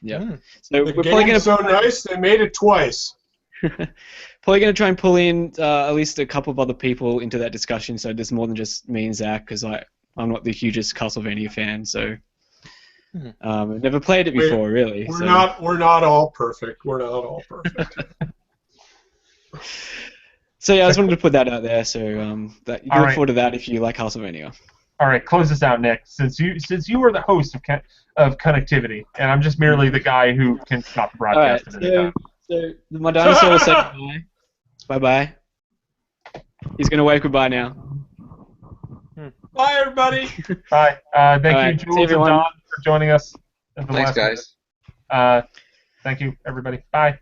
Yeah. The So we're probably game's so nice they made it twice. Probably going to try and pull in at least a couple of other people into that discussion, so there's more than just me and Zach, because I'm not the hugest Castlevania fan, so I've never played it before, really. We're not all perfect. We're not all perfect. So yeah, I just wanted to put that out there, so that you can look forward to that if you like Castlevania. All right, close this out, Nick. Since you are the host of Connectivity, and I'm just merely the guy who can stop the broadcast at any time. So my dinosaur will say goodbye. Bye-bye. He's going to wave goodbye now. Bye, everybody. Bye. Thank you, Jules and Don, for joining us. Thanks, guys. Thank you, everybody. Bye.